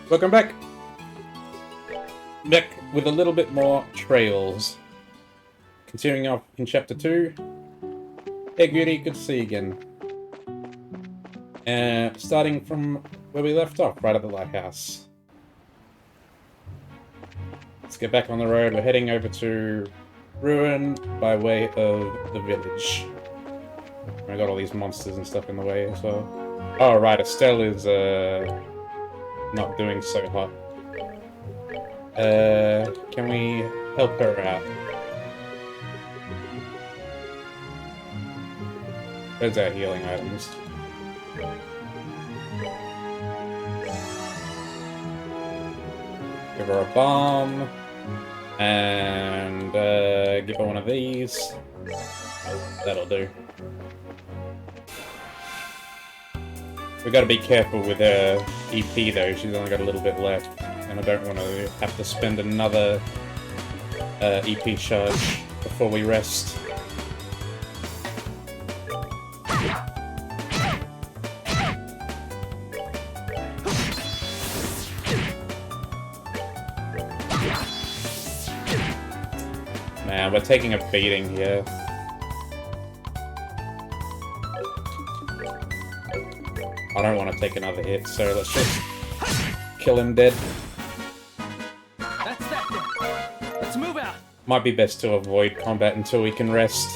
Welcome back! Back with a little bit more trails. Continuing off in Chapter 2. Hey Goody, good to see you again. Starting from where we left off, right at the lighthouse. Let's get back on the road. We're heading over to Ruin by way of the village. I got all these monsters and stuff in the way as well. Oh right, Estelle is not doing so hot. Can we help her out? Where's our healing items? Give her a bomb. And, give her one of these. That'll do. We gotta be careful with her EP though, she's only got a little bit left. And I don't want to have to spend another EP charge before we rest. Man, we're taking a beating here. I don't want to take another hit, so let's just kill him dead. That's that then. Let's move out. Might be best to avoid combat until we can rest.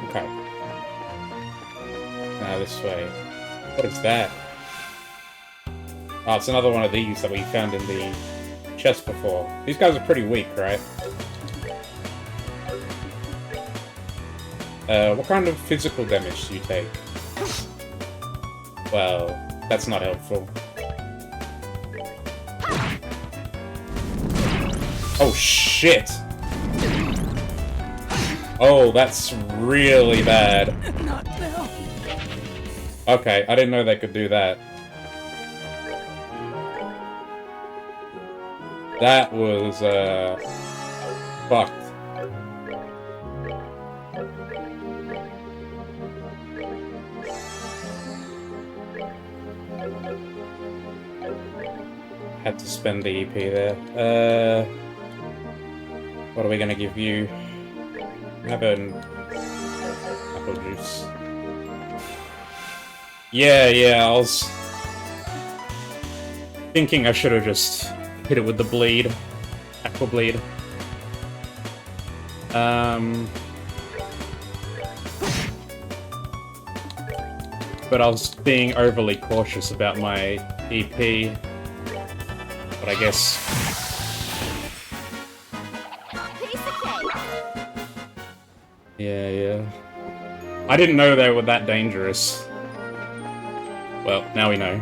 Okay. Now this way. What is that? Oh, it's another one of these that we found in the chest before. These guys are pretty weak, right? What kind of physical damage do you take? Well, that's not helpful. Oh shit! Oh, that's really bad. Not now. Okay, I didn't know they could do that. That was, fucked. Had to spend the EP there. What are we gonna give you? Have an apple juice. Yeah, I was thinking I should have just hit it with the bleed. Aqua bleed. But I was being overly cautious about my EP. But I guess... Yeah. I didn't know they were that dangerous. Well, now we know.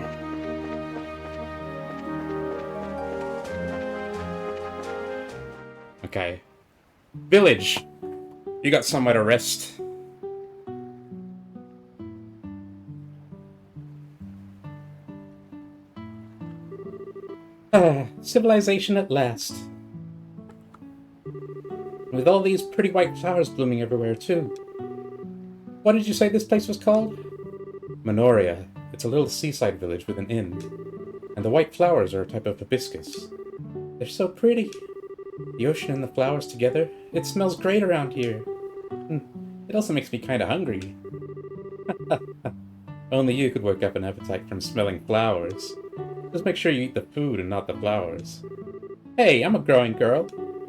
Okay. Village! You got somewhere to rest. Civilization at last. With all these pretty white flowers blooming everywhere, too. What did you say this place was called? Minoria. It's a little seaside village with an inn. And the white flowers are a type of hibiscus. They're so pretty. The ocean and the flowers together. It smells great around here. It also makes me kinda hungry. Only you could work up an appetite from smelling flowers. Just make sure you eat the food and not the flowers. Hey, I'm a growing girl.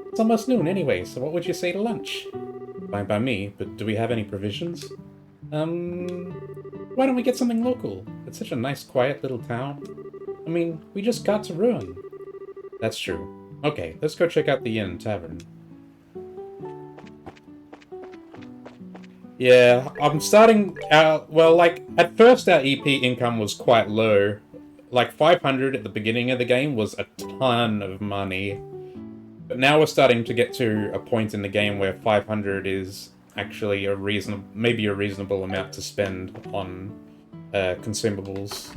It's almost noon anyway, so what would you say to lunch? Fine by me, but do we have any provisions? Why don't we get something local? It's such a nice, quiet little town. I mean, we just got to Ruin. That's true. Okay, let's go check out the inn tavern. Yeah, I'm starting out... Well, like, at first our EP income was quite low. Like, 500 at the beginning of the game was a ton of money. But now we're starting to get to a point in the game where 500 is actually a maybe a reasonable amount to spend on consumables.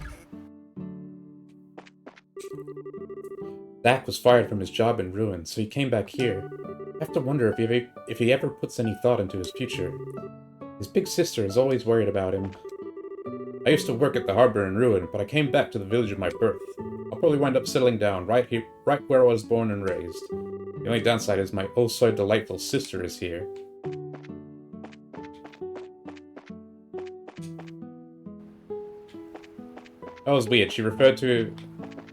Zach was fired from his job in Ruin, so he came back here. I have to wonder if he ever puts any thought into his future. His big sister is always worried about him. I used to work at the harbor in Ruin, but I came back to the village of my birth. I'll probably wind up settling down right here, right where I was born and raised. The only downside is my oh-so-delightful sister is here. That was weird. The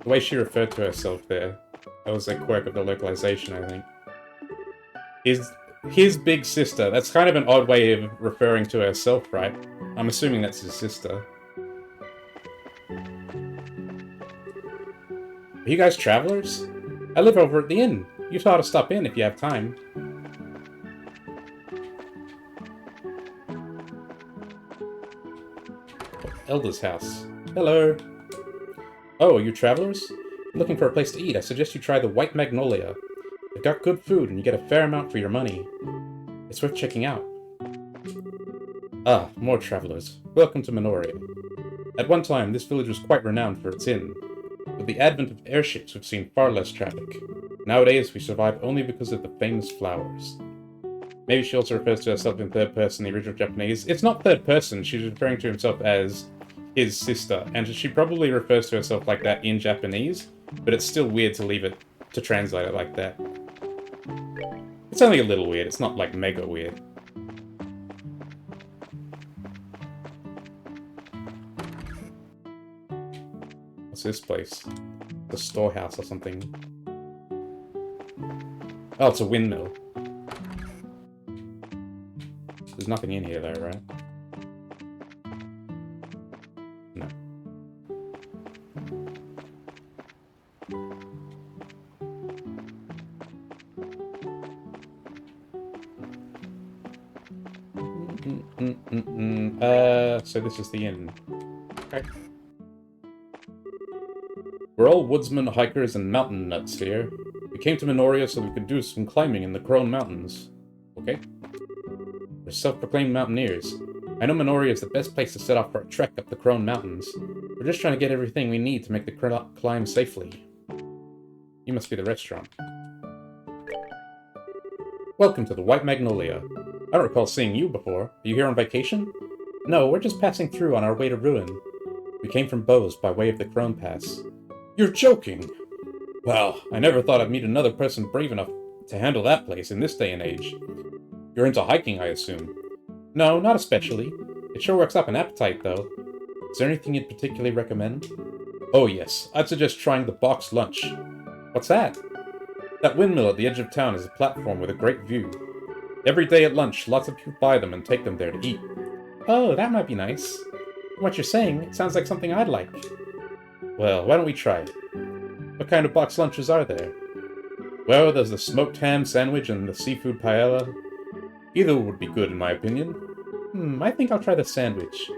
way she referred to herself there. That was a quirk of the localization, I think. His big sister. That's kind of an odd way of referring to herself, right? I'm assuming that's his sister. Are you guys travelers? I live over at the inn. You ought to stop in if you have time. Elder's house. Hello. Oh, are you travelers? Looking for a place to eat? I suggest you try the White Magnolia. They've got good food, and you get a fair amount for your money. It's worth checking out. Ah, more travelers. Welcome to Minoria. At one time, this village was quite renowned for its inn. With the advent of airships, we've seen far less traffic. Nowadays, we survive only because of the famous flowers. Maybe she also refers to herself in third person in the original Japanese. It's not third person, she's referring to himself as his sister, and she probably refers to herself like that in Japanese, but it's still weird to leave it, to translate it like that. It's only a little weird, it's not like mega weird. What's this place? The storehouse or something. Oh, it's a windmill. There's nothing in here though, right? No. So this is the inn. Okay. We're all woodsmen, hikers, and mountain nuts here. We came to Minoria so we could do some climbing in the Crone Mountains. Okay? We're self-proclaimed mountaineers. I know Minoria is the best place to set off for a trek up the Crone Mountains. We're just trying to get everything we need to make the climb safely. You must be the restaurant. Welcome to the White Magnolia. I don't recall seeing you before. Are you here on vacation? No, we're just passing through on our way to Ruin. We came from Bose by way of the Crone Pass. You're joking! Well, I never thought I'd meet another person brave enough to handle that place in this day and age. You're into hiking, I assume? No, not especially. It sure works up an appetite, though. Is there anything you'd particularly recommend? Oh yes, I'd suggest trying the box lunch. What's that? That windmill at the edge of town is a platform with a great view. Every day at lunch, lots of people buy them and take them there to eat. Oh, that might be nice. From what you're saying, it sounds like something I'd like. Well, why don't we try it? What kind of box lunches are there? Well, there's the smoked ham sandwich and the seafood paella. Either would be good in my opinion. I think I'll try the sandwich.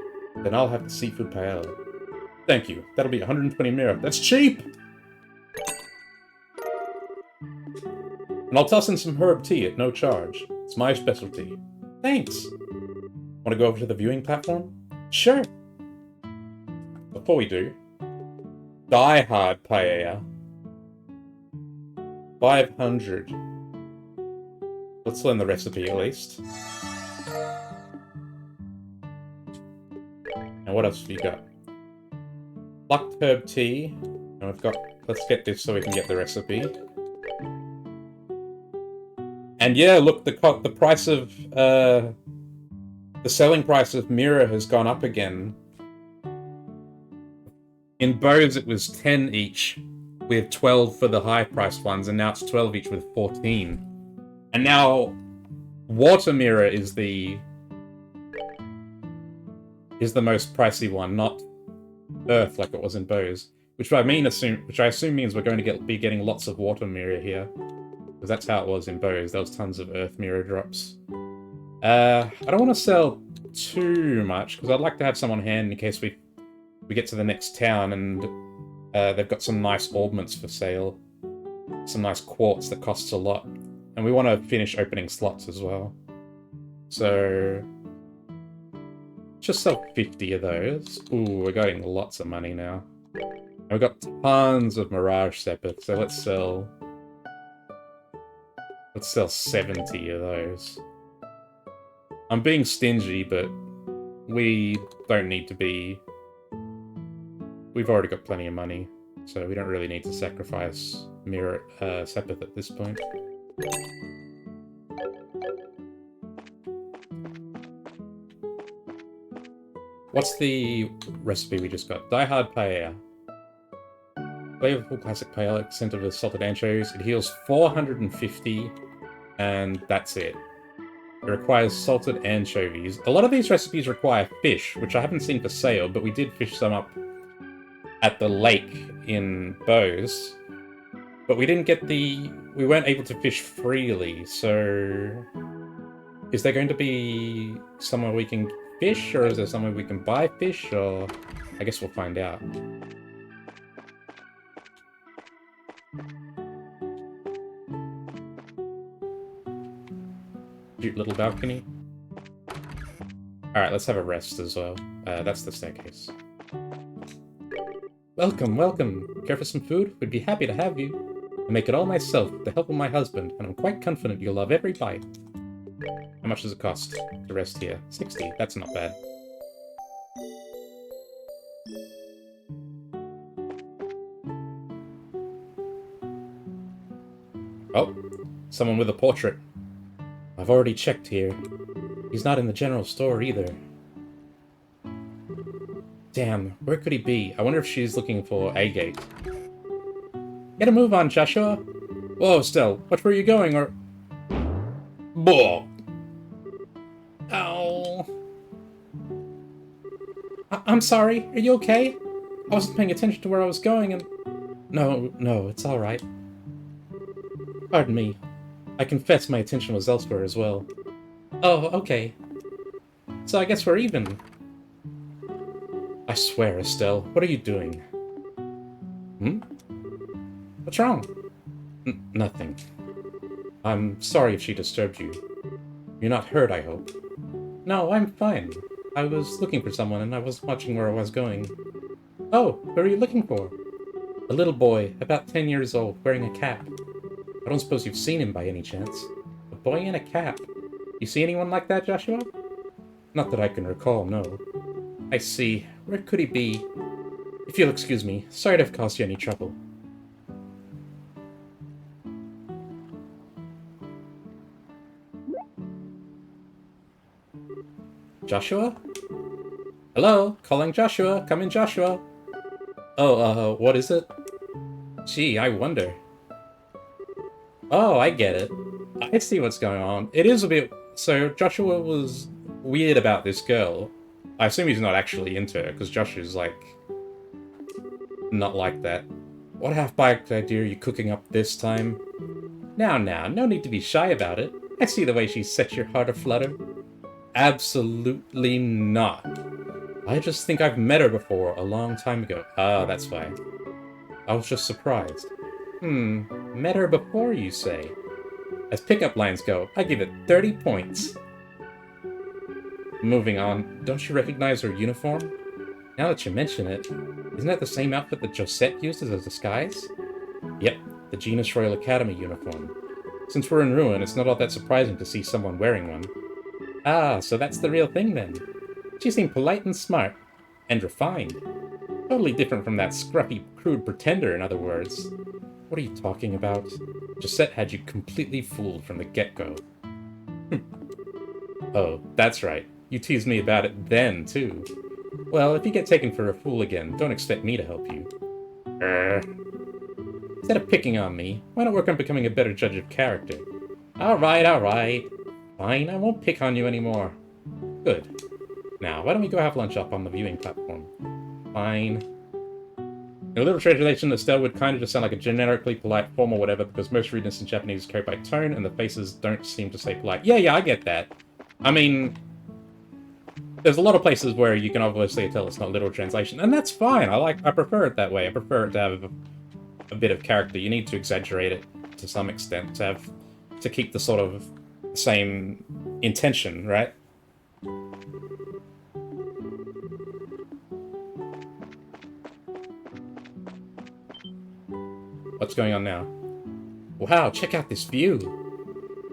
Then I'll have the seafood paella. Thank you. That'll be 120 mira. That's cheap! And I'll toss in some herb tea at no charge. It's my specialty. Thanks! Want to go over to the viewing platform? Sure! Before we do, Die Hard paella. 500. Let's learn the recipe at least. And what else have you got? Plucked herb tea. And we've got... Let's get this so we can get the recipe. And yeah, look, the price of... the selling price of Mira has gone up again. In Bose it was 10 each, with 12 for the high-priced ones, and now it's 12 each with 14. And now, Water Mirror is the most pricey one, not Earth like it was in Bose. Which I assume means we're going to be getting lots of Water Mirror here, because that's how it was in Bose. There was tons of Earth Mirror drops. I don't want to sell too much because I'd like to have some on hand in case we get to the next town and they've got some nice augments for sale, some nice quartz that costs a lot. And we want to finish opening slots as well. So, just sell 50 of those. Ooh, we're getting lots of money now. And we've got tons of Mirage Sepith, so let's sell Let's sell 70 of those. I'm being stingy, but we don't need to be. We've already got plenty of money, so we don't really need to sacrifice Sepith at this point. What's the recipe we just got? Die Hard Paella. Flavorful classic paella, scent of salted anchovies. It heals 450, and that's it. It requires salted anchovies. A lot of these recipes require fish, which I haven't seen for sale, but we did fish some up at the lake in Bose. But we didn't get the... We weren't able to fish freely, so... Is there going to be somewhere we can fish, or is there somewhere we can buy fish, or... I guess we'll find out. Cute little balcony. Alright, let's have a rest as well. That's the staircase. Welcome, welcome. Care for some food? We'd be happy to have you. I make it all myself with the help of my husband, and I'm quite confident you'll love every bite. How much does it cost to rest here? 60. That's not bad. Oh, someone with a portrait. I've already checked here. He's not in the general store either. Damn, where could he be? I wonder if she's looking for Agate. Get a move on, Joshua. Whoa, Stell, watch where you're going, or... Boah! Ow. I'm sorry, are you okay? I wasn't paying attention to where I was going and... No, it's alright. Pardon me. I confess my attention was elsewhere as well. Oh, okay. So I guess we're even. I swear, Estelle, what are you doing? Hmm? What's wrong? Nothing. I'm sorry if she disturbed you. You're not hurt, I hope. No, I'm fine. I was looking for someone and I wasn't watching where I was going. Oh, who are you looking for? A little boy, about 10 years old, wearing a cap. I don't suppose you've seen him by any chance. A boy in a cap. You see anyone like that, Joshua? Not that I can recall, no. I see. Where could he be? If you'll excuse me, sorry to have caused you any trouble. Joshua? Hello? Calling Joshua. Come in, Joshua. Oh, what is it? Gee, I wonder. Oh, I get it. I see what's going on. It is a bit... So, Joshua was weird about this girl. I assume he's not actually into her, because Joshua's, like... not like that. What half-baked idea are you cooking up this time? Now, no need to be shy about it. I see the way she sets your heart aflutter. Absolutely not. I just think I've met her before, a long time ago. Ah, that's why. I was just surprised. Met her before, you say? As pickup lines go, I give it 30 points. Moving on, don't you recognize her uniform? Now that you mention it, isn't that the same outfit that Josette used as a disguise? Yep, the Genus Royal Academy uniform. Since we're in ruin, it's not all that surprising to see someone wearing one. Ah, so that's the real thing then. She seemed polite and smart. And refined. Totally different from that scruffy, crude pretender, in other words. What are you talking about? Josette had you completely fooled from the get-go. Oh, that's right. You teased me about it then, too. Well, if you get taken for a fool again, don't expect me to help you. Instead of picking on me, why not work on becoming a better judge of character? Alright. Fine, I won't pick on you anymore. Good. Now, why don't we go have lunch up on the viewing platform? Fine. In a little translation, Estelle would kind of just sound like a generically polite form or whatever, because most rudeness in Japanese is carried by tone, and the faces don't seem to say polite. Yeah, I get that. I mean, there's a lot of places where you can obviously tell it's not literal translation, and that's fine. I prefer it that way. I prefer it to have a bit of character. You need to exaggerate it to some extent to keep the sort of same intention, right? What's going on now? Wow, check out this view.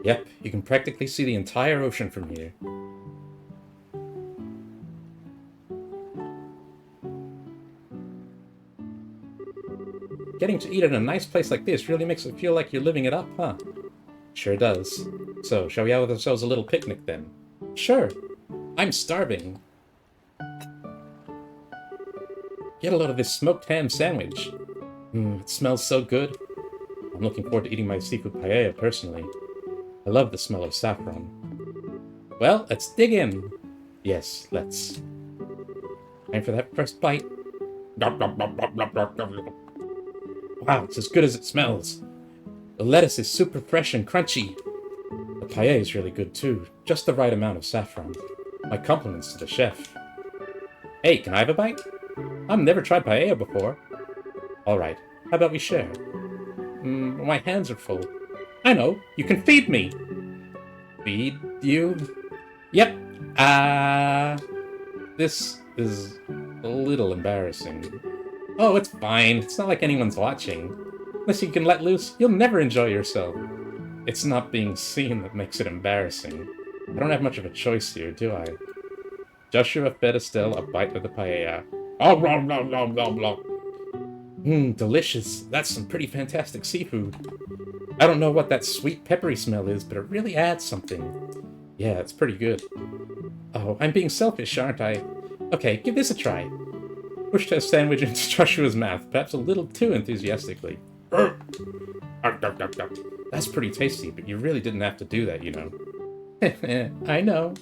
Yep, you can practically see the entire ocean from here. Getting to eat at a nice place like this really makes it feel like you're living it up, huh? Sure does. So, shall we have ourselves a little picnic then? Sure. I'm starving. Get a load of this smoked ham sandwich. It smells so good. I'm looking forward to eating my seafood paella personally. I love the smell of saffron. Well, let's dig in. Yes, let's. Time for that first bite. Wow, it's as good as it smells. The lettuce is super fresh and crunchy. The paella is really good too, just the right amount of saffron. My compliments to the chef. Hey, can I have a bite? I've never tried paella before. Alright, how about we share? My hands are full. I know, you can feed me! Feed you? Yep. This is a little embarrassing. Oh, it's fine. It's not like anyone's watching. Unless you can let loose, you'll never enjoy yourself. It's not being seen that makes it embarrassing. I don't have much of a choice here, do I? Joshua fed Estelle a bite of the paella. Oh, blah, blah, blah, blah, blah. Delicious. That's some pretty fantastic seafood. I don't know what that sweet peppery smell is, but it really adds something. Yeah, it's pretty good. Oh, I'm being selfish, aren't I? Okay, give this a try. Pushed a sandwich into Joshua's mouth, perhaps a little too enthusiastically. That's pretty tasty, but you really didn't have to do that, you know. I know.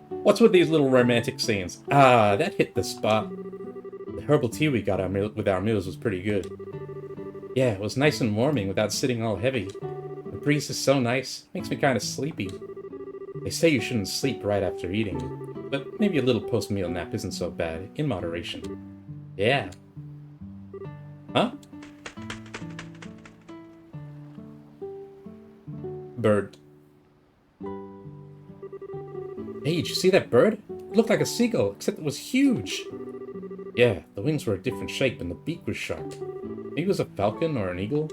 What's with these little romantic scenes? Ah, that hit the spot. The herbal tea we got with our meals was pretty good. Yeah, it was nice and warming without sitting all heavy. The breeze is so nice, makes me kind of sleepy. They say you shouldn't sleep right after eating, but maybe a little post-meal nap isn't so bad, in moderation. Yeah. Huh? Bird. Hey, did you see that bird? It looked like a seagull, except it was huge. Yeah, the wings were a different shape and the beak was sharp. Maybe it was a falcon or an eagle?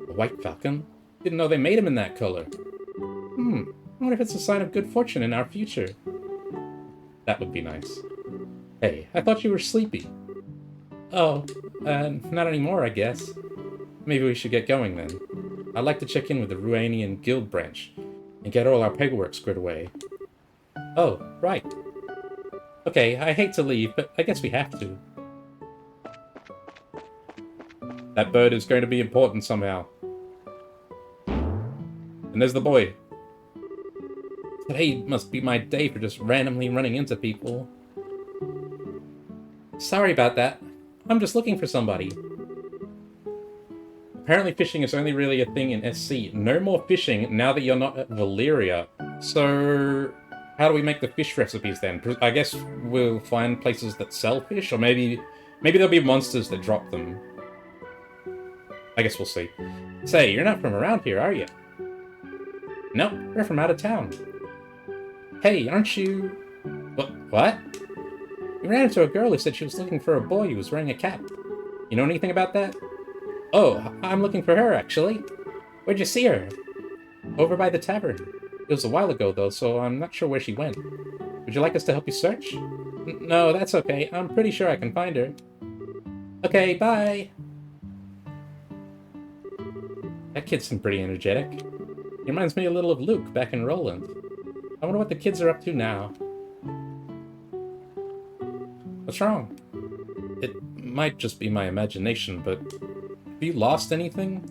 A white falcon? Didn't know they made them in that color. I wonder if it's a sign of good fortune in our future. That would be nice. Hey, I thought you were sleepy. Oh, not anymore, I guess. Maybe we should get going then. I'd like to check in with the Ruanian Guild branch and get all our paperwork squared away. Oh, right. Okay, I hate to leave, but I guess we have to. That bird is going to be important somehow. And there's the boy. Today must be my day for just randomly running into people. Sorry about that. I'm just looking for somebody. Apparently fishing is only really a thing in SC. No more fishing now that you're not at Valyria. So, how do we make the fish recipes then? I guess we'll find places that sell fish, or maybe there'll be monsters that drop them. I guess we'll see. Say, you're not from around here, are you? Nope, we're from out of town. Hey, aren't you... What? We ran into a girl who said she was looking for a boy who was wearing a cap. You know anything about that? Oh, I'm looking for her, actually. Where'd you see her? Over by the tavern. It was a while ago, though, so I'm not sure where she went. Would you like us to help you search? No, that's okay. I'm pretty sure I can find her. Okay, bye! That kid seemed pretty energetic. He reminds me a little of Luke back in Roland. I wonder what the kids are up to now. What's wrong? It might just be my imagination, but... Have you lost anything?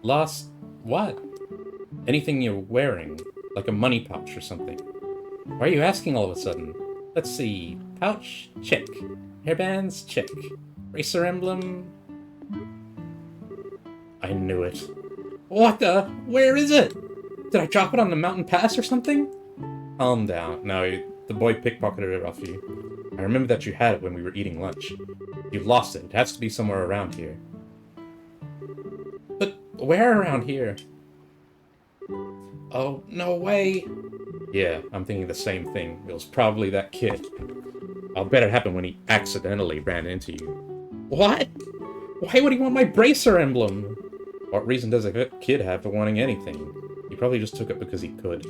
Lost what? Anything you're wearing, like a money pouch or something. Why are you asking all of a sudden? Let's see. Pouch? Check. Hairbands? Check. Racer emblem? I knew it. What the? Where is it? Did I drop it on the mountain pass or something? Calm down. No, the boy pickpocketed it off you. I remember that you had it when we were eating lunch. You lost it. It has to be somewhere around here. But where around here? Oh, no way. Yeah, I'm thinking the same thing. It was probably that kid. I'll bet it happened when he accidentally ran into you. What? Why would he want my bracer emblem? What reason does a kid have for wanting anything? He probably just took it because he could.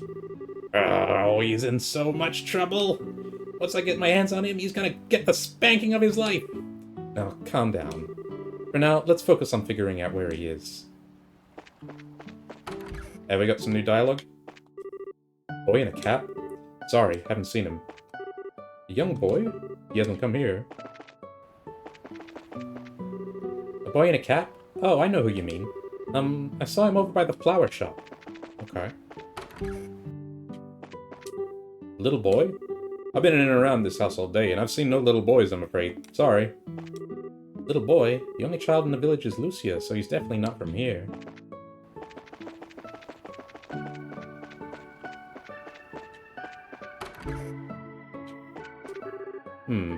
Oh, he's in so much trouble! Once I get my hands on him, he's gonna get the spanking of his life! Now, calm down. For now, let's focus on figuring out where he is. Have we got some new dialogue? Boy in a cap? Sorry, haven't seen him. A young boy? He hasn't come here. A boy in a cap? Oh, I know who you mean. I saw him over by the flower shop. Okay. Little boy? I've been in and around this house all day, and I've seen no little boys, I'm afraid. Sorry. Little boy? The only child in the village is Lucia, so he's definitely not from here.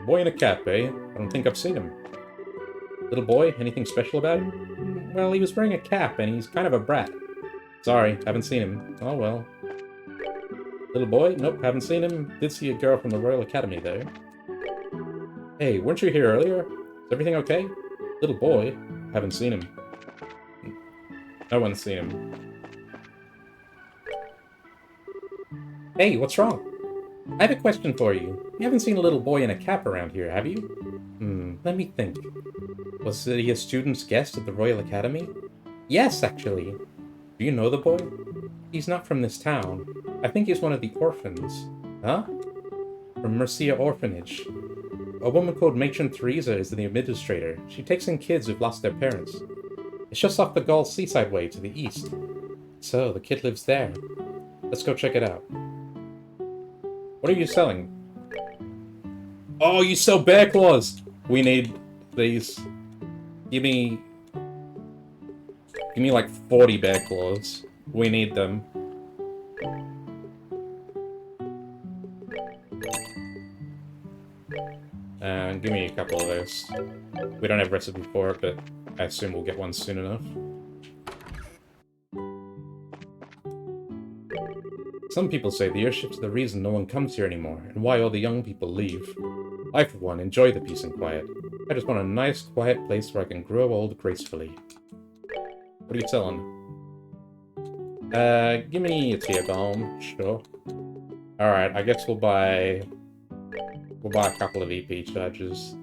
Boy in a cap, eh? I don't think I've seen him. Little boy? Anything special about him? Well, he was wearing a cap, and he's kind of a brat. Sorry, haven't seen him. Oh well. Little boy? Nope, haven't seen him. Did see a girl from the Royal Academy, though. Hey, weren't you here earlier? Is everything okay? Little boy? Haven't seen him. No one's seen him. Hey, what's wrong? I have a question for you. You haven't seen a little boy in a cap around here, have you? Let me think. Was he a student's guest at the Royal Academy? Yes, actually. Do you know the boy? He's not from this town. I think he's one of the orphans. Huh? From Mercia Orphanage. A woman called Matron Theresa is the administrator. She takes in kids who've lost their parents. It's just off the Gaul seaside way to the east. So, the kid lives there. Let's go check it out. What are you selling? Oh, you sell bear claws! We need these. Give me like 40 bear claws. We need them. And give me a couple of those. We don't have a recipe for it, but I assume we'll get one soon enough. Some people say the airship's the reason no one comes here anymore, and why all the young people leave. I, for one, enjoy the peace and quiet. I just want a nice, quiet place where I can grow old gracefully. What are you selling? Give me a tear balm, sure. Alright, I guess we'll buy a couple of EP charges.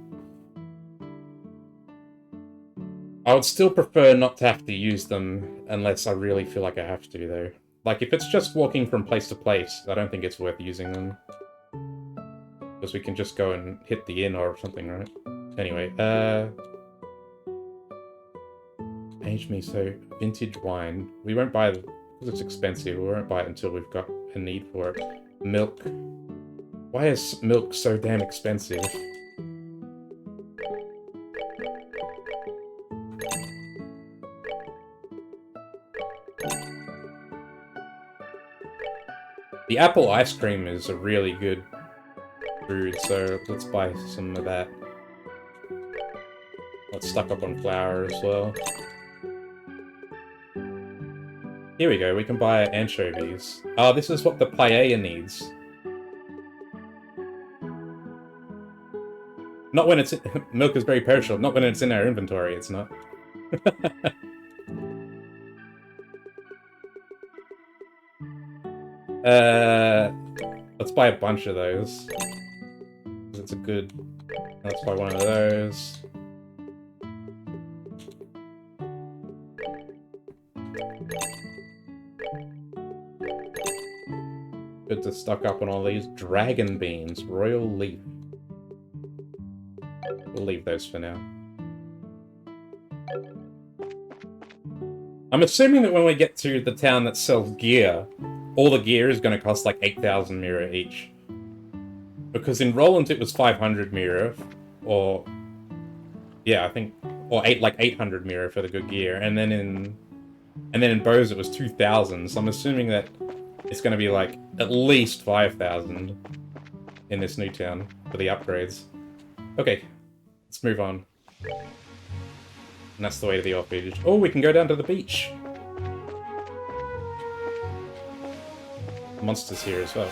I would still prefer not to have to use them unless I really feel like I have to, though. Like, if it's just walking from place to place, I don't think it's worth using them. Because we can just go and hit the inn or something, right? Anyway, Age me so vintage wine. We won't buy it because it's expensive. We won't buy it until we've got a need for it. Milk. Why is milk so damn expensive? The apple ice cream is a really good food, so let's buy some of that. Let's stock up on flour as well. Here we go, we can buy anchovies. Oh, this is what the paella needs. Not when it's... milk is very perishable. Not when it's in our inventory, it's not. Let's buy a bunch of those. It's a good... Let's buy one of those. Good to stock up on all these. Dragon beans. Royal leaf. We'll leave those for now. I'm assuming that when we get to the town that sells gear, all the gear is going to cost like 8,000 mira each. Because in Roland it was 500 mira, or... yeah, I think... or like 800 mira for the good gear, and then in Bose it was 2,000, so I'm assuming that it's going to be like at least 5,000 in this new town for the upgrades. Okay, let's move on. And that's the way to the orphanage. Oh, we can go down to the beach! Monsters here as well.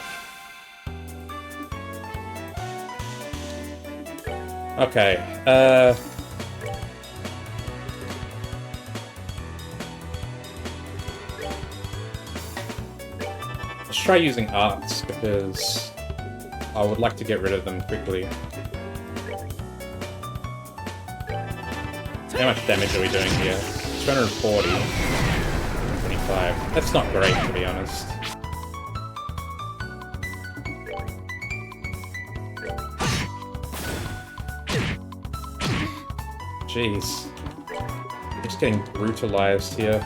Okay, try using arts, because I would like to get rid of them quickly. How much damage are we doing here? 240. 25. That's not great, to be honest. Jeez. Just getting brutalized here.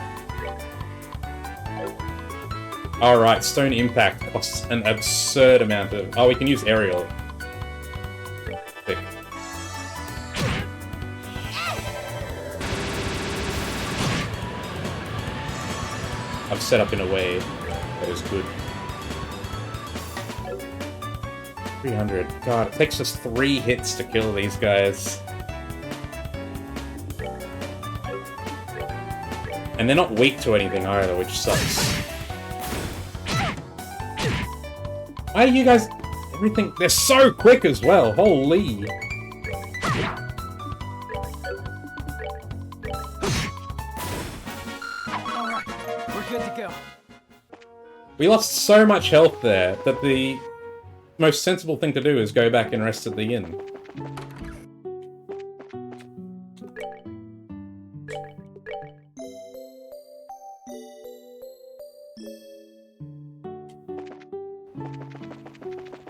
Alright, Stone Impact costs an absurd amount of... Oh, we can use Aerial. Thick. I've set up in a way that is good. 300. God, it takes us 3 hits to kill these guys. And they're not weak to anything either, which sucks. Why do you guys... Everything... They're so quick as well, holy... Alright, we're good to go. We lost so much health there that the most sensible thing to do is go back and rest at the inn.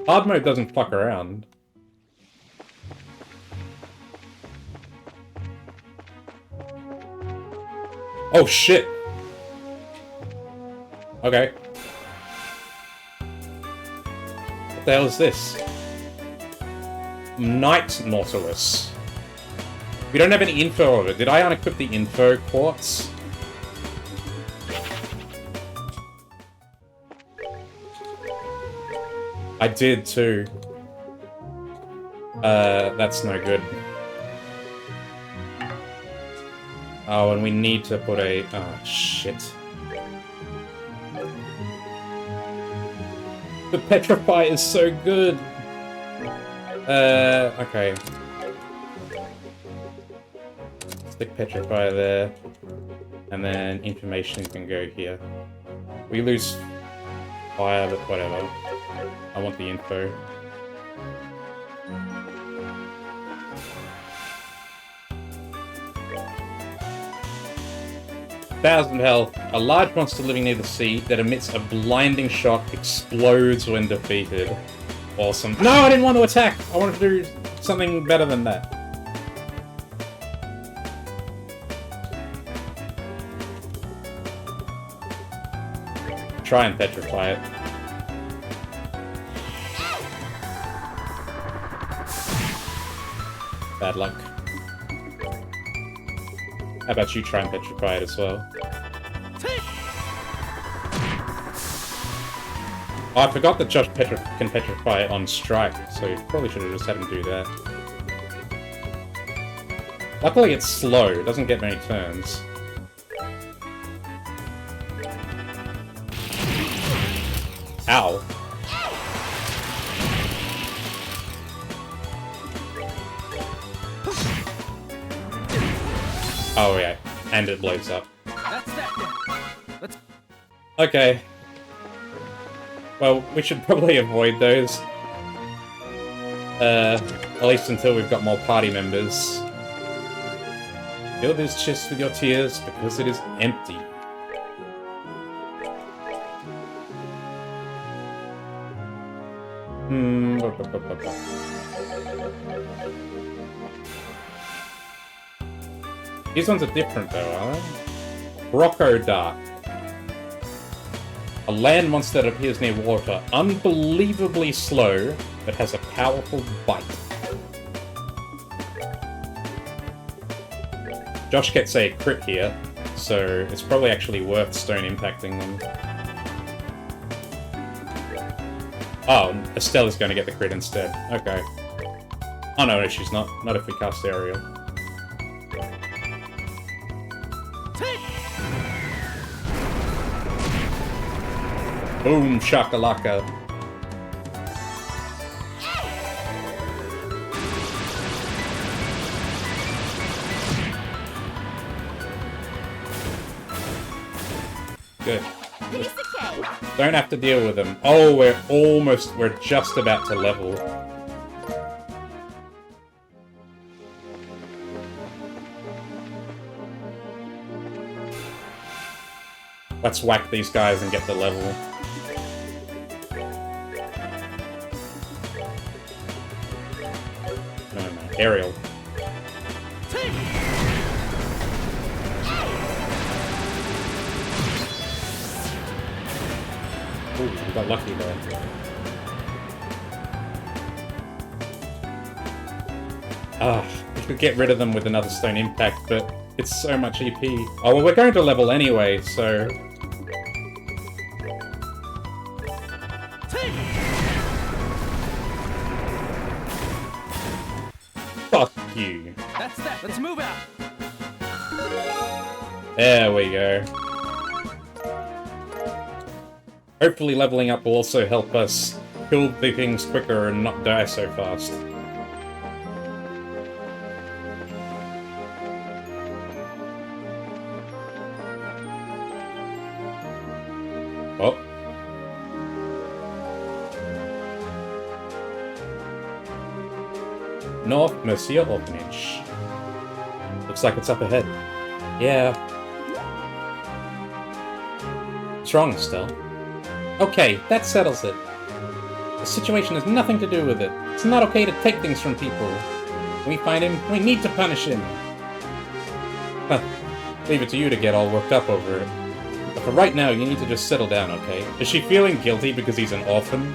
Hard mode doesn't fuck around. Oh shit! Okay. What the hell is this? Night Nautilus. We don't have any info of it. Did I unequip the info quartz? I did too. That's no good. Oh, and we need to put a... Oh, shit. The Petrify is so good! Okay. Stick Petrify there. And then information can go here. We lose fire, but whatever. I want the info. Thousand health. A large monster living near the sea that emits a blinding shock explodes when defeated. Awesome. No, I didn't want to attack! I wanted to do something better than that. Try and petrify it. Bad luck. How about you try and petrify it as well? Oh, I forgot that Josh can petrify it on strike, so you probably should have just had him do that. Luckily it's slow, it doesn't get many turns. Ow. Oh yeah, and it blows up. That's that. Let's... Okay. Well, we should probably avoid those. At least until we've got more party members. Fill this chest with your tears, because it is empty. These ones are different though, are they? Rocco Dark. A land monster that appears near water. Unbelievably slow, but has a powerful bite. Josh gets a crit here, so it's probably actually worth stone impacting them. Oh, Estella's going to get the crit instead. Okay. Oh no, she's not. Not if we cast Aerial. Boom, shakalaka. Good. piece of cake. Don't have to deal with them. Oh, we're just about to level. Let's whack these guys and get the level. No, aerial. Ooh, we got lucky there. We could get rid of them with another stone impact, but it's so much EP. Oh, well, we're going to level anyway, so... Fuck you. That's that. Let's move out. There we go. Hopefully leveling up will also help us kill the things quicker and not die so fast. Oh. North Mercia Orphanage. Looks like it's up ahead. Yeah. What's wrong, Estelle? Okay, that settles it. The situation has nothing to do with it. It's not okay to take things from people. When we find him, we need to punish him. Huh. Leave it to you to get all worked up over it. But for right now, you need to just settle down, okay? Is she feeling guilty because he's an orphan?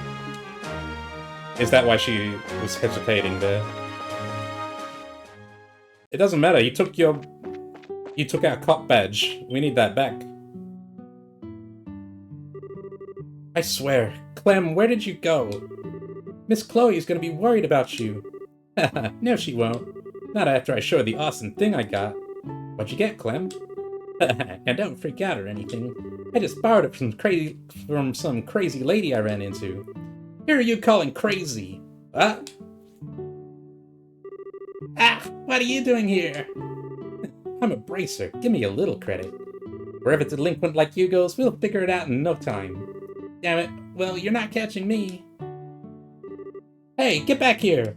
Is that why she was hesitating there? It doesn't matter, you took our cop badge. We need that back. I swear. Clem, where did you go? Miss Chloe's gonna be worried about you. No, she won't. Not after I show her the awesome thing I got. What'd you get, Clem? And don't freak out or anything. I just borrowed it from some crazy lady I ran into. Who are you calling crazy? What? Ah, what are you doing here? I'm a bracer. Give me a little credit. Wherever delinquent like you goes, we'll figure it out in no time. Damn it. Well, you're not catching me. Hey, get back here!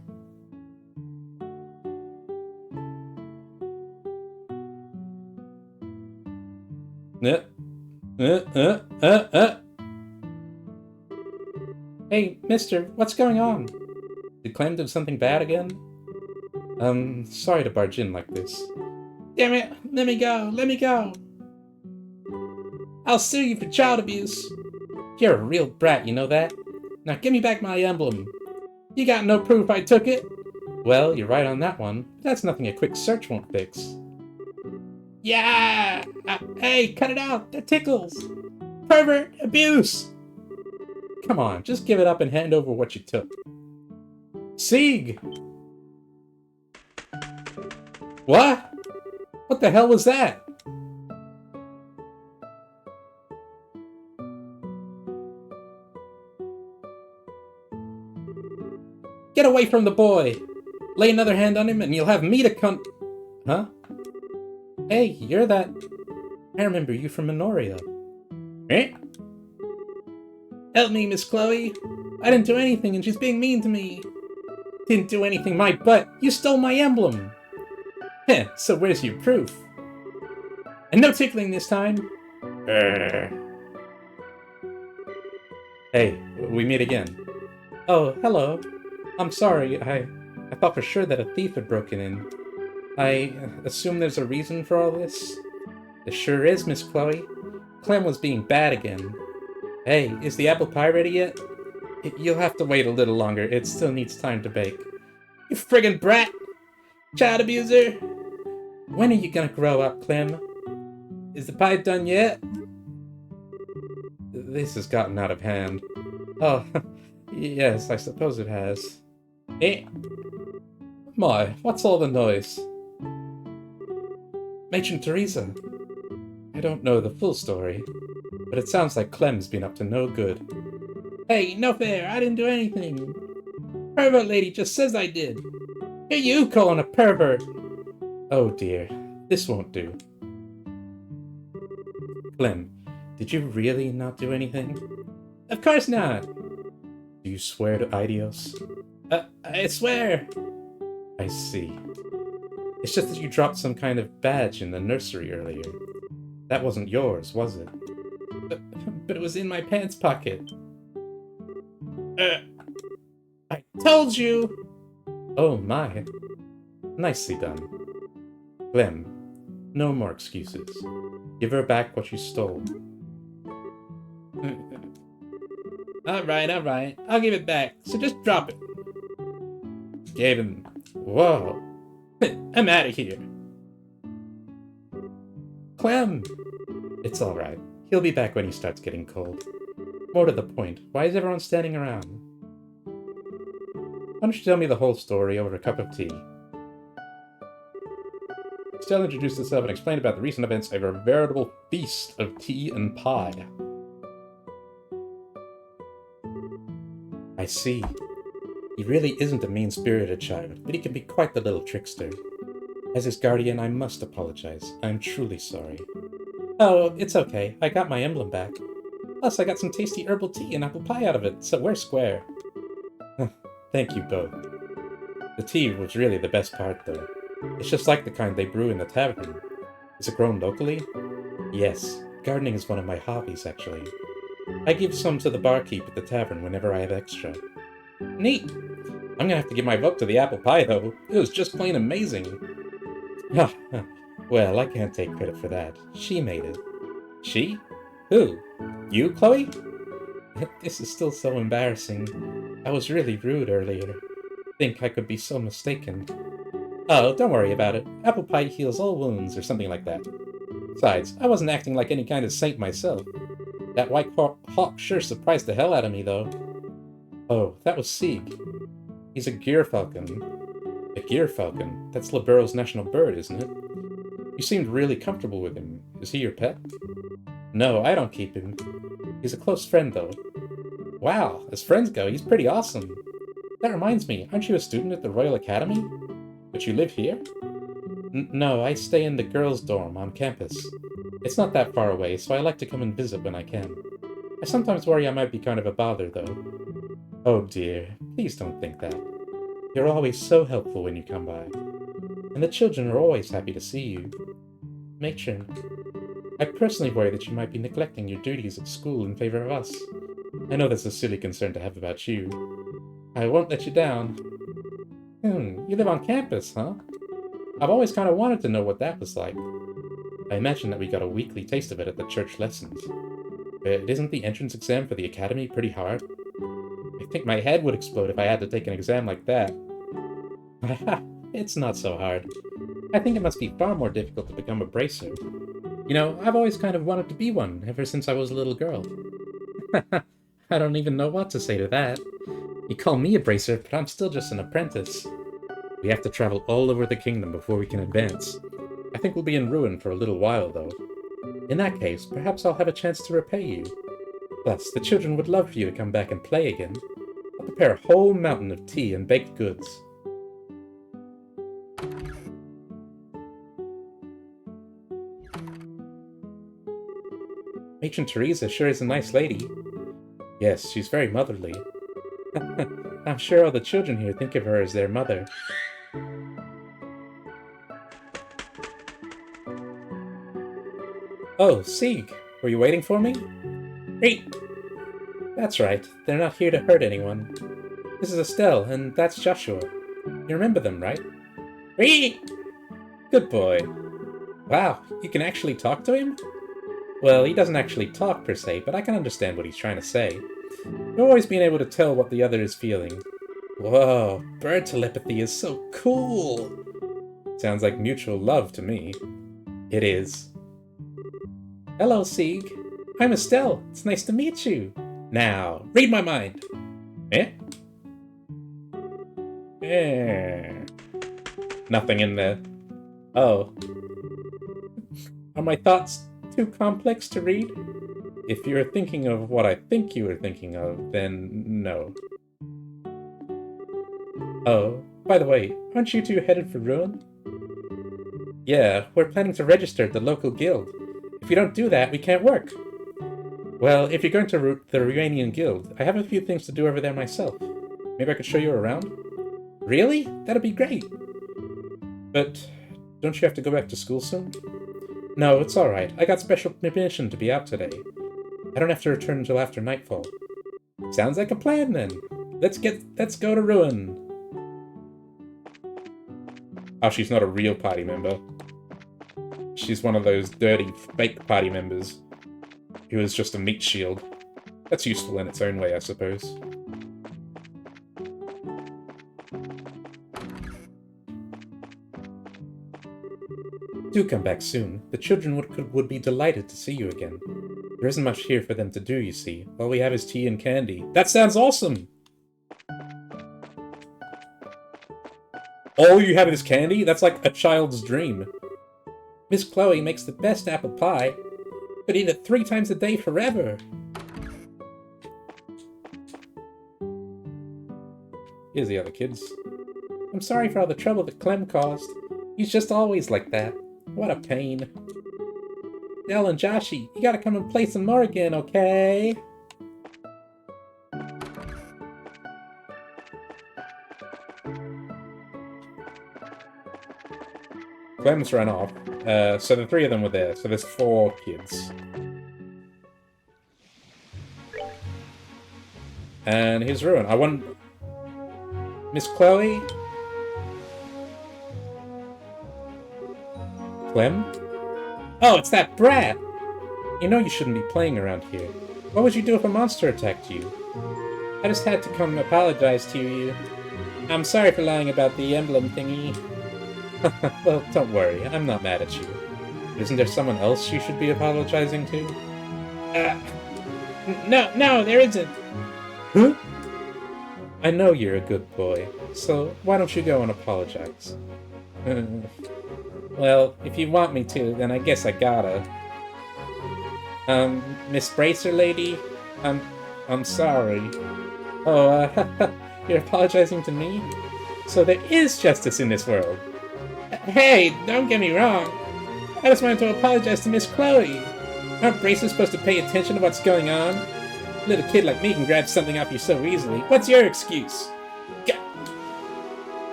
Hey, mister, what's going on? Did Clem do something bad again? Sorry to barge in like this. Damn it! Let me go! Let me go! I'll sue you for child abuse! You're a real brat, you know that? Now give me back my emblem. You got no proof I took it? Well, you're right on that one. But that's nothing a quick search won't fix. Yeah! Hey, cut it out! That tickles! Pervert! Abuse! Come on, just give it up and hand over what you took. Sieg! What? What the hell was that? Get away from the boy! Lay another hand on him and you'll have me to Huh? Hey, you're that... I remember you from Minoria. Eh? Help me, Miss Chloe! I didn't do anything and she's being mean to me! Didn't do anything, my butt! You stole my emblem! Heh, so where's your proof? And no tickling this time! Hey, we meet again. Oh, hello. I'm sorry, I thought for sure that a thief had broken in. I assume there's a reason for all this? There sure is, Miss Chloe. Clem was being bad again. Hey, is the apple pie ready yet? You'll have to wait a little longer, it still needs time to bake. You friggin' brat! Child abuser! When are you gonna grow up, Clem? Is the pie done yet? This has gotten out of hand. Oh, yes, I suppose it has. Eh? My, what's all the noise? Matron Teresa. I don't know the full story, but it sounds like Clem's been up to no good. Hey, no fair, I didn't do anything. Pervert lady just says I did. Who you calling a pervert? Oh dear, this won't do. Clem, Did you really not do anything? Of course not! Do you swear to Idios? I swear! I see. It's just that you dropped some kind of badge in the nursery earlier. That wasn't yours, was it? But it was in my pants pocket. I told you! Oh my. Nicely done. Clem, no more excuses. Give her back what you stole. Alright, I'll give it back, so just drop it. Gaben, whoa. I'm out of here. Clem! It's alright. He'll be back when he starts getting cold. More to the point, why is everyone standing around? Why don't you tell me the whole story over a cup of tea? Estelle introduced herself and explained about the recent events of a veritable feast of tea and pie. I see. He really isn't a mean-spirited child, but he can be quite the little trickster. As his guardian, I must apologize. I'm truly sorry. Oh, it's okay. I got my emblem back. Plus, I got some tasty herbal tea and apple pie out of it, so we're square. Thank you both. The tea was really the best part, though. It's just like the kind they brew in the tavern. Is it grown locally? Yes. Gardening is one of my hobbies, actually. I give some to the barkeep at the tavern whenever I have extra. Neat! I'm gonna have to give my vote to the apple pie, though. It was just plain amazing. Well, I can't take credit for that. She made it. She? Who? You, Chloe? This is still so embarrassing. I was really rude earlier. Think I could be so mistaken. Oh, don't worry about it. Apple pie heals all wounds, or something like that. Besides, I wasn't acting like any kind of saint myself. That white hawk sure surprised the hell out of me, though. Oh, that was Sieg. He's a gyrfalcon. A gyrfalcon? That's Libero's national bird, isn't it? You seemed really comfortable with him. Is he your pet? No, I don't keep him. He's a close friend, though. Wow, as friends go, he's pretty awesome. That reminds me, aren't you a student at the Royal Academy? But you live here? No, I stay in the girls' dorm on campus. It's not that far away, so I like to come and visit when I can. I sometimes worry I might be kind of a bother, though. Oh dear, please don't think that. You're always so helpful when you come by. And the children are always happy to see you. Matron, I personally worry that you might be neglecting your duties at school in favor of us. I know that's a silly concern to have about you. I won't let you down. You live on campus, huh? I've always kind of wanted to know what that was like. I imagine that we got a weekly taste of it at the church lessons. But isn't the entrance exam for the academy pretty hard? I think my head would explode if I had to take an exam like that. It's not so hard. I think it must be far more difficult to become a bracer. You know, I've always kind of wanted to be one, ever since I was a little girl. I don't even know what to say to that. You call me a bracer, but I'm still just an apprentice. We have to travel all over the kingdom before we can advance. I think we'll be in ruin for a little while, though. In that case, perhaps I'll have a chance to repay you. Plus, the children would love for you to come back and play again. I'll prepare a whole mountain of tea and baked goods. Matron Teresa sure is a nice lady. Yes, she's very motherly. I'm sure all the children here think of her as their mother. Oh, Sieg, were you waiting for me? Great! That's right, they're not here to hurt anyone. This is Estelle, and that's Joshua. You remember them, right? Great! Good boy. Wow, you can actually talk to him? Well, he doesn't actually talk per se, but I can understand what he's trying to say. I've always been able to tell what the other is feeling. Whoa, bird telepathy is so cool! Sounds like mutual love to me. It is. Hello, Sieg. I'm Estelle. It's nice to meet you. Now, read my mind. Eh? Nothing in there. Oh. Are my thoughts too complex to read? If you're thinking of what I think you were thinking of, then no. Oh, by the way, aren't you two headed for ruin? Yeah, we're planning to register at the local guild. If we don't do that, we can't work. Well, if you're going to the Romanian Guild, I have a few things to do over there myself. Maybe I could show you around? Really? That'd be great! But don't you have to go back to school soon? No, it's alright. I got special permission to be out today. I don't have to return until after nightfall. Sounds like a plan, then. Let's go to Ruin. Oh, she's not a real party member. She's one of those dirty, fake party members who is just a meat shield. That's useful in its own way, I suppose. Do come back soon. The children would be delighted to see you again. There isn't much here for them to do, you see. All we have is tea and candy. That sounds awesome! All you have is candy? That's like a child's dream. Miss Chloe makes the best apple pie. Could eat it 3 times a day forever. Here's the other kids. I'm sorry for all the trouble that Clem caused. He's just always like that. What a pain. Nell and Joshy, you gotta come and play some more again, okay? Clem's run off. So the 3 of them were there, so there's 4 kids. And here's Ruin. I want... Miss Chloe? Clem? Oh, it's that brat! You know you shouldn't be playing around here. What would you do if a monster attacked you? I just had to come apologize to you. I'm sorry for lying about the emblem thingy. Well, don't worry, I'm not mad at you. Isn't there someone else you should be apologizing to? No, there isn't. Huh? I know you're a good boy, so why don't you go and apologize? Well, if you want me to, then I guess I gotta. Miss Bracer lady? I'm sorry. Oh, you're apologizing to me? So there is justice in this world. Hey, don't get me wrong. I just wanted to apologize to Miss Chloe. Aren't Bracers supposed to pay attention to what's going on? A little kid like me can grab something off you so easily. What's your excuse?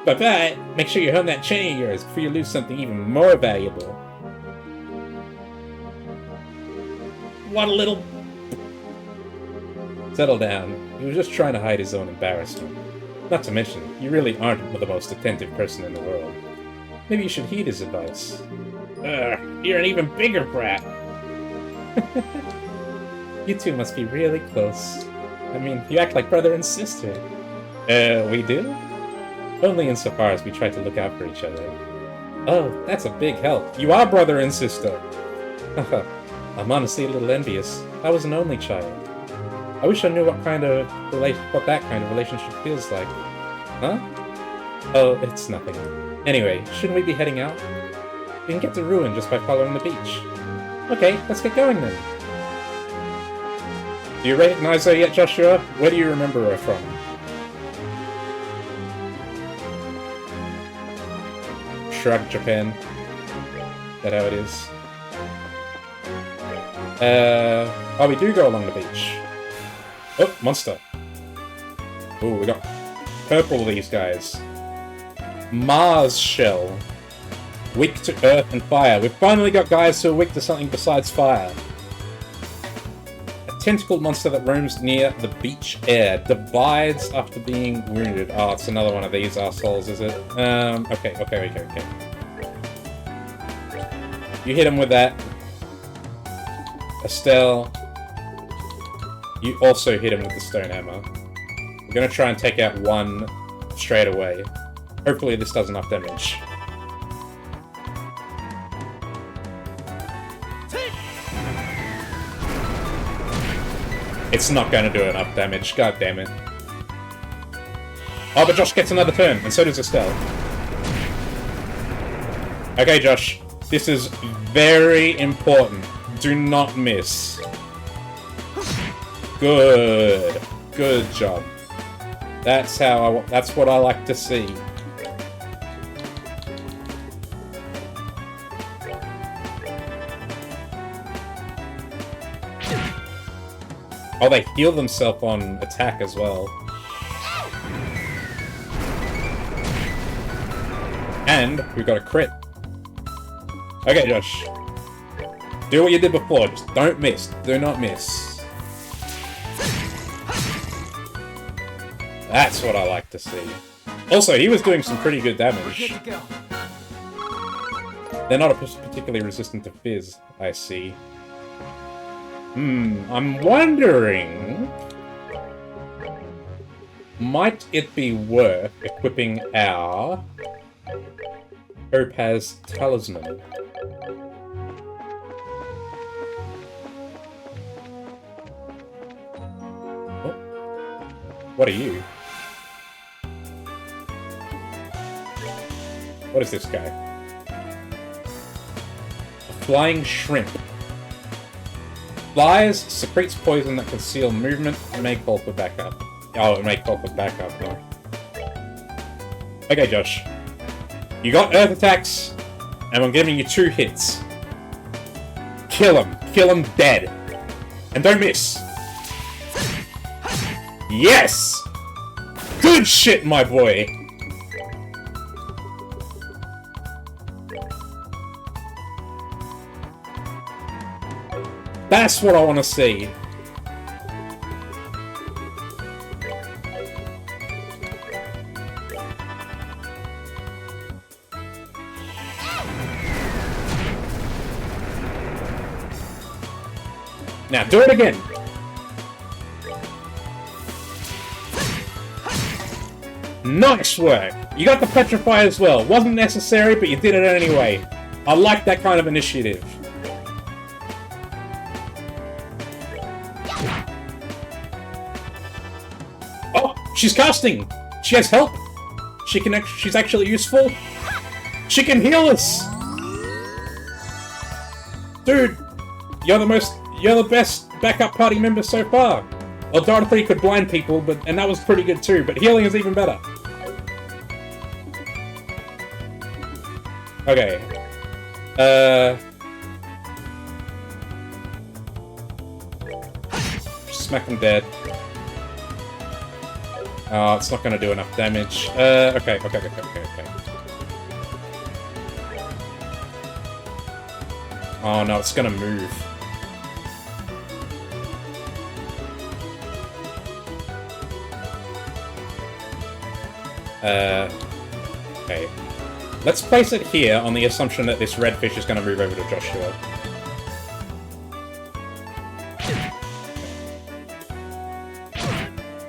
Bye-bye. Make sure you hone that chain of yours before you lose something even more valuable. What a little... Settle down. He was just trying to hide his own embarrassment. Not to mention, you really aren't the most attentive person in the world. Maybe you should heed his advice. You're an even bigger brat. You two must be really close. I mean, you act like brother and sister. We do? Only insofar as we try to look out for each other. Oh, that's a big help. You are brother and sister! I'm honestly a little envious. I was an only child. I wish I knew what that kind of relationship feels like. Huh? Oh, it's nothing. Anyway, shouldn't we be heading out? We can get to Ruin just by following the beach. Okay, let's get going then. Do you recognize her yet, Joshua? Where do you remember her from? Shrug, Japan. Is that how it is? Oh, we do go along the beach. Oh, monster. Oh, we got purple these guys. Mars shell. Weak to earth and fire. We've finally got guys who are weak to something besides fire. A tentacled monster that roams near the beach air. Divides after being wounded. Oh, it's another one of these assholes, is it? Okay. You hit him with that. Estelle. You also hit him with the stone hammer. We're gonna try and take out one straight away. Hopefully this does enough damage. It's not gonna do enough damage, god damn it. Oh, but Josh gets another turn, and so does Estelle. Okay, Josh. This is very important. Do not miss. Good. Good job. That's what I like to see. Oh, they heal themselves on attack as well. And we got a crit. Okay, Josh. Do what you did before. Just don't miss. Do not miss. That's what I like to see. Also, he was doing some pretty good We're damage. good to go. They're not particularly resistant to fizz, I see. I'm wondering... Might it be worth equipping our Topaz Talisman? Oh. What are you? What is this guy? A flying shrimp. Flies, secretes poison that conceal movement, and may call for backup. Oh, it may call for backup, though. Okay, Josh. You got earth attacks, and I'm giving you 2 hits. Kill him. Kill him dead. And don't miss. Yes! Good shit, my boy! That's what I want to see. Now, do it again. Nice work. You got the petrify as well. Wasn't necessary, but you did it anyway. I like that kind of initiative. Oh, she's casting. She has help. She can. She's actually useful. She can heal us. Dude, you're the best backup party member so far. Well, Dorothy could blind people, and that was pretty good too, but healing is even better. Okay. Smack him dead. Oh, it's not gonna do enough damage. Okay. Oh no, it's gonna move. Okay. Let's place it here on the assumption that this red fish is going to move over to Joshua.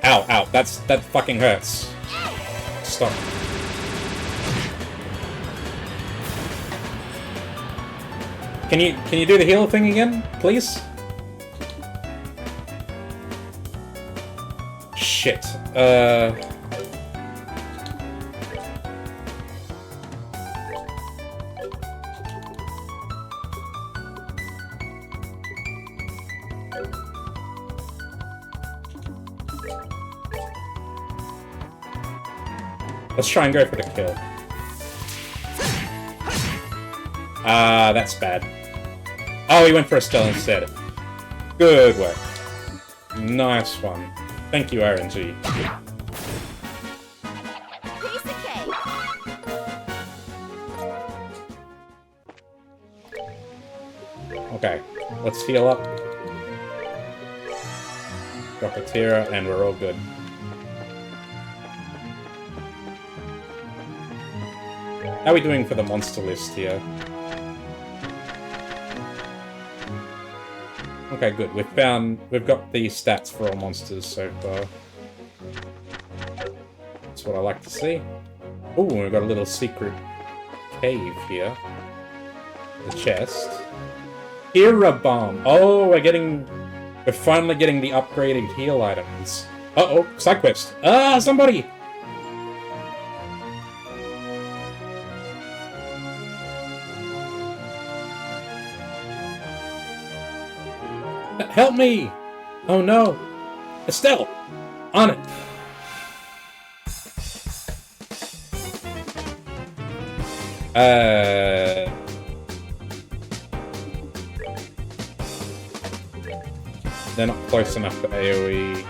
Ow, ow, that fucking hurts. Stop. Can you do the heal thing again, please? Shit. Let's try and go for the kill. Ah, that's bad. Oh, he went for a steal instead. Good work. Nice one. Thank you, RNG. Piece of cake. Okay, let's heal up. Drop a Tira, and we're all good. How are we doing for the monster list here? Okay, good. We've got the stats for all monsters so far. That's what I like to see. Ooh, we've got a little secret cave here. The chest. Hera Bomb. Oh, we're finally getting the upgraded heal items. Uh-oh, side quest. Ah, somebody! Help me! Oh no! Estelle! On it! they're not close enough to AoE.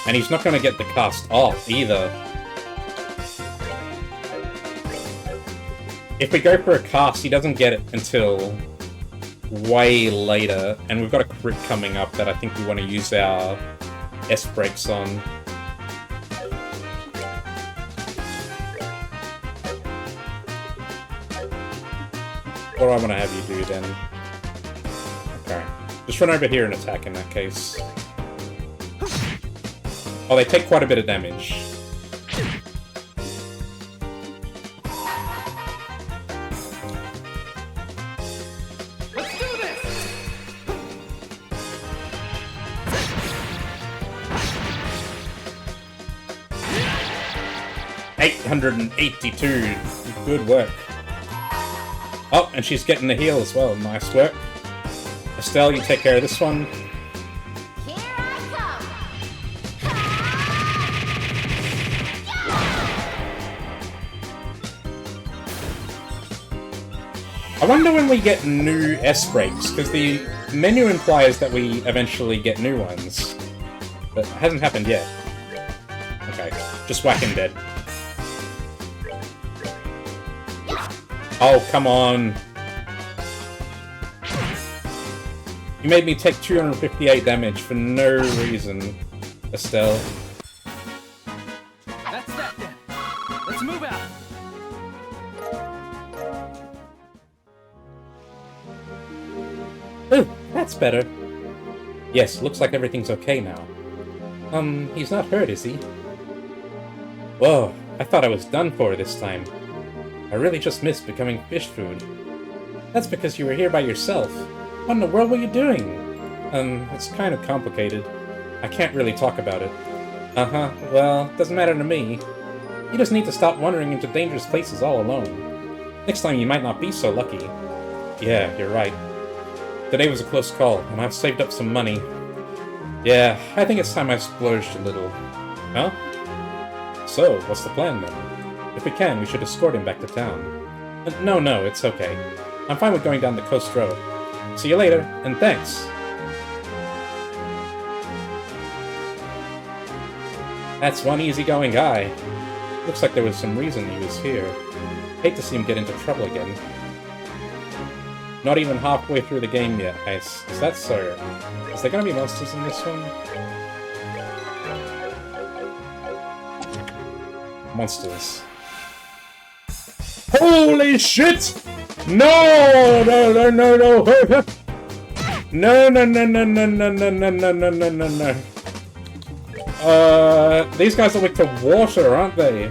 And he's not going to get the cast off, either. If we go for a cast, he doesn't get it until way later. And we've got a crit coming up that I think we want to use our S-brakes on. What do I want to have you do, then? Okay. Just run over here and attack in that case. Oh, they take quite a bit of damage. Let's do this! 882. Good work. Oh, and she's getting the heal as well. Nice work. Estelle, you take care of this one. Here I I wonder when we get new S-brakes, because the menu implies that we eventually get new ones. But it hasn't happened yet. Okay, just whack him dead. Oh, come on. You made me take 258 damage for no reason, Estelle. That's that then. Let's move out. Ooh, that's better. Yes, looks like everything's okay now. He's not hurt, is he? Whoa, I thought I was done for this time. I really just missed becoming fish food. That's because you were here by yourself. What in the world were you doing? It's kind of complicated. I can't really talk about it. Uh-huh, well, doesn't matter to me. You just need to stop wandering into dangerous places all alone. Next time you might not be so lucky. Yeah, you're right. Today was a close call, and I've saved up some money. Yeah, I think it's time I splurged a little. Huh? So, what's the plan then? If we can, we should escort him back to town. No, it's okay. I'm fine with going down the coast road. See you later, and thanks! That's one easygoing guy. Looks like there was some reason he was here. Hate to see him get into trouble again. Not even halfway through the game yet. Is that so? Is there gonna be monsters in this one? Monsters. Holy shit! No! No! No! No! No! No! No! No! No! No! No! No! No! No! No! No! No! These guys are weak to water, aren't they?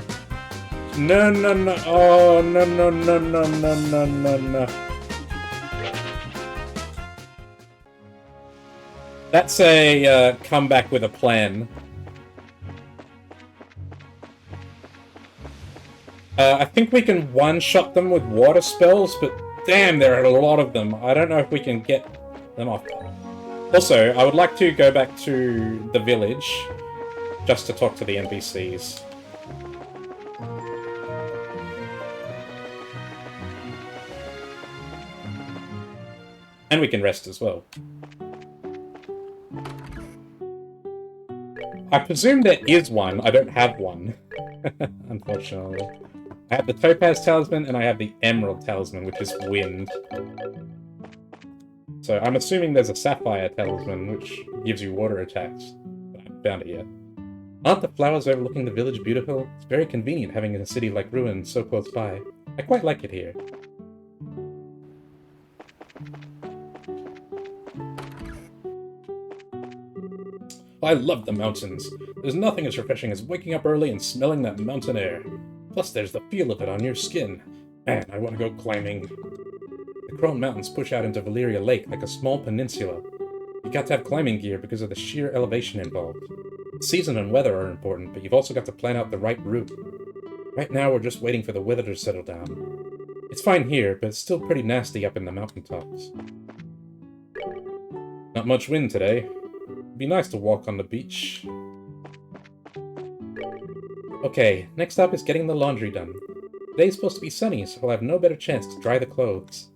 No! No! No! Oh! No! No! No! No! No! No! No! No! That's a comeback with a plan. I think we can one-shot them with water spells, but damn, there are a lot of them. I don't know if we can get them off. Also, I would like to go back to the village, just to talk to the NPCs. And we can rest as well. I presume there is one. I don't have one, unfortunately. I have the Topaz Talisman, and I have the Emerald Talisman, which is Wind. So I'm assuming there's a Sapphire Talisman, which gives you water attacks. But I haven't found it yet. Aren't the flowers overlooking the village beautiful? It's very convenient having a city like Ruin so close by. I quite like it here. I love the mountains. There's nothing as refreshing as waking up early and smelling that mountain air. Plus, there's the feel of it on your skin. Man, I want to go climbing. The Crone Mountains push out into Valyria Lake like a small peninsula. You got to have climbing gear because of the sheer elevation involved. Season and weather are important, but you've also got to plan out the right route. Right now, we're just waiting for the weather to settle down. It's fine here, but it's still pretty nasty up in the mountaintops. Not much wind today. It'd be nice to walk on the beach. Okay, next up is getting the laundry done. Today's supposed to be sunny, so I'll have no better chance to dry the clothes.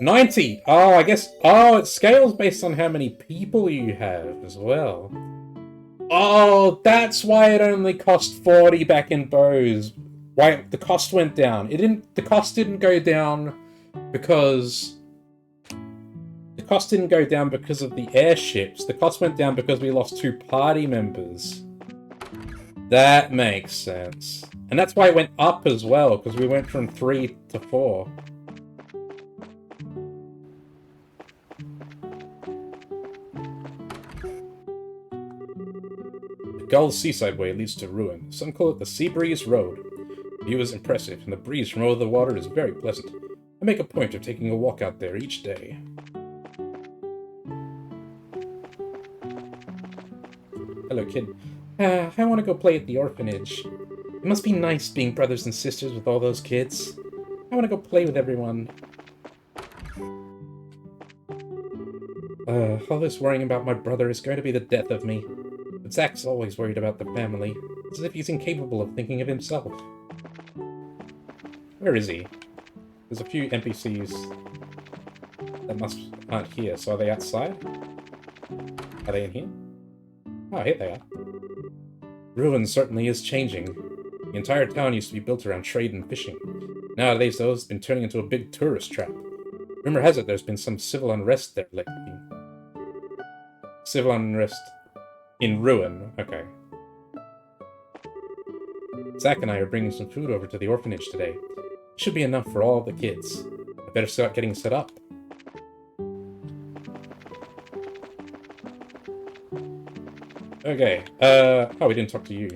90! Oh, I guess... Oh, it scales based on how many people you have as well. Oh, that's why it only cost 40 back in Bose. Why the cost went down. The cost didn't go down because... The cost didn't go down because of the airships. The cost went down because we lost 2 party members. That makes sense. And that's why it went up as well, because we went from 3 to 4. The Gull's Seaside Way leads to ruin. Some call it the Sea Breeze Road. The view is impressive, and the breeze from over the water is very pleasant. I make a point of taking a walk out there each day. Hello, kid. I want to go play at the orphanage. It must be nice being brothers and sisters with all those kids. I want to go play with everyone. All this worrying about my brother is going to be the death of me. But Zach's always worried about the family. It's as if he's incapable of thinking of himself. Where is he? There's a few NPCs that aren't here, so are they outside? Are they in here? Oh, here they are. Ruin certainly is changing. The entire town used to be built around trade and fishing. Nowadays, though, it's been turning into a big tourist trap. Rumor has it there's been some civil unrest there lately. Civil unrest in Ruin. Okay. Zach and I are bringing some food over to the orphanage today. It should be enough for all the kids. I better start getting set up. Okay, oh, we didn't talk to you.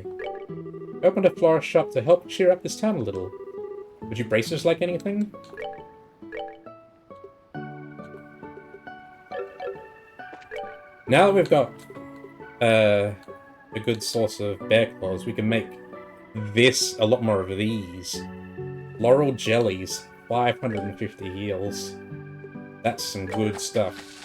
I opened a florist shop to help cheer up this town a little. Would you braces like anything? Now that we've got a good source of bear claws, we can make a lot more of these. Laurel jellies, 550 heals. That's some good stuff.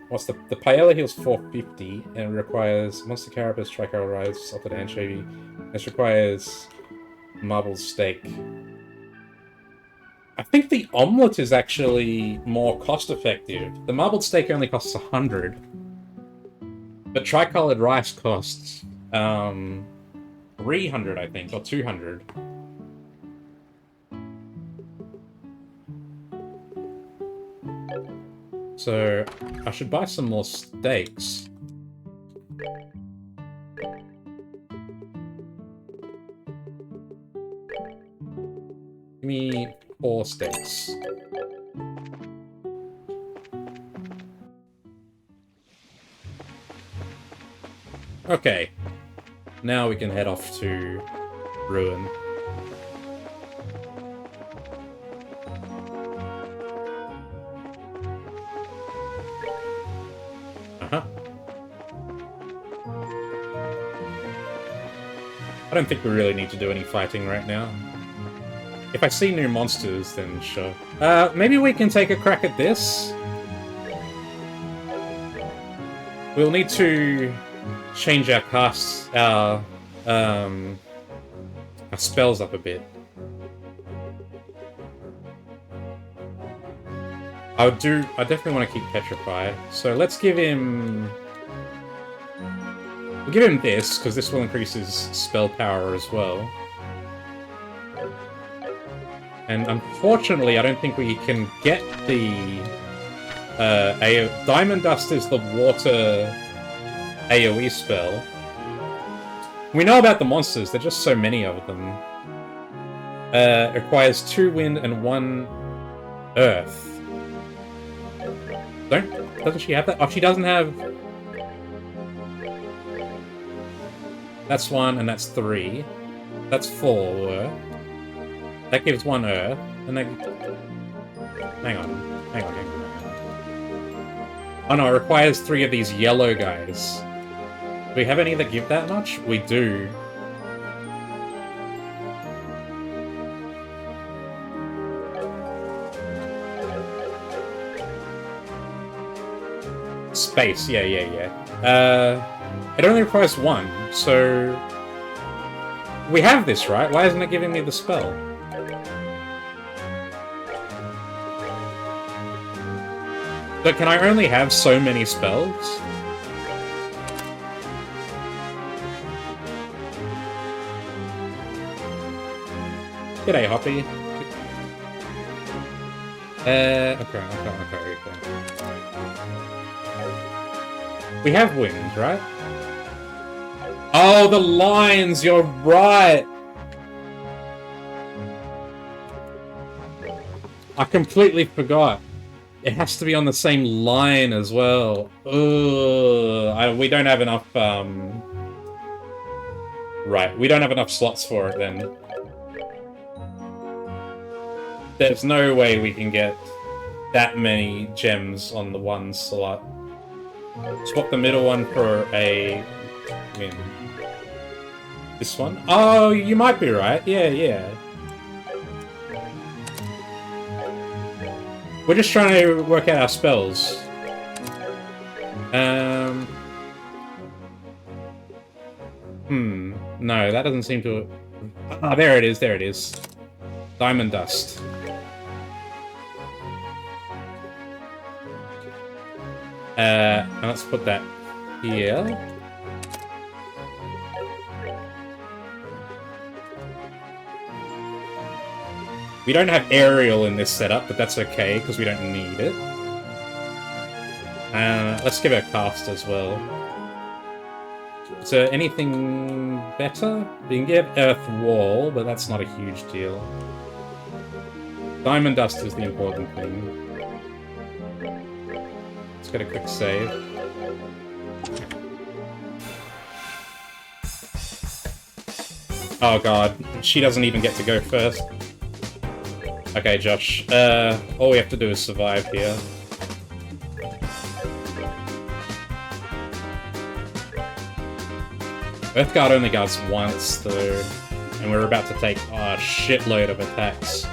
What's the paella heals 450 and it requires monster carapace, tricolor rice, salted anchovy. This requires marbled steak. I think the omelette is actually more cost effective. The marbled steak only costs 100, but tricolored rice costs 300, I think, or 200. So, I should buy some more steaks. Give me 4 steaks. Okay. Now we can head off to Ruin. I don't think we really need to do any fighting right now. If I see new monsters, then sure. Maybe we can take a crack at this? We'll need to change our casts, our spells up a bit. I definitely want to keep Petrify, so let's give him... We'll give him this, because this will increase his spell power as well. And unfortunately, I don't think we can get the... Diamond Dust is the water AoE spell. We know about the monsters, there's just so many of them. It requires 2 wind and 1 earth. Doesn't she have that? Oh, she doesn't have... That's 1, and that's 3. That's 4. That gives 1 earth, and then... Hang on. Oh no, it requires 3 of these yellow guys. Do we have any that give that much? We do. Space, yeah. It only requires one, so... We have this, right? Why isn't it giving me the spell? But can I only have so many spells? G'day, Hoppy. Okay. We have wind, right? Oh, the lines! You're right! I completely forgot. It has to be on the same line as well. Ugh. We don't have enough, Right, we don't have enough slots for it, then. There's no way we can get that many gems on the one slot. Swap the middle one for a... this one? Oh, you might be right. Yeah. We're just trying to work out our spells. No, that doesn't seem to... Ah, there it is. Diamond Dust. And let's put that here. We don't have aerial in this setup, but that's okay, because we don't need it. Let's give it a cast as well. Is there anything better? We can give Earth Wall, but that's not a huge deal. Diamond Dust is the important thing. Let's get a quick save. Oh god, she doesn't even get to go first. Okay, Josh. All we have to do is survive here. Earthguard only guards once, though, and we're about to take a shitload of attacks.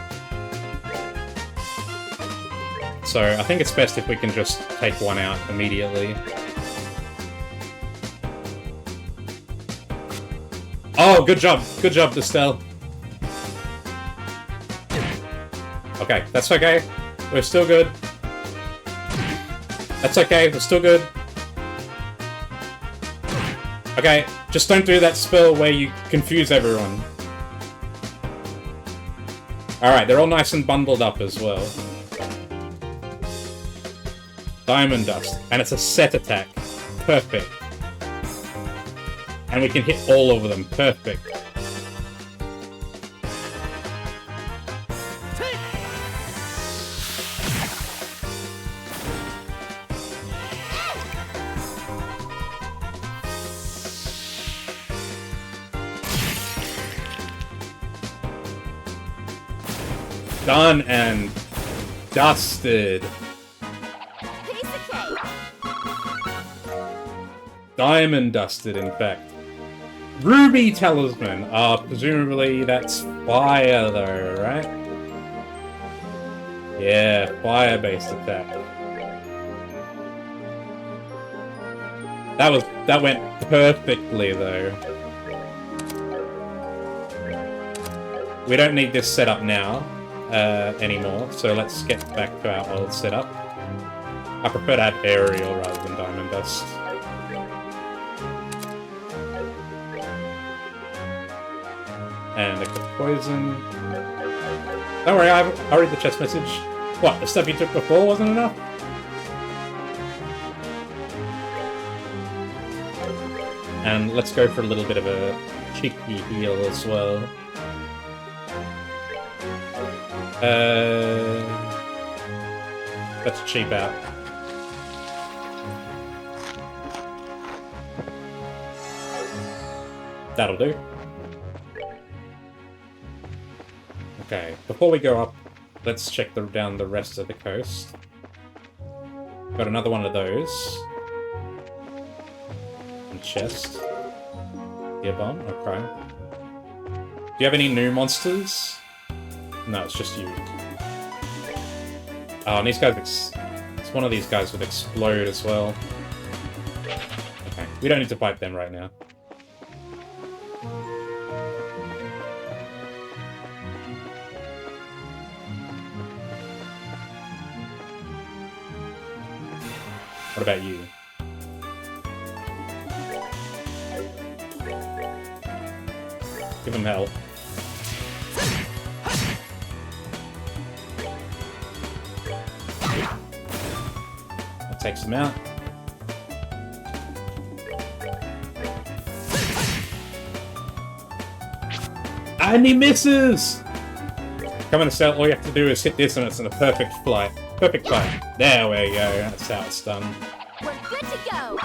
So I think it's best if we can just take one out immediately. Oh, good job, Estelle. Okay, that's okay. We're still good. That's okay, we're still good. Okay, just don't do that spell where you confuse everyone. Alright, they're all nice and bundled up as well. Diamond Dust. And it's a set attack. Perfect. And we can hit all of them. Perfect. Done and dusted. Piece of cake. Diamond dusted, in fact. Ruby Talisman. Presumably that's fire though, right? Yeah, fire-based attack. That went perfectly though. We don't need this setup now. Anymore, so let's get back to our old setup. I prefer to have aerial rather than diamond dust. And a quick poison. Don't worry, I'll read the chest message. What, the stuff you took before wasn't enough? And let's go for a little bit of a cheeky heal as well. Let's cheap out. That'll do. Okay, before we go up, let's check down the rest of the coast. Got another one of those. And chest. Gear bomb, okay. Do you have any new monsters? No, it's just you. Oh, and these guys one of these guys would explode as well. Okay, we don't need to fight them right now. What about you? Give him hell. That takes him out. And he misses! Come on, Estelle, all you have to do is hit this and it's in a perfect flight. Perfect flight. There we go, that's how it's done. We're good to go.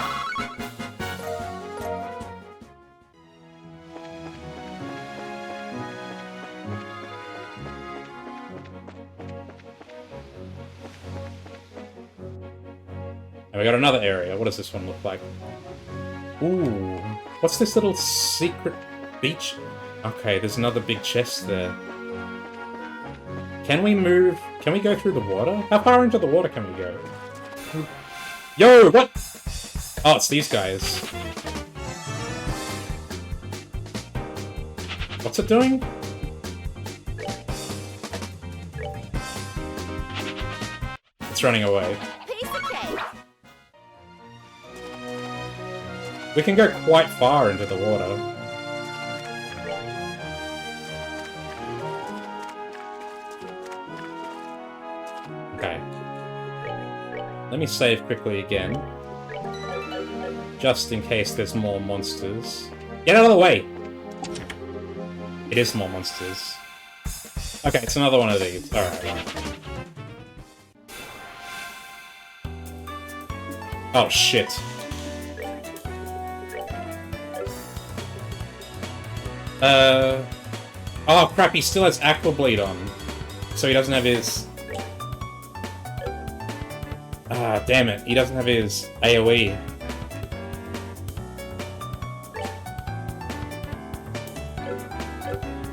And we got another area. What does this one look like? Ooh. What's this little secret beach? Okay, there's another big chest there. Can we move? Can we go through the water? How far into the water can we go? Yo, what? Oh, it's these guys. What's it doing? It's running away. Piece of cake. We can go quite far into the water. Okay. Let me save quickly again. Just in case there's more monsters. Get out of the way! It is more monsters. Okay, it's another one of these. Alright. Oh, shit. Oh, crap, he still has Aqua Bleed on. So he doesn't have his... Ah, damn it. He doesn't have his AoE.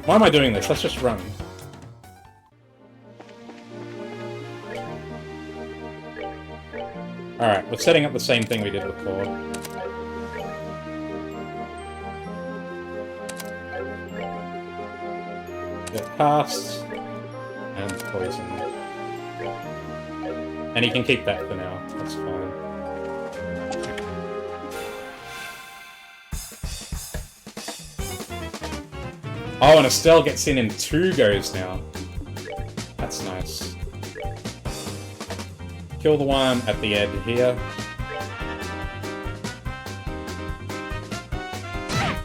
Why am I doing this? Let's just run. Alright, we're setting up the same thing we did before. Get cast and poison. And he can keep that for now. That's fine. Oh, and Estelle gets in 2 goes now. That's nice. Kill the one at the end here.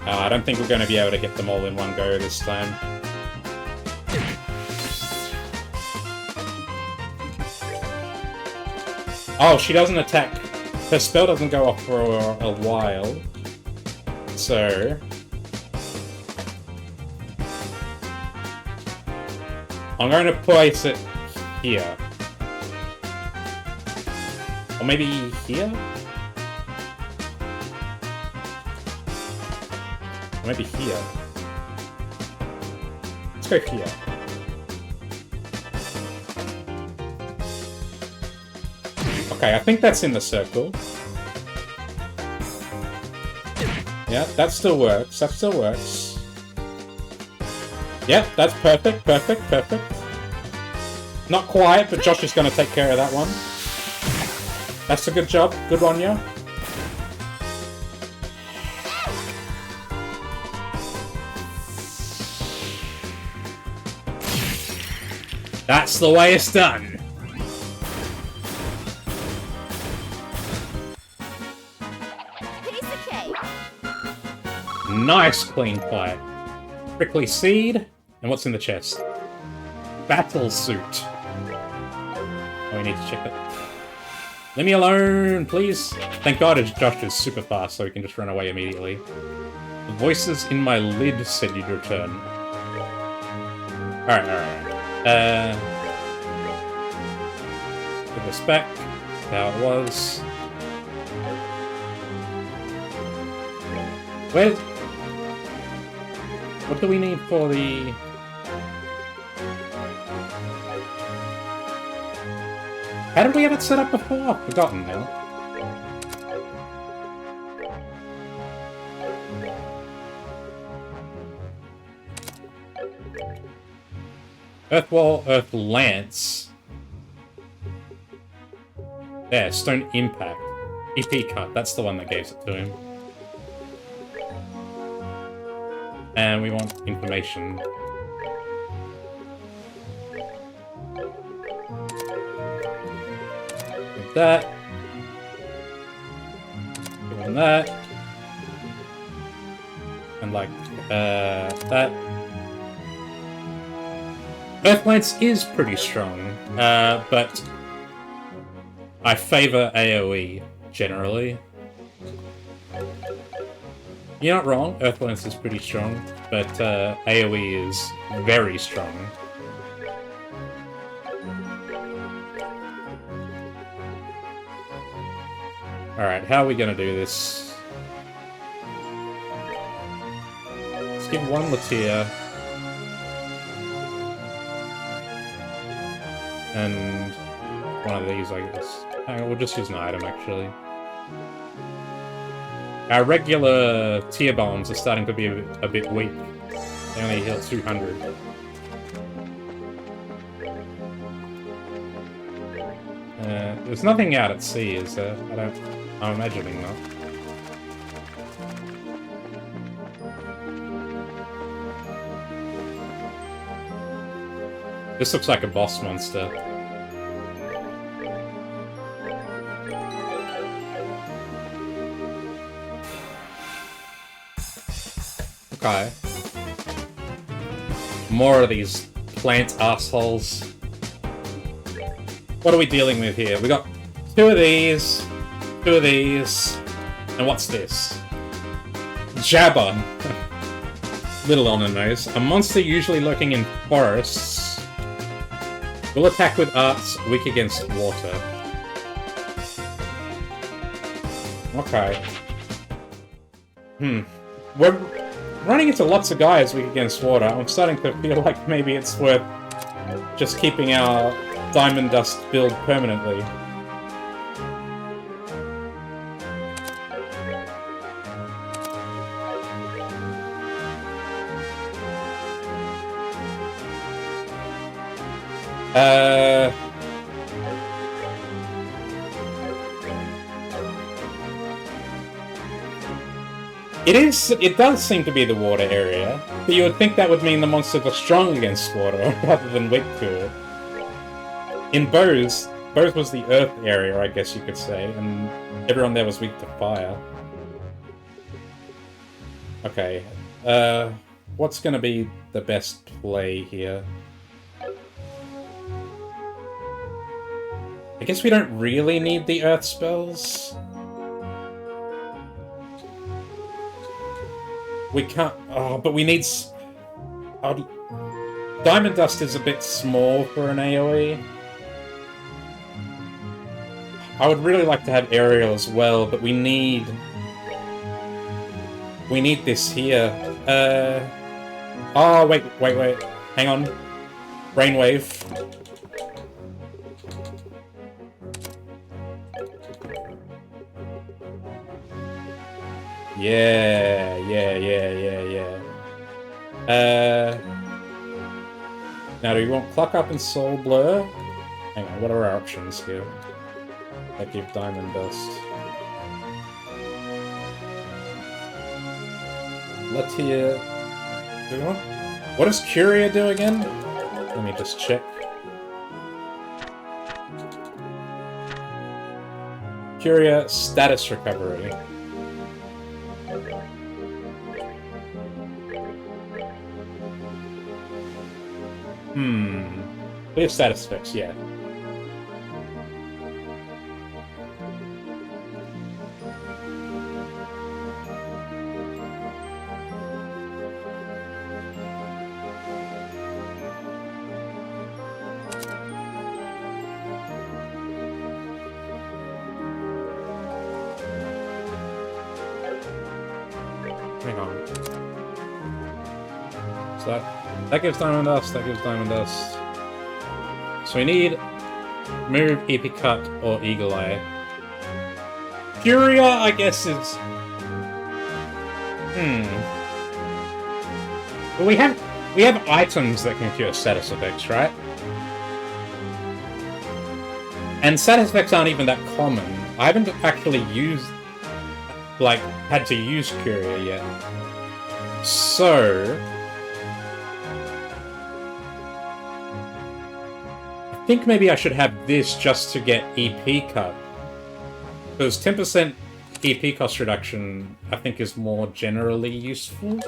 I don't think we're going to be able to get them all in one go this time. Oh, she doesn't attack. Her spell doesn't go off for a while. So... I'm going to place it here. Or maybe here? Or maybe here. Let's go here. Okay, I think that's in the circle. Yeah, that still works. That still works. Yep, that's perfect, perfect, perfect. Not quite, but Josh is going to take care of that one. That's a good job. Good on you. That's the way it's done. Piece of cake. Nice clean fight. Prickly seed. And what's in the chest? Battle suit. Oh, we need to check that. Leave me alone, please. Thank God Josh is super fast, so he can just run away immediately. The voices in my lid said you'd return. Alright, alright. Put this back. How it was. Where? What do we need for the... How did we have it set up before? I've forgotten now. Earth Wall, Earth Lance. Yeah, Stone Impact. EP cut, that's the one that gave it to him. And we want information. With that. Give him that. And like, that. Earth Lance is pretty strong, but I favor AoE, generally. You're not wrong, Earth Lance is pretty strong, but AoE is very strong. Alright, how are we gonna do this? Let's give one Latia. And one of these, I guess. Hang on, we'll just use an item, actually. Our regular tier bombs are starting to be a bit weak. They only heal 200. There's nothing out at sea, is there? I'm imagining not. This looks like a boss monster. Okay. More of these plant assholes. What are we dealing with here? We got two of these, and what's this? Jabba. Little on the nose. A monster usually lurking in forests. Will attack with arts, weak against water. Okay. We're running into lots of guys weak against water. I'm starting to feel like maybe it's worth just keeping our Diamond Dust build permanently. It does seem to be the water area, but you would think that would mean the monsters are strong against water, rather than weak to it. In Bose was the earth area, I guess you could say, and everyone there was weak to fire. Okay, what's gonna be the best play here? I guess we don't really need the earth spells. We can't... Oh, but we need... Diamond Dust is a bit small for an AoE. I would really like to have Aerial as well, but we need... We need this here. Oh, wait. Hang on. Brainwave. Yeah. Now, do we want Cluck Up and Soul Blur? Hang on, what are our options here? That give Diamond Dust. Latia... Do we want... What does Curia do again? Let me just check. Curia Status Recovery. We have status effects, yeah. Hang on. So that gives Diamond Dust, that gives Diamond Dust. So we need Move, EP Cut, or Eagle Eye. Furia, I guess, is... Well, we have items that can cure status effects, right? And status effects aren't even that common. I haven't actually used... like, had to use Curia yet. So... I think maybe I should have this just to get EP Cut. Because 10% EP cost reduction, I think, is more generally useful.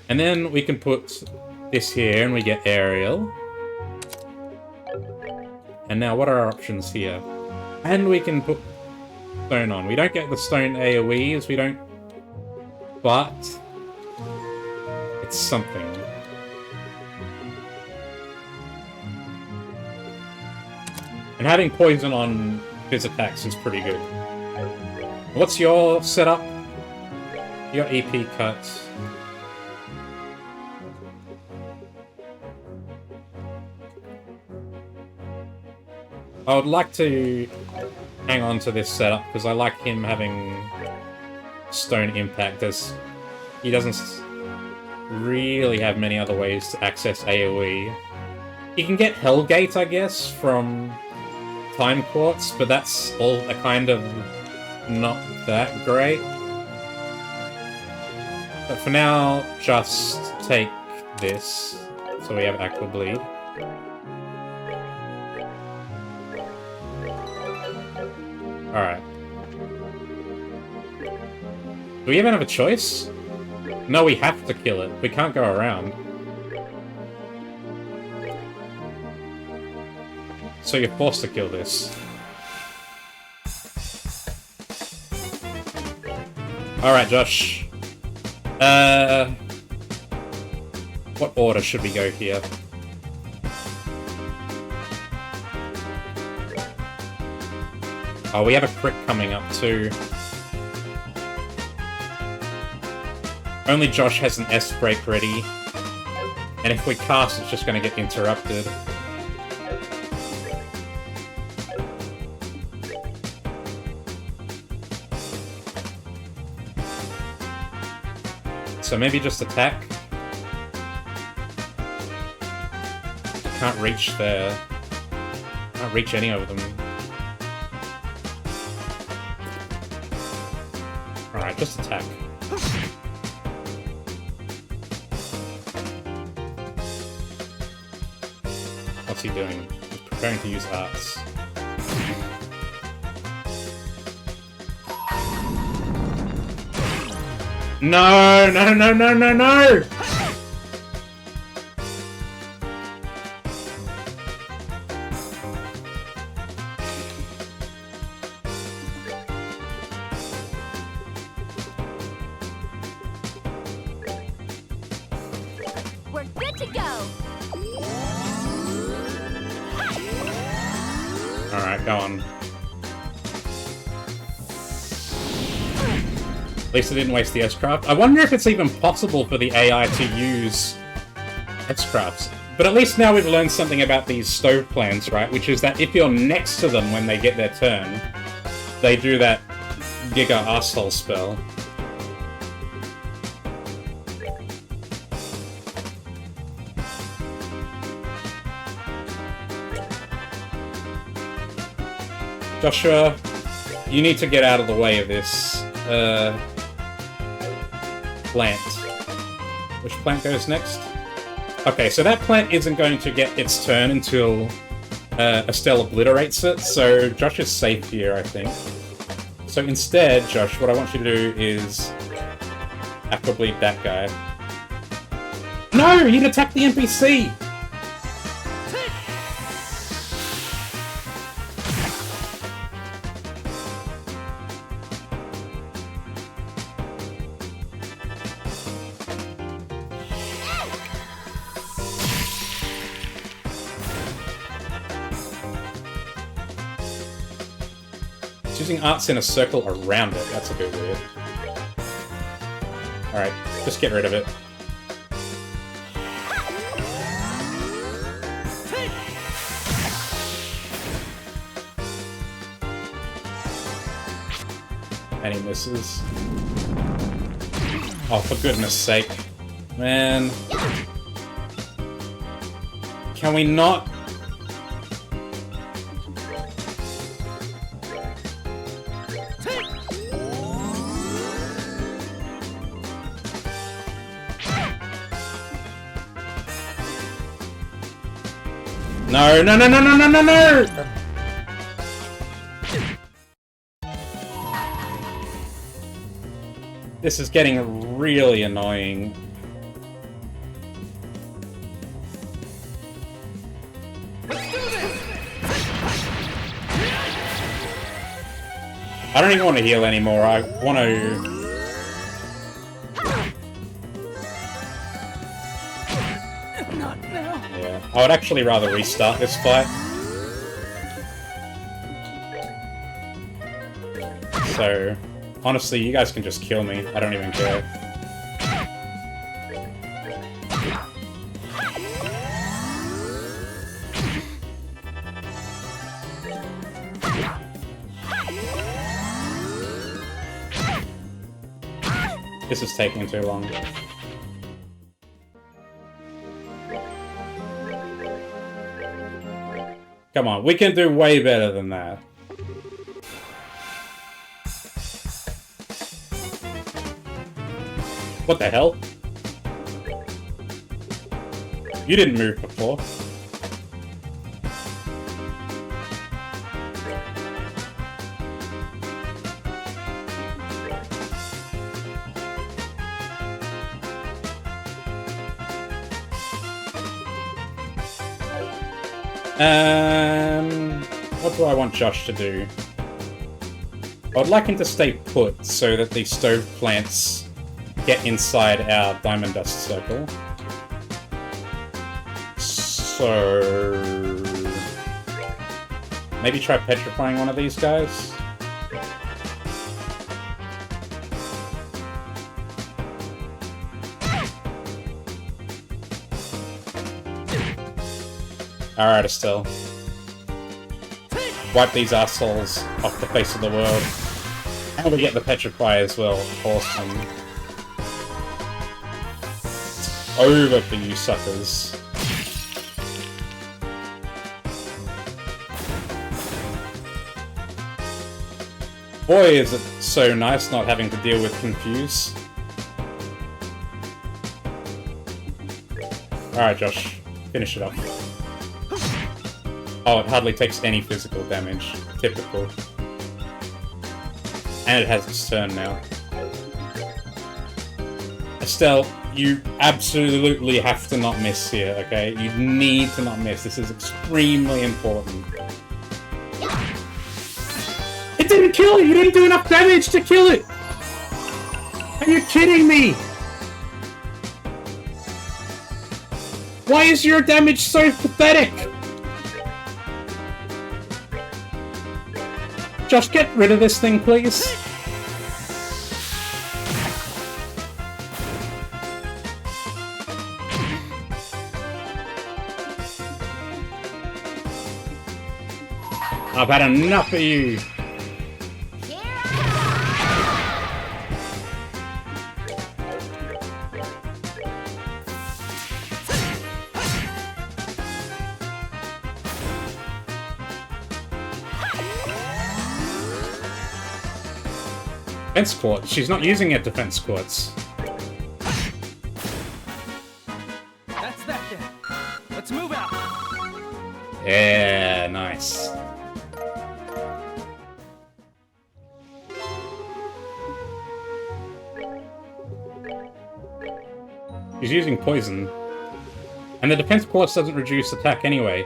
And then we can put this here, and we get Aerial. And now, what are our options here? And we can put Stone on. We don't get the Stone AoEs, we don't... But... it's something. And having Poison on his attacks is pretty good. What's your setup? Your EP cuts. I would like to hang on to this setup because I like him having Stone Impact, as he doesn't really have many other ways to access AoE. He can get Hellgate, I guess, from Time Quartz, but that's all kind of not that great. But for now, just take this, so we have Aqua Bleed. Alright. Do we even have a choice? No, we have to kill it. We can't go around. So you're forced to kill this. Alright, Josh. What order should we go here? Oh, we have a crit coming up too. Only Josh has an S-break ready. And if we cast, it's just going to get interrupted. So maybe just attack. Can't reach there. Can't reach any of them. Alright, just attack. What's he doing? He's preparing to use arts. No, no, no, no, no, no! We're good to go. Alright, go on. At least I didn't waste the S-Craft. I wonder if it's even possible for the AI to use S-Crafts. But at least now we've learned something about these stove plants, right? Which is that if you're next to them when they get their turn, they do that Giga Asshole spell. Joshua, you need to get out of the way of this. Plant. Which plant goes next? Okay, so that plant isn't going to get its turn until Estelle obliterates it, so Josh is safe here, I think. So instead, Josh, what I want you to do is Aqua Bleed that guy. No! You'd attack the NPC! Using arts in a circle around it, that's a bit weird. Alright, just get rid of it. And he misses. Oh, for goodness sake. Man. Can we not... No, no, no, no, no, no, no, no! This is getting really annoying. I don't even want to heal anymore. I want to... Not now. Yeah. I would actually rather restart this fight. So, honestly, you guys can just kill me. I don't even care. This is taking too long. Come on, we can do way better than that. What the hell? You didn't move before. What do I want Josh to do? I would like him to stay put so that the stove plants get inside our diamond dust circle. So... maybe try petrifying one of these guys? Alright, Estelle. Wipe these assholes off the face of the world. And we get the petrify as well. Awesome. It's over for you suckers. Boy, is it so nice not having to deal with Confuse. Alright, Josh. Finish it up. Oh, it hardly takes any physical damage. Typical. And it has its turn now. Estelle, you absolutely have to not miss here, okay? You need to not miss. This is extremely important. It didn't kill it! You didn't do enough damage to kill it! Are you kidding me? Why is your damage so pathetic? Josh, get rid of this thing, please. I've had enough of you. Defense quartz. She's not using her defense quartz. That's that then. Let's move out. Yeah, nice. She's using poison. And the defense quartz doesn't reduce attack anyway.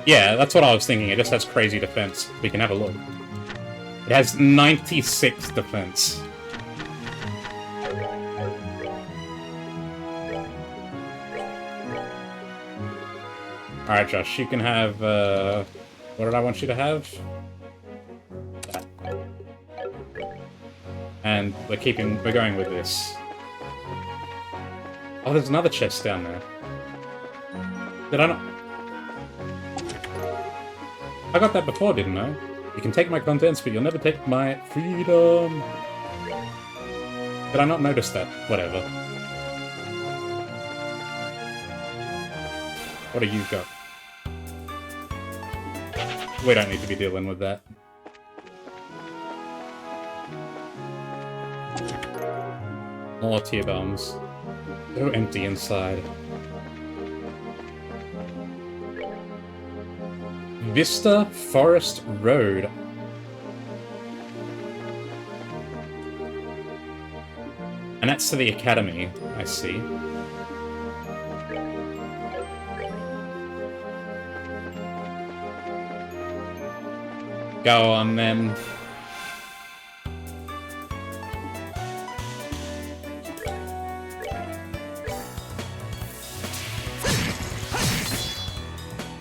Yeah, that's what I was thinking. It just has crazy defense. We can have a look. It has 96 defense. Alright, Josh, you can have, what did I want you to have? That. And we're going with this. Oh, there's another chest down there. Did I not? I got that before, didn't I? You can take my contents, but you'll never take my freedom. Did I not notice that? Whatever. What do you got? We don't need to be dealing with that. More tear bombs. So empty inside. Vista Forest Road. And that's to the academy, I see. Go on, then.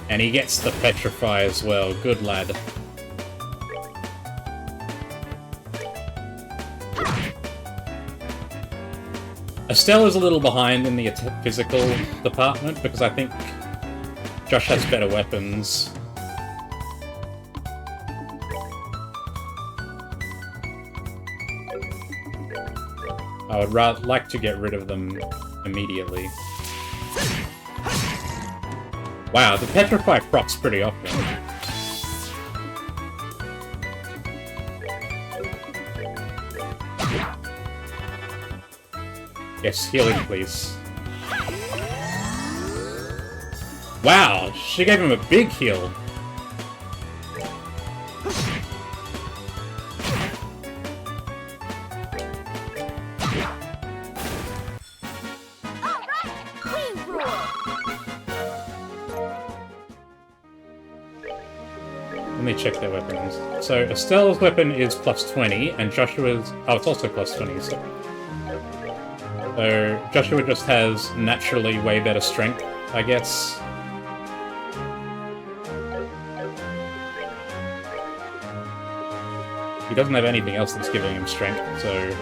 And he gets the Petrify as well. Good lad. Estelle is a little behind in the physical department because I think Josh has better weapons. I would like to get rid of them immediately. Wow, the Petrify procs pretty often. Yes, healing, please. Wow, she gave him a big heal. Let me check their weapons. So Estelle's weapon is plus 20, and Joshua's... Oh, it's also plus 20, so Joshua just has naturally way better strength, I guess. He doesn't have anything else that's giving him strength, so...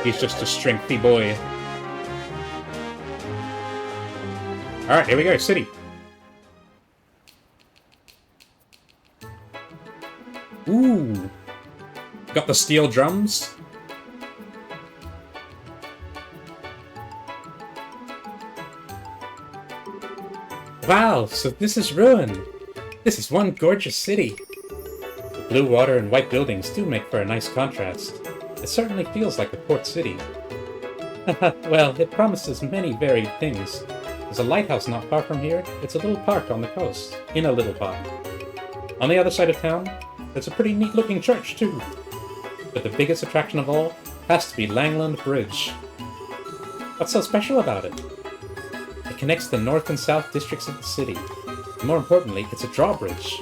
He's just a strengthy boy. Alright, here we go, city. Ooh! Got the steel drums. Wow, so this is ruin. This is one gorgeous city. The blue water and white buildings do make for a nice contrast. It certainly feels like a port city. Well, it promises many varied things. There's a lighthouse not far from here. It's a little park on the coast. In a little park. On the other side of town, there's a pretty neat-looking church, too. But the biggest attraction of all has to be Langland Bridge. What's so special about it? It connects the north and south districts of the city. And more importantly, it's a drawbridge.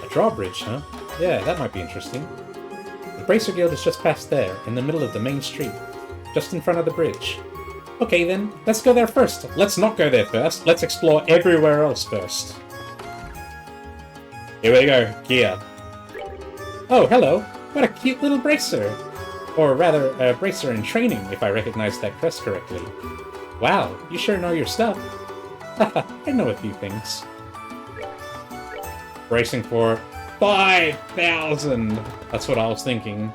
A drawbridge, huh? Yeah, that might be interesting. The Bracer Guild is just past there, in the middle of the main street. Just in front of the bridge. Okay then, let's go there first. Let's not go there first. Let's explore everywhere else first. Here we go, gear. Oh, hello. What a cute little bracer. Or rather, a bracer in training, if I recognize that crest correctly. Wow, you sure know your stuff. Haha, I know a few things. Bracing for 5,000! That's what I was thinking.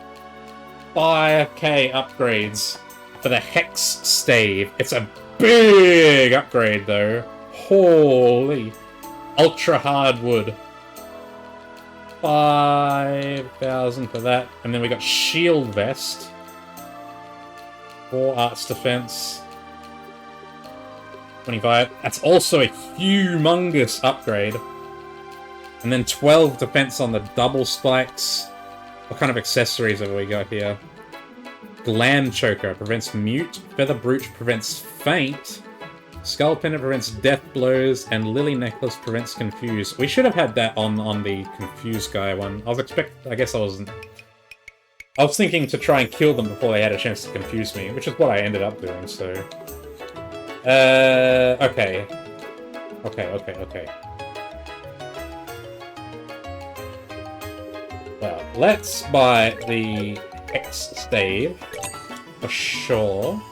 5k upgrades for the Hex Stave. It's a big upgrade, though. Holy. Ultra hardwood. 5,000 for that. And then we got Shield Vest. 4 Arts Defense. 25. That's also a humongous upgrade. And then 12 defense on the double spikes. What kind of accessories have we got here? Gland Choker prevents mute. Feather Brooch prevents faint. Skull Pinner prevents death blows. And Lily Necklace prevents confuse. We should have had that on the confused guy one. I guess I wasn't... I was thinking to try and kill them before they had a chance to confuse me, which is what I ended up doing, so... Okay. Okay. Well, let's buy the Hex Stave, for sure.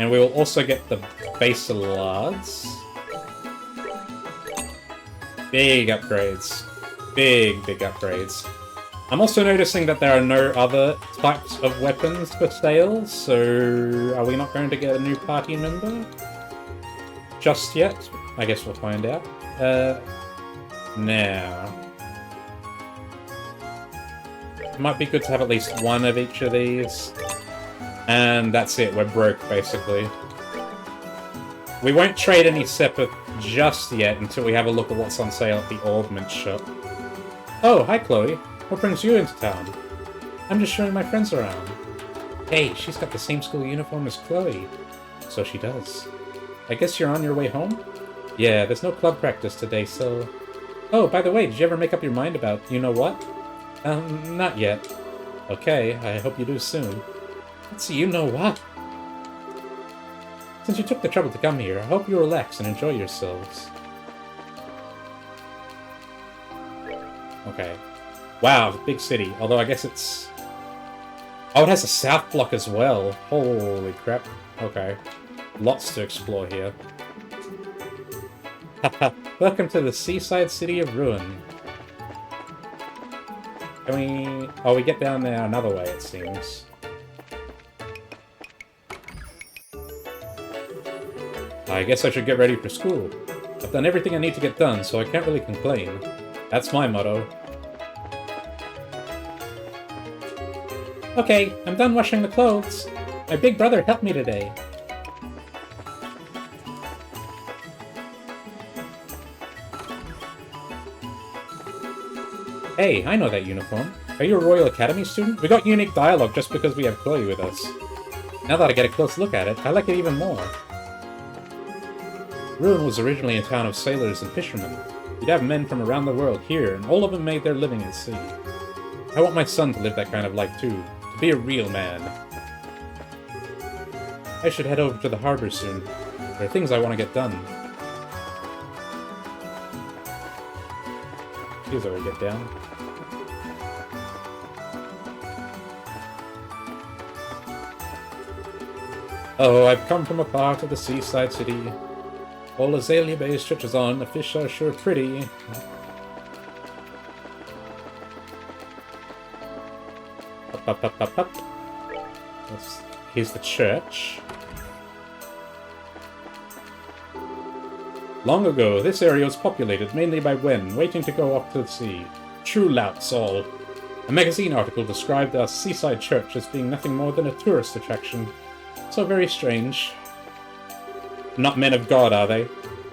And we will also get the Baselards. Big upgrades. Big upgrades. I'm also noticing that there are no other types of weapons for sale, so are we not going to get a new party member? Just yet? I guess we'll find out. Now. It might be good to have at least one of each of these. And that's it, we're broke, basically. We won't trade any Sepith just yet until we have a look at what's on sale at the Ordnance shop. Oh, hi Chloe. What brings you into town? I'm just showing my friends around. Hey, she's got the same school uniform as Chloe. So she does. I guess you're on your way home? Yeah, there's no club practice today, so... Oh, by the way, did you ever make up your mind about you-know-what? Not yet. Okay, I hope you do soon. What's you-know-what? Since you took the trouble to come here, I hope you relax and enjoy yourselves. Okay. Wow, big city. Although I guess it's... Oh, it has a south block as well. Holy crap. Okay. Lots to explore here. Haha. Welcome to the seaside city of Ruin. Can we... Oh, we get down there another way, it seems. I guess I should get ready for school. I've done everything I need to get done, so I can't really complain. That's my motto. Okay, I'm done washing the clothes. My big brother helped me today. Hey, I know that uniform. Are you a Royal Academy student? We got unique dialogue just because we have Chloe with us. Now that I get a close look at it, I like it even more. Ruin was originally a town of sailors and fishermen. You'd have men from around the world here, and all of them made their living at sea. I want my son to live that kind of life too, to be a real man. I should head over to the harbor soon. There are things I want to get done. Here's where we get down. Oh, I've come from afar to the seaside city. All Azalea Bay stretches on, the fish are sure pretty. Up. Here's the church. Long ago, this area was populated mainly by Wen, waiting to go off to the sea. True louts all. A magazine article described our seaside church as being nothing more than a tourist attraction. So very strange. Not men of God, are they?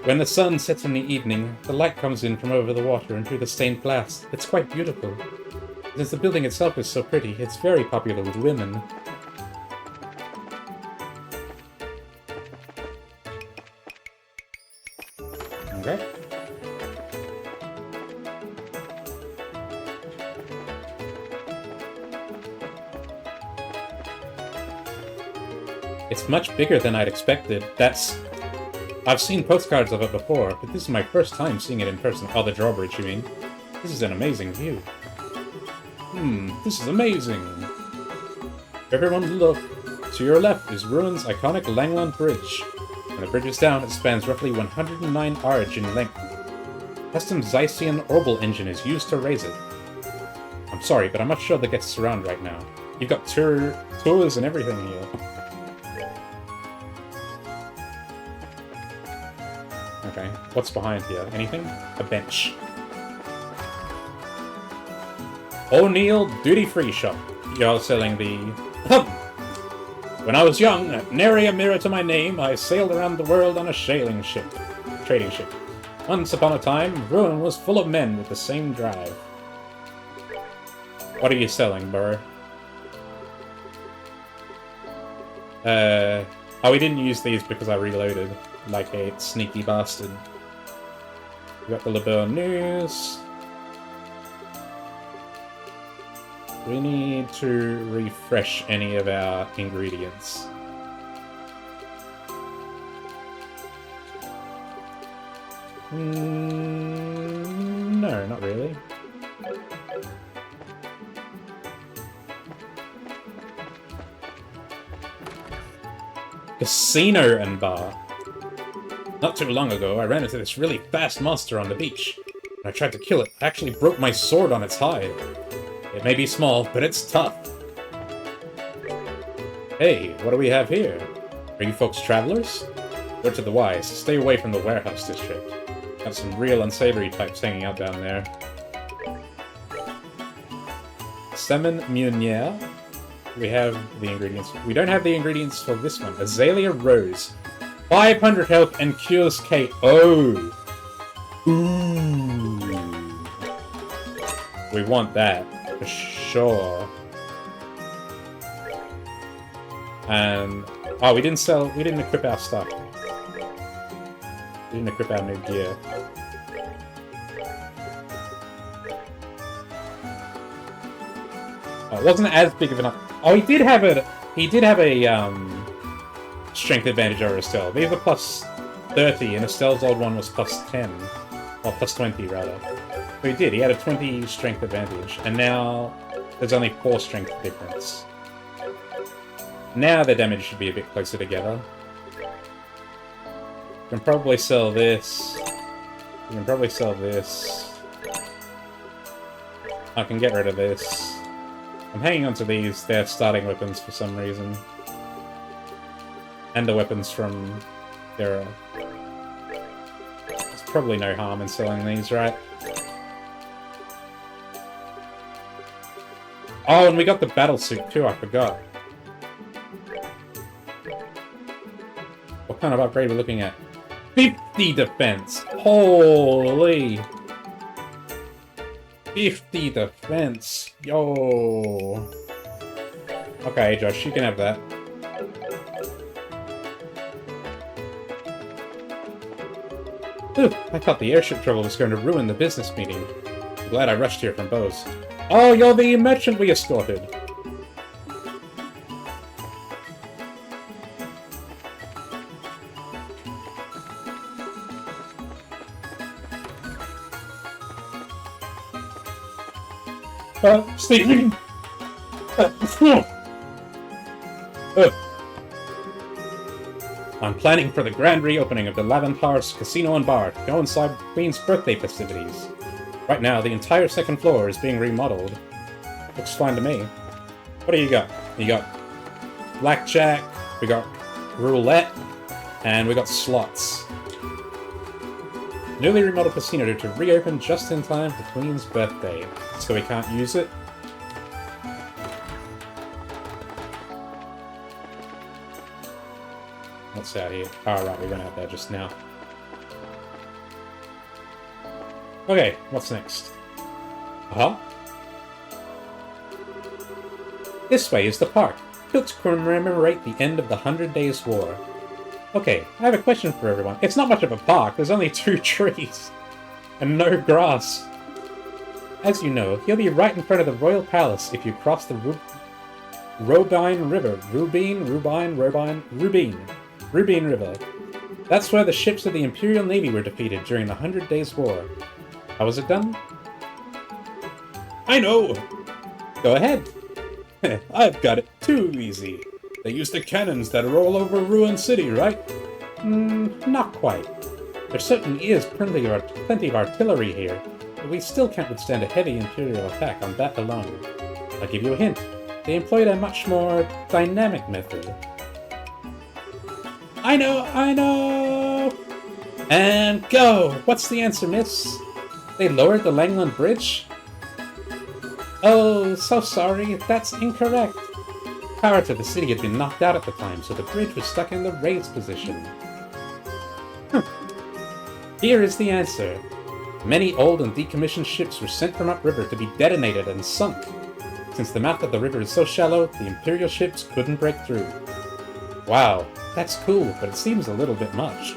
When the sun sets in the evening, the light comes in from over the water and through the stained glass. It's quite beautiful. Since the building itself is so pretty, it's very popular with women. Okay. It's much bigger than I'd expected. I've seen postcards of it before, but this is my first time seeing it in person. Oh, the drawbridge, you mean? This is an amazing view. This is amazing! Everyone look! To your left is Ruin's iconic Langland Bridge. When the bridge is down, it spans roughly 109 arge in length. Custom Zeisian Orbal engine is used to raise it. I'm sorry, but I'm not sure that gets us around right now. You've got tours and everything here. Okay, what's behind here? Anything? A bench. O'Neill Duty-Free Shop. You're selling the... When I was young, nary a mirror to my name, I sailed around the world on a trading ship. Once upon a time, Ruin was full of men with the same drive. What are you selling, Burr? Oh, we didn't use these because I reloaded. Like a sneaky bastard. We got the LeBeau News. We need to refresh any of our ingredients. No, not really. Casino and bar. Not too long ago, I ran into this really fast monster on the beach. When I tried to kill it, I actually broke my sword on its hide. It may be small, but it's tough. Hey, what do we have here? Are you folks travelers? Word to the wise, stay away from the warehouse district. Got some real unsavory types hanging out down there. Salmon Meunier. We have the ingredients. We don't have the ingredients for this one. Azalea Rose. 500 health and cures KO. Ooh. We want that. For sure. And... oh, we didn't equip our stuff. We didn't equip our new gear. Oh, it wasn't as big of an up... oh, he did have a strength advantage over Estelle. These are plus 30, and Estelle's old one was plus 10. Or plus 20, rather. So he did. He had a 20 strength advantage, and now there's only 4 strength difference. Now their damage should be a bit closer together. You can probably sell this. You can probably sell this. I can get rid of this. I'm hanging on to these. They're starting weapons for some reason. And the weapons from their... there's probably no harm in selling these, right? Oh, and we got the battle suit too, I forgot. What kind of upgrade are we looking at? 50 defense! Holy! 50 defense! Yo! Okay, Josh, you can have that. Ooh, I thought the airship trouble was going to ruin the business meeting. I'm glad I rushed here from Bose. Oh, you're the merchant we escorted! Stephen! I'm planning for the grand reopening of the Laventars Casino and Bar to coincide with Queen's birthday festivities. Right now, the entire second floor is being remodeled. Looks fine to me. What do you got? You got blackjack, we got roulette, and we got slots. Newly remodeled casino to reopen just in time for Queen's birthday, so we can't use it. What's out here? Oh, right, we went out there just now. Okay, what's next? Uh-huh. This way is the park, built to commemorate the end of the 100 Days War. Okay, I have a question for everyone. It's not much of a park, there's only 2 trees. And no grass. As you know, you'll be right in front of the Royal Palace if you cross the Rubine River. Rubine River. That's where the ships of the Imperial Navy were defeated during the 100 Days War. How was it done? I know! Go ahead. I've got it too easy. They used the cannons that roll over Ruin City, right? Not quite. There certainly is plenty of artillery here, but we still can't withstand a heavy Imperial attack on that alone. I'll give you a hint. They employed a much more dynamic method. I know! And go! What's the answer, miss? They lowered the Langland Bridge? Oh, so sorry, that's incorrect. Power to the city had been knocked out at the time, so the bridge was stuck in the raised position. Here is the answer. Many old and decommissioned ships were sent from upriver to be detonated and sunk. Since the mouth of the river is so shallow, the Imperial ships couldn't break through. Wow, that's cool, but it seems a little bit much.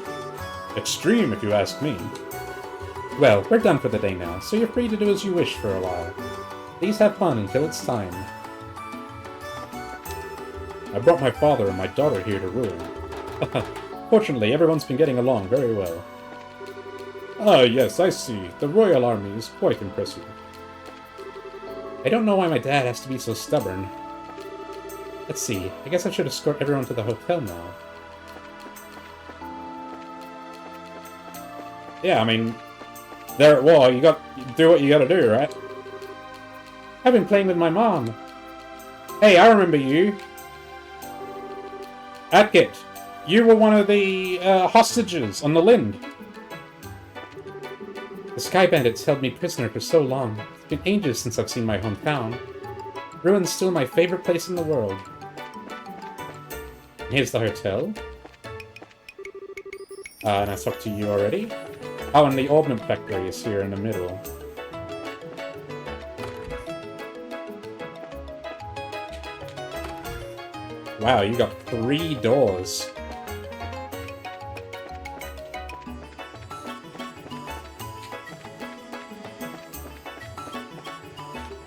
Extreme, if you ask me. Well, we're done for the day now, so you're free to do as you wish for a while. Please have fun until it's time. I brought my father and my daughter here to Ruin. Fortunately, everyone's been getting along very well. Ah, yes, I see. The Royal Army is quite impressive. I don't know why my dad has to be so stubborn. Let's see, I guess I should escort everyone to the hotel now. Yeah, I mean, They're at war. You do what you gotta do, right? I've been playing with my mom. Hey, I remember you. Adkit, you were one of the hostages on the Lind. The Sky Bandits held me prisoner for so long. It's been ages since I've seen my hometown. Ruin's still my favorite place in the world. Here's the hotel. And I talked to you already. Oh, and the Orbment Factory is here in the middle. Wow, you got 3 doors.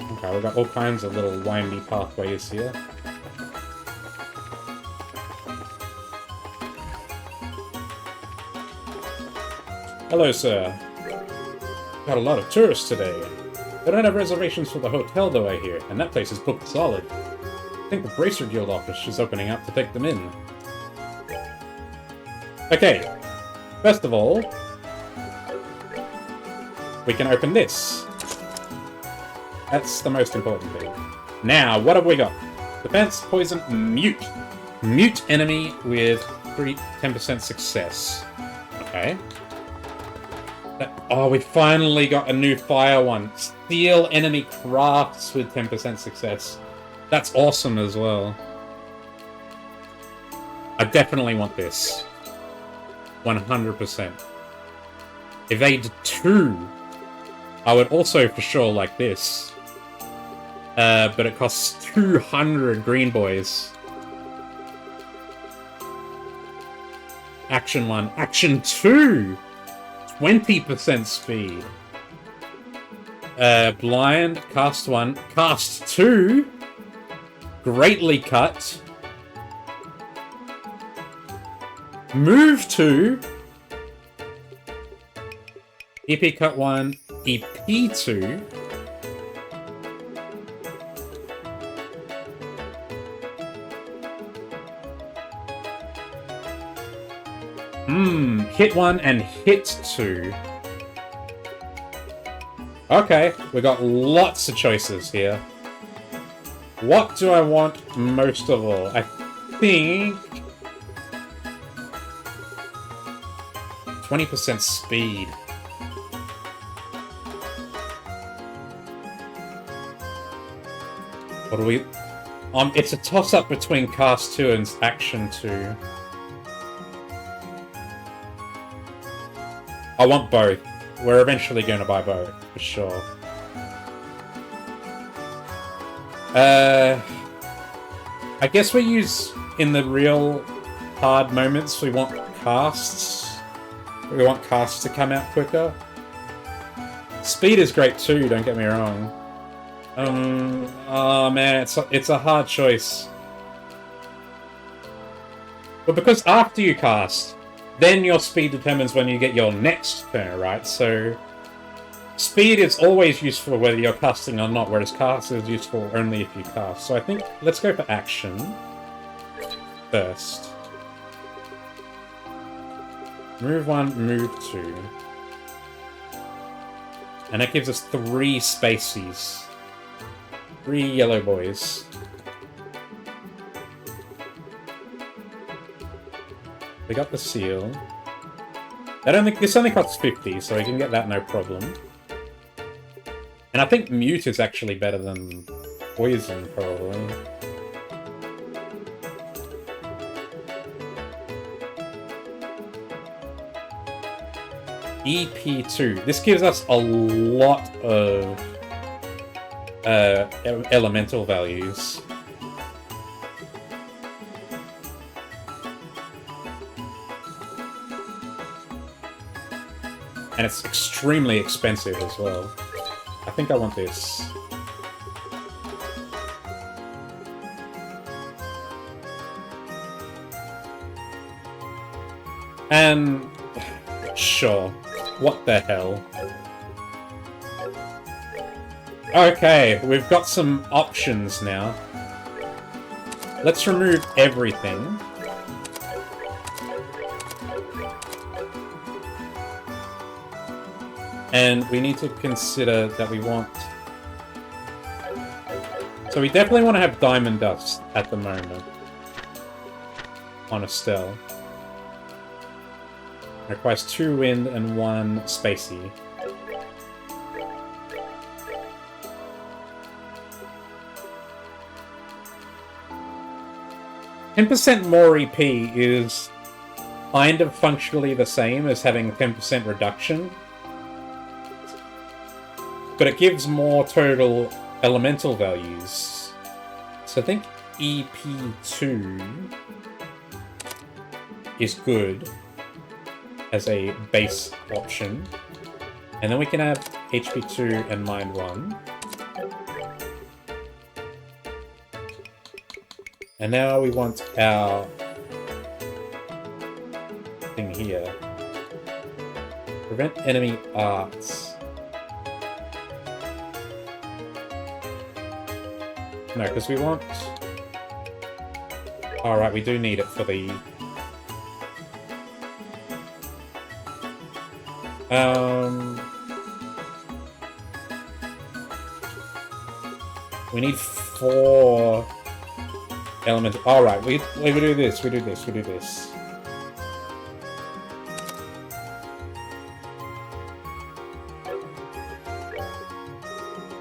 Okay, we've got all kinds of little windy pathways here. Hello, sir. Got a lot of tourists today. They don't have reservations for the hotel, though, I hear, and that place is booked solid. I think the Bracer Guild office is opening up to take them in. Okay. First of all, we can open this. That's the most important thing. Now, what have we got? Defense, poison, mute. Mute enemy with 10% success. Okay. Oh, we finally got a new fire one. Steel enemy crafts with 10% success. That's awesome as well. I definitely want this. 100%. Evade 2. I would also for sure like this. But it costs 200 green boys. Action 1. Action 2! 20% speed. Blind, cast 1, cast 2. Greatly cut. Move 2. EP cut 1, EP 2. Hit 1 and hit 2. Okay, we got lots of choices here. What do I want most of all? I think 20% speed. What do we... it's a toss-up between Cast 2 and Action 2. I want both. We're eventually going to buy both, for sure. I guess we use, in the real hard moments, we want casts. We want casts to come out quicker. Speed is great too, don't get me wrong. Oh man, it's a hard choice. But because after you cast, then your speed determines when you get your next turn, right? So, speed is always useful whether you're casting or not, whereas cast is useful only if you cast. So I think, let's go for action first. Move 1, move 2. And that gives us 3 spacies. 3 yellow boys. We got the seal. I don't think this only costs 50, so we can get that no problem. And I think mute is actually better than poison, probably. EP2. This gives us a lot of elemental values. And it's extremely expensive as well. I think I want this. And... sure. What the hell? Okay, we've got some options now. Let's remove everything. And we need to consider that we want... So we definitely want to have Diamond Dust at the moment. On Estelle. It requires 2 wind and 1 spacey. %% more EP is kind of functionally the same as having 10% reduction. But it gives more total elemental values. So I think EP2 is good as a base option. And then we can add HP2 and Mind 1. And now we want our thing here. Prevent enemy arts. No, because we want... Alright, we do need it for the... We need 4... element. Alright, we do this, we do this, we do this.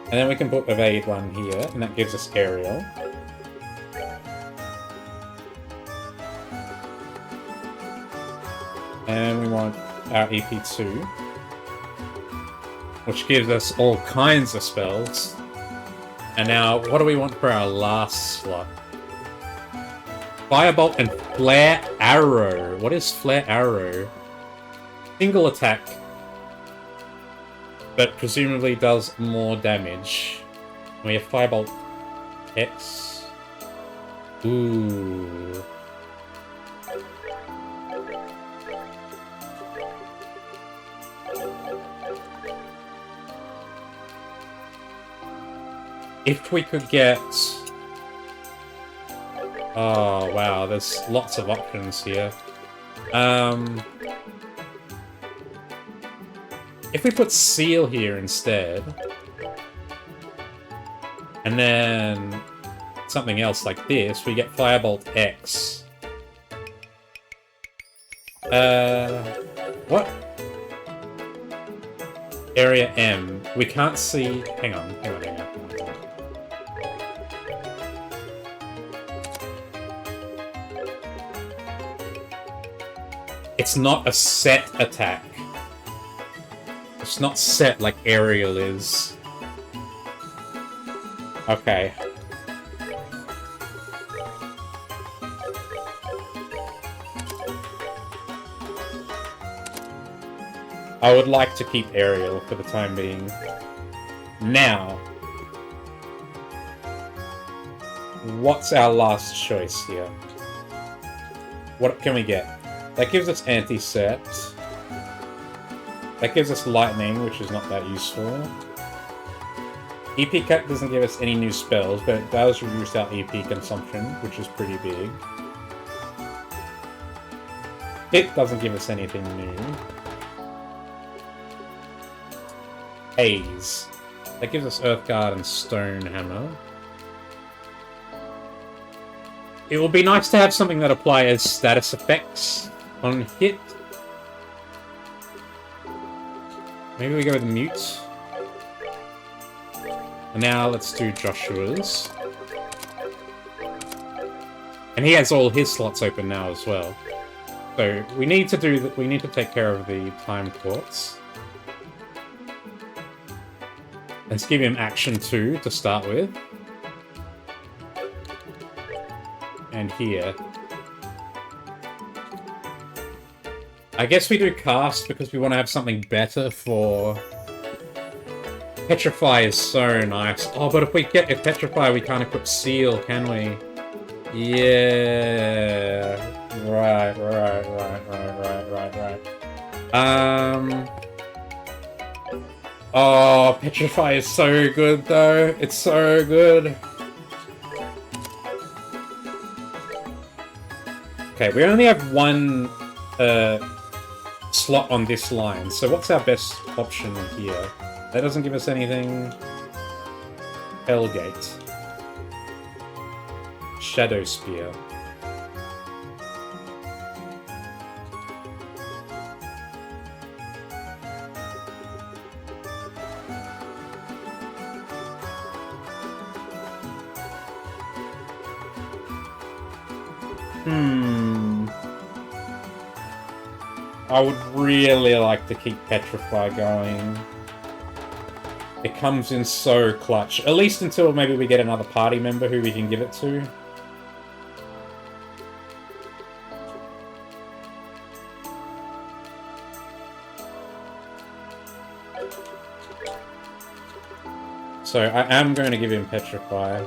And then we can put Evade 1 here, and that gives us Aerial. And we want our EP2, which gives us all kinds of spells. And now, what do we want for our last slot? Firebolt and Flare Arrow. What is Flare Arrow? Single attack, but presumably does more damage. We have Firebolt X. Ooh. If we could get... Oh, wow, there's lots of options here. If we put Seal here instead, and then something else like this, we get Firebolt X. What? Area M. We can't see... Hang on. It's not a set attack. It's not set like Aerial is. Okay. I would like to keep Aerial for the time being. Now, what's our last choice here? What can we get? That gives us Anti-Set. That gives us Lightning, which is not that useful. EP Cut doesn't give us any new spells, but it does reduce our EP consumption, which is pretty big. It doesn't give us anything new. Haze. That gives us Earthguard and Stone Hammer. It would be nice to have something that applies status effects on hit. Maybe we go with Mute. And now let's do Joshua's. And he has all his slots open now as well. So we need to do that. We need to take care of the Time Quartz. Let's give him Action 2 to start with. And here. I guess we do Cast because we want to have something better for... Petrify is so nice. Oh, but if we get a Petrify, we can't equip Seal, can we? Yeah. Right. Oh, Petrify is so good, though. It's so good. Okay, we only have one slot on this line. So what's our best option here? That doesn't give us anything. Hellgate. Shadow Spear. I would really like to keep Petrify going. It comes in so clutch. At least until maybe we get another party member who we can give it to. So I am going to give him Petrify.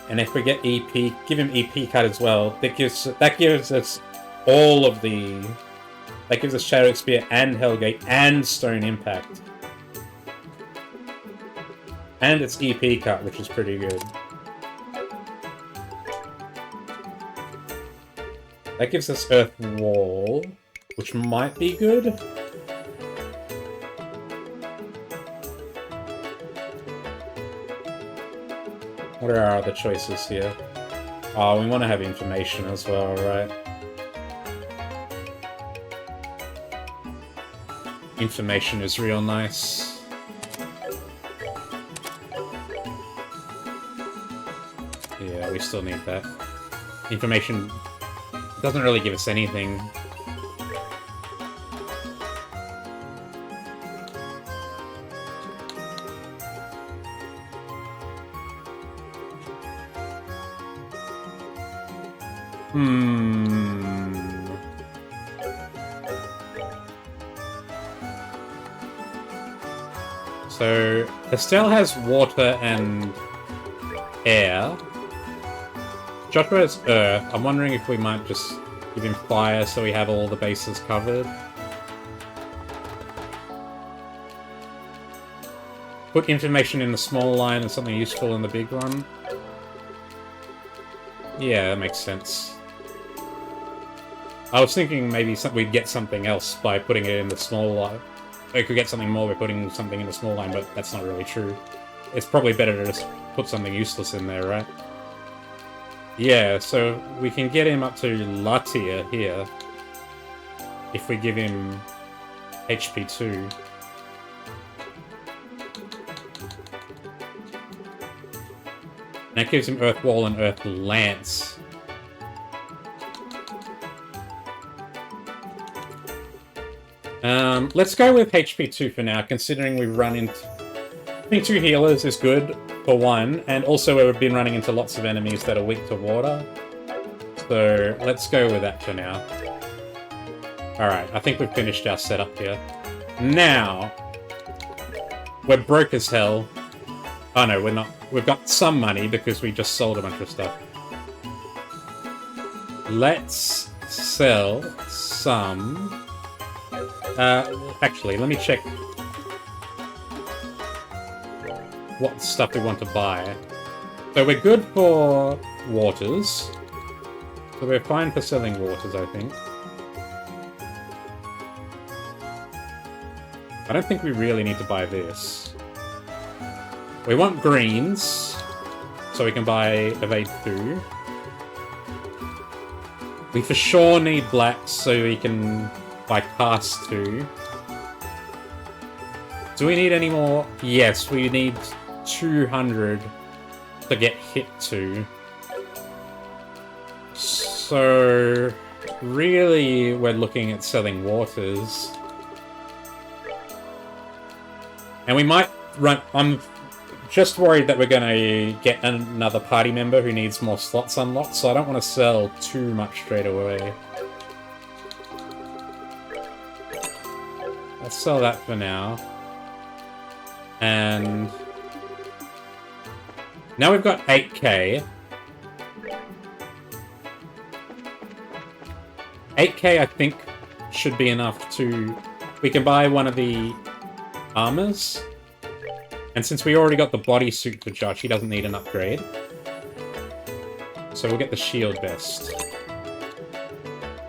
And if we get EP, give him EP cut as well. That gives us all of the... That gives us Shadow Spear and Hellgate and Stone Impact. And it's EP cut, which is pretty good. That gives us Earth Wall, which might be good. What are our other choices here? Oh, we want to have information as well, right? Information is real nice. Yeah, we still need that. Information doesn't really give us anything. So, Estelle has water and air. Joshua has earth. I'm wondering if we might just give him fire so we have all the bases covered. Put information in the small line and something useful in the big one. Yeah, that makes sense. I was thinking maybe we'd get something else by putting it in the small line. We could get something more by putting something in the small line, but that's not really true. It's probably better to just put something useless in there, right? Yeah, so we can get him up to La tier here. If we give him HP2. That gives him Earth Wall and Earth Lance. Let's go with HP2 for now, considering we've run into... I think 2 healers is good, for one, and also we've been running into lots of enemies that are weak to water. So, let's go with that for now. Alright, I think we've finished our setup here. Now, we're broke as hell. Oh no, we're not. We've got some money because we just sold a bunch of stuff. Let's sell some... actually, let me check what stuff we want to buy. So we're good for waters. So we're fine for selling waters, I think. I don't think we really need to buy this. We want greens, so we can buy Evade 2. We for sure need blacks, so we can buy Cast 2. Do we need any more? Yes, we need 200 to get hit 2. So, really, we're looking at selling waters. And we might run... I'm just worried that we're going to get another party member who needs more slots unlocked, so I don't want to sell too much straight away. Let's sell that for now. And... now we've got 8k. 8k, I think, should be enough to... we can buy one of the armors. And since we already got the bodysuit for Josh, he doesn't need an upgrade. So we'll get the shield vest.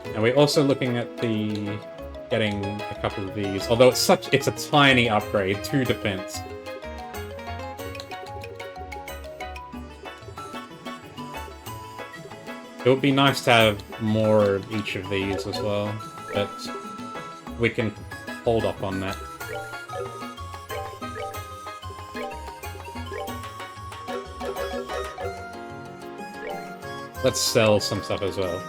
And we're also looking at the... getting a couple of these. Although it's a tiny upgrade to defense. It would be nice to have more of each of these as well, but we can hold up on that. Let's sell some stuff as well.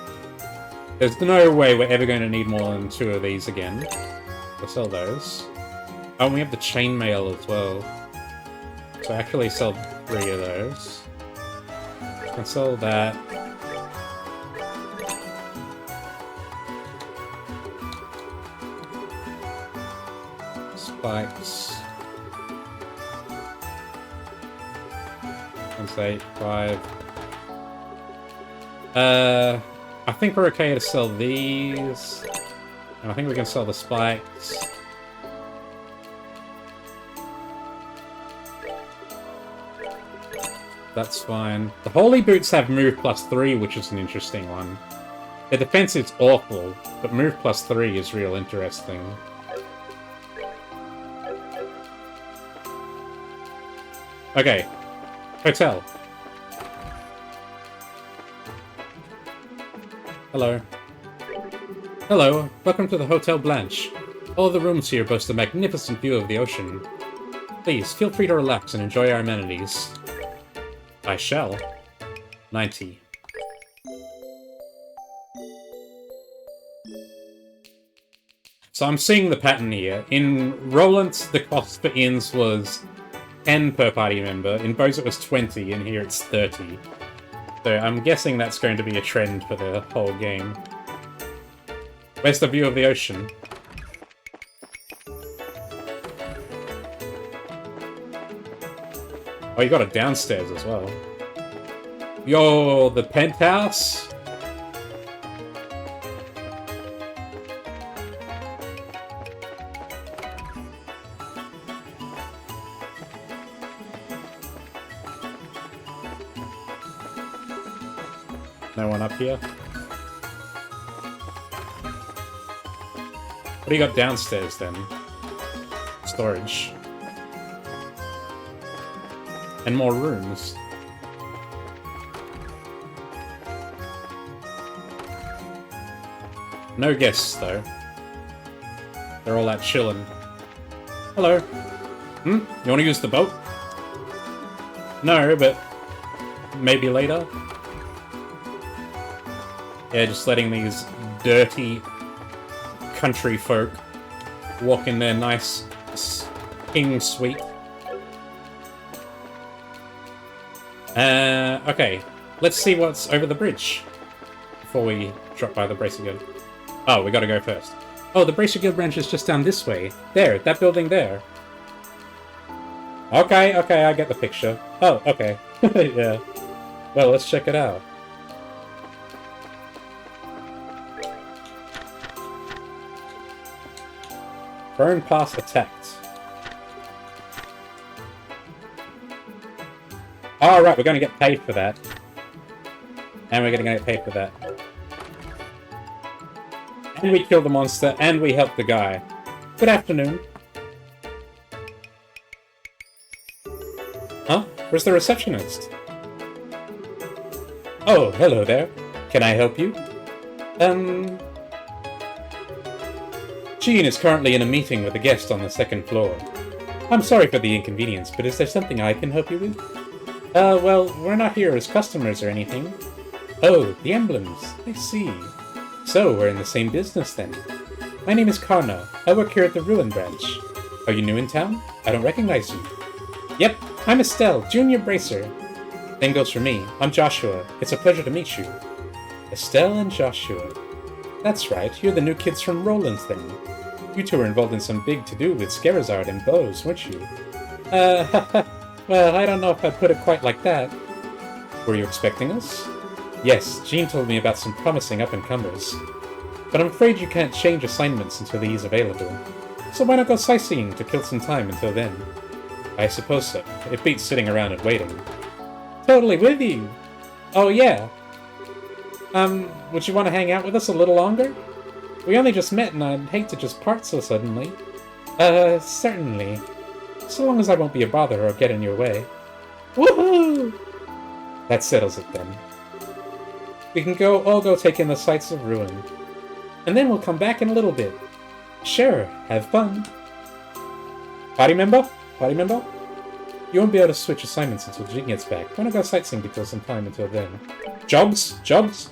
There's no way we're ever going to need more than 2 of these again. We'll sell those. Oh, and we have the chainmail as well. So actually sell 3 of those. Can sell that. Spikes. 8, 5. I think we're okay to sell these. And I think we can sell the spikes. That's fine. The Holy Boots have move +3, which is an interesting one. Their defense is awful, but move +3 is real interesting. Okay. Hotel. Hello. Hello, welcome to the Hotel Blanche. All the rooms here boast a magnificent view of the ocean. Please, feel free to relax and enjoy our amenities. I shall. 90. So I'm seeing the pattern here. In Roland, the cost for inns was 10 per party member. In Bose it was 20, and here it's 30. So I'm guessing that's going to be a trend for the whole game. Where's the view of the ocean? Oh, you got it downstairs as well. Yo, the penthouse? No one up here? What do you got downstairs, then? Storage. And more rooms. No guests, though. They're all out chilling. Hello. You want to use the boat? No, but maybe later. Yeah, just letting these dirty country folk walk in their nice king suite. Okay. Let's see what's over the bridge before we drop by the Bracer Guild. Oh, we gotta go first. Oh, the Bracer Guild branch is just down this way. There, that building there. Okay, I get the picture. Oh, okay. Yeah. Well, let's check it out. Burn pass attacked. Alright, we're gonna get paid for that. And we're gonna get paid for that. And we killed the monster, and we helped the guy. Good afternoon. Huh? Where's the receptionist? Oh, hello there. Can I help you? Jean is currently in a meeting with a guest on the 2nd floor. I'm sorry for the inconvenience, but is there something I can help you with? Well, we're not here as customers or anything. Oh, the emblems. I see. So, we're in the same business then. My name is Karna. I work here at the Ruin Branch. Are you new in town? I don't recognize you. Yep, I'm Estelle, Junior Bracer. Same goes for me. I'm Joshua. It's a pleasure to meet you. Estelle and Joshua. That's right, you're the new kids from Roland's then. You two were involved in some big to-do with Scarazard and Bose, weren't you? Well, I don't know if I'd put it quite like that. Were you expecting us? Yes, Jean told me about some promising up-and-comers. But I'm afraid you can't change assignments until he's available. So why not go sightseeing to kill some time until then? I suppose so. It beats sitting around and waiting. Totally with you! Oh yeah, Would you want to hang out with us a little longer? We only just met and I'd hate to just part so suddenly. Certainly. So long as I won't be a bother or get in your way. Woohoo! That settles it then. We can all go take in the sights of Ruin. And then we'll come back in a little bit. Sure, have fun. Party member? Party member? You won't be able to switch assignments until Jin gets back. Why not go sightseeing to kill some time until then? Jobs? Jobs?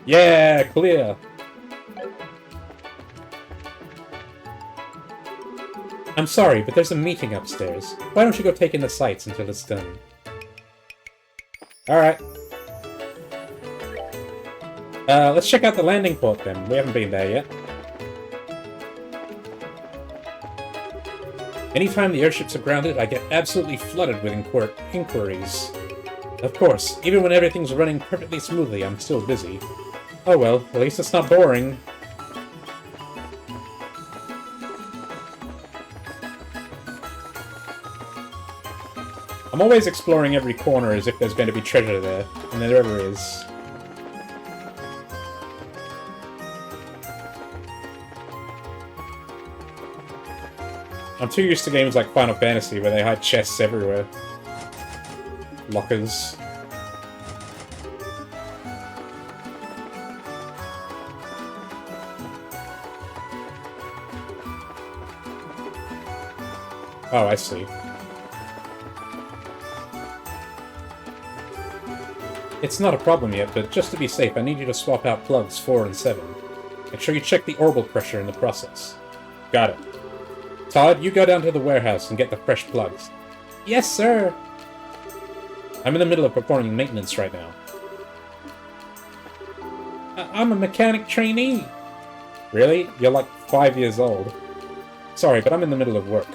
Yeah, clear. I'm sorry, but there's a meeting upstairs. Why don't you go take in the sights until it's done? Alright. Let's check out the landing port then. We haven't been there yet. Anytime the airships are grounded, I get absolutely flooded with inquiries. Of course, even when everything's running perfectly smoothly, I'm still busy. Oh well, at least it's not boring. I'm always exploring every corner as if there's going to be treasure there, and there ever is. I'm too used to games like Final Fantasy where they hide chests everywhere. Lockers. Oh, I see. It's not a problem yet, but just to be safe, I need you to swap out plugs 4 and 7. Make sure you check the orbital pressure in the process. Got it. Todd, you go down to the warehouse and get the fresh plugs. Yes, sir! I'm in the middle of performing maintenance right now. I'm a mechanic trainee! Really? You're like 5 years old. Sorry, but I'm in the middle of work.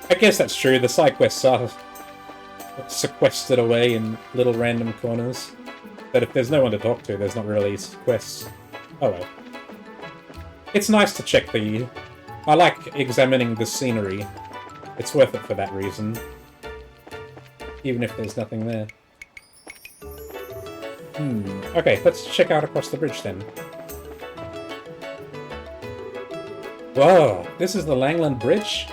I guess that's true, the side quests are sequestered away in little random corners. But if there's no one to talk to, there's not really quests. Oh well. It's nice to check the... I like examining the scenery. It's worth it for that reason. Even if there's nothing there. Okay, let's check out across the bridge then. Whoa, this is the Langland Bridge?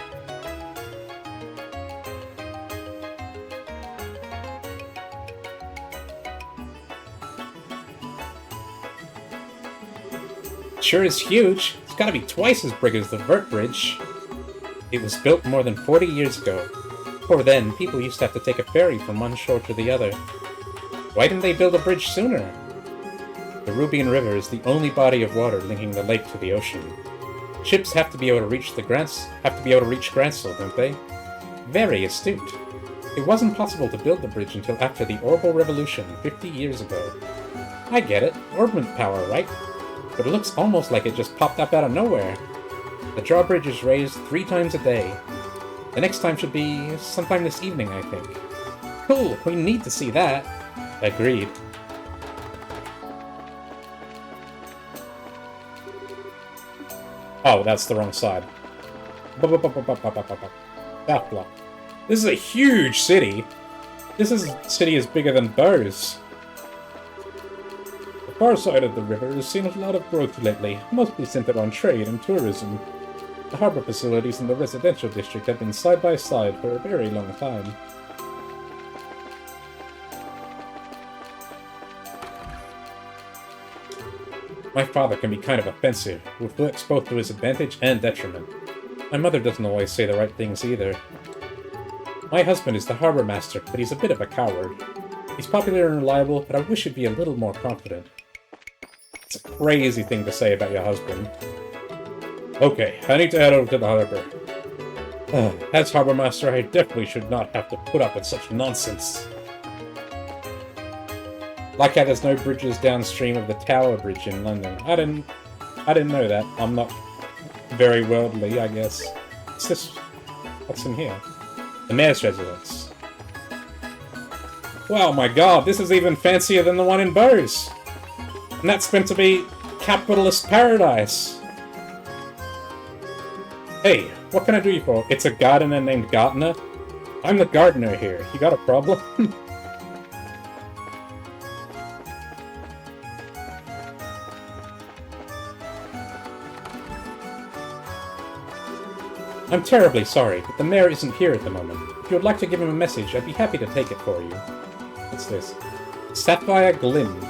Sure is huge. It's gotta be twice as big as the Vert Bridge. It was built more than 40 years ago. Before then, people used to have to take a ferry from one shore to the other. Why didn't they build a bridge sooner? The Rubian River is the only body of water linking the lake to the ocean. Ships have to be able to reach Gransel, don't they? Very astute. It wasn't possible to build the bridge until after the Orbital Revolution 50 years ago. I get it. Orbment power, right? But it looks almost like it just popped up out of nowhere. The drawbridge is raised 3 times a day. The next time should be sometime this evening, I think. Cool, we need to see that. Agreed. Oh, that's the wrong side. That block. This is a huge city. This city is bigger than Bose. The far side of the river has seen a lot of growth lately, mostly centered on trade and tourism. The harbor facilities in the residential district have been side by side for a very long time. My father can be kind of offensive, which works both to his advantage and detriment. My mother doesn't always say the right things either. My husband is the harbor master, but he's a bit of a coward. He's popular and reliable, but I wish he'd be a little more confident. It's a crazy thing to say about your husband. Okay, I need to head over to the harbor. As harbor master, I definitely should not have to put up with such nonsense. Like how there's no bridges downstream of the Tower Bridge in London. I didn't know that. I'm not very worldly, I guess. What's in here? The mayor's residence. Wow, my god, this is even fancier than the one in Bose. And that's meant to be capitalist paradise. Hey, what can I do you for? It's a gardener named Gardener. I'm the gardener here. You got a problem? I'm terribly sorry, but the mayor isn't here at the moment. If you would like to give him a message, I'd be happy to take it for you. What's this? Sapphire Glim.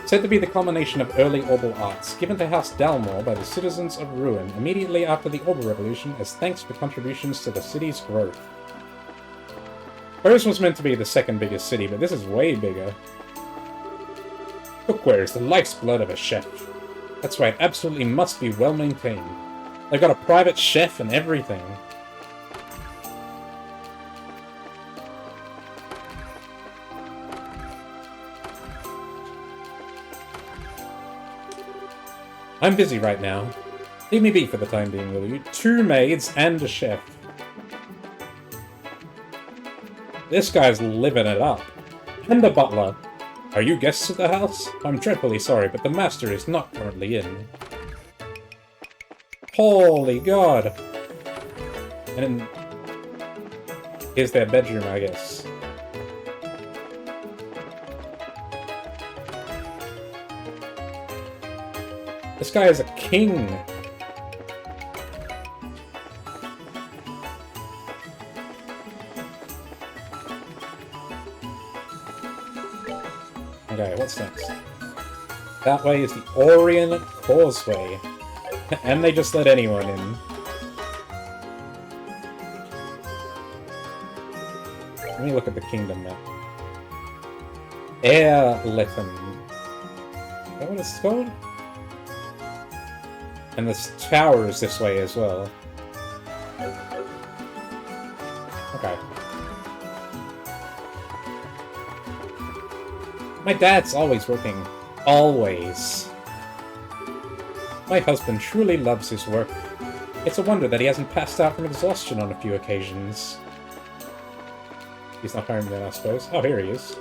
Said to be the culmination of early Orbal arts, given to House Dalmor by the citizens of Ruin immediately after the Orbal Revolution as thanks for contributions to the city's growth. Hers was meant to be the second biggest city, but this is way bigger. Cookware is the life's blood of a chef. That's why it absolutely must be well maintained. They've got a private chef and everything. I'm busy right now. Leave me be for the time being, will you? 2 maids and a chef. This guy's living it up. And a butler. Are you guests at the house? I'm dreadfully sorry, but the master is not currently in. Holy god! And here's their bedroom, I guess. This guy is a king! Okay, what's next? That way is the Orient Causeway. And they just let anyone in. Let me look at the kingdom map. Airleton. Is that what it's called? And this tower is this way as well. Okay. My dad's always working. Always. My husband truly loves his work. It's a wonder that he hasn't passed out from exhaustion on a few occasions. He's not hiring then, I suppose. Oh, here he is.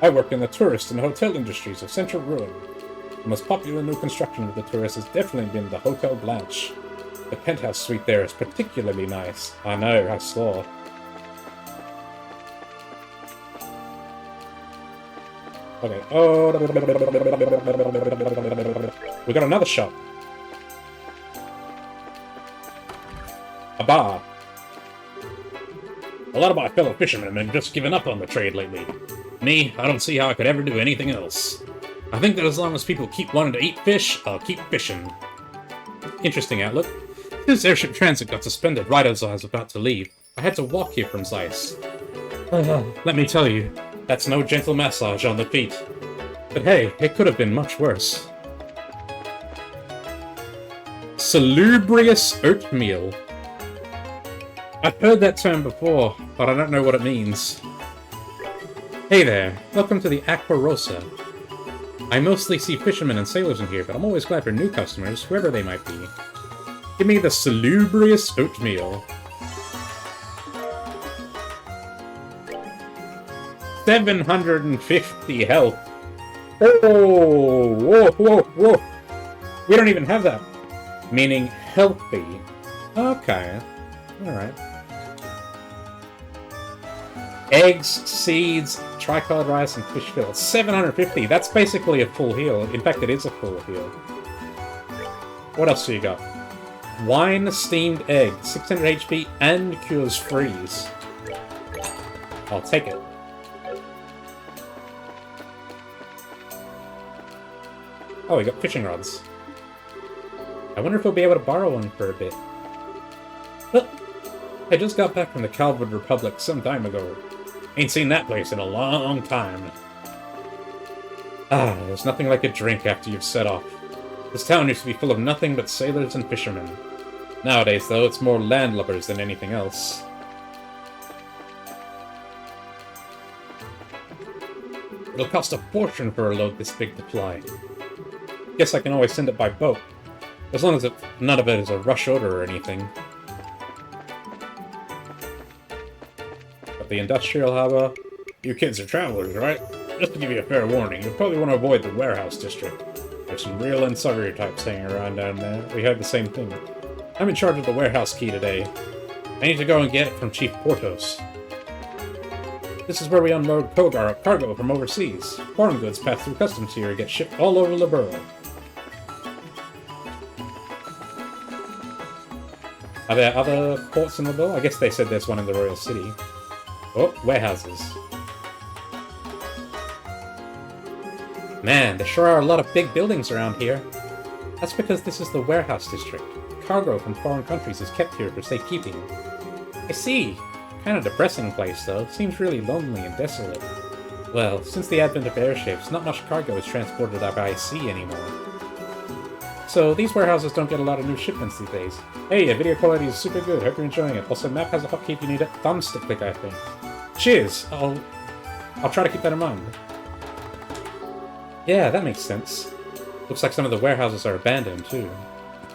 I work in the tourist and hotel industries of Central Ruin. The most popular new construction of the tourists has definitely been the Hotel Blanche. The penthouse suite there is particularly nice. I know, I saw. Okay. Oh, we got another shop. A bar. A lot of my fellow fishermen have just given up on the trade lately. Me, I don't see how I could ever do anything else. I think that as long as people keep wanting to eat fish, I'll keep fishing. Interesting outlook. This airship transit got suspended right as I was about to leave. I had to walk here from Zeiss. Let me tell you, that's no gentle massage on the feet. But hey, it could have been much worse. Salubrious oatmeal. I've heard that term before, but I don't know what it means. Hey there, welcome to the Aqua Rosa. I mostly see fishermen and sailors in here, but I'm always glad for new customers, whoever they might be. Give me the salubrious oatmeal. 750 health. Oh, whoa, whoa, whoa. We don't even have that. Meaning healthy. Okay. Alright. Eggs, seeds, tricolored rice, and fish fillet. 750. That's basically a full heal. In fact, it is a full heal. What else do you got? Wine steamed egg. 600 HP and cures freeze. I'll take it. Oh, we got fishing rods. I wonder if we'll be able to borrow one for a bit. Well, I just got back from the Calvard Republic some time ago. Ain't seen that place in a long time. Ah, there's nothing like a drink after you've set off. This town used to be full of nothing but sailors and fishermen. Nowadays, though, it's more landlubbers than anything else. It'll cost a fortune for a load this big to fly. Guess I can always send it by boat. As long as none of it is a rush order or anything. But the industrial harbor... You kids are travelers, right? Just to give you a fair warning, you'll probably want to avoid the warehouse district. There's some real unsavory types hanging around down there. We heard the same thing. I'm in charge of the warehouse key today. I need to go and get it from Chief Portos. This is where we unload cargo from overseas. Foreign goods pass through customs here and get shipped all over Liberl. Are there other ports in the world? I guess they said there's one in the Royal City. Oh, warehouses. Man, there sure are a lot of big buildings around here. That's because this is the warehouse district. Cargo from foreign countries is kept here for safekeeping. I see. Kind of depressing place, though. Seems really lonely and desolate. Well, since the advent of airships, not much cargo is transported by sea anymore. So, these warehouses don't get a lot of new shipments these days. Hey, the video quality is super good. Hope you're enjoying it. Also, map has a hotkey if you need a thumbstick click, I think. Cheers! I'll try to keep that in mind. Yeah, that makes sense. Looks like some of the warehouses are abandoned, too.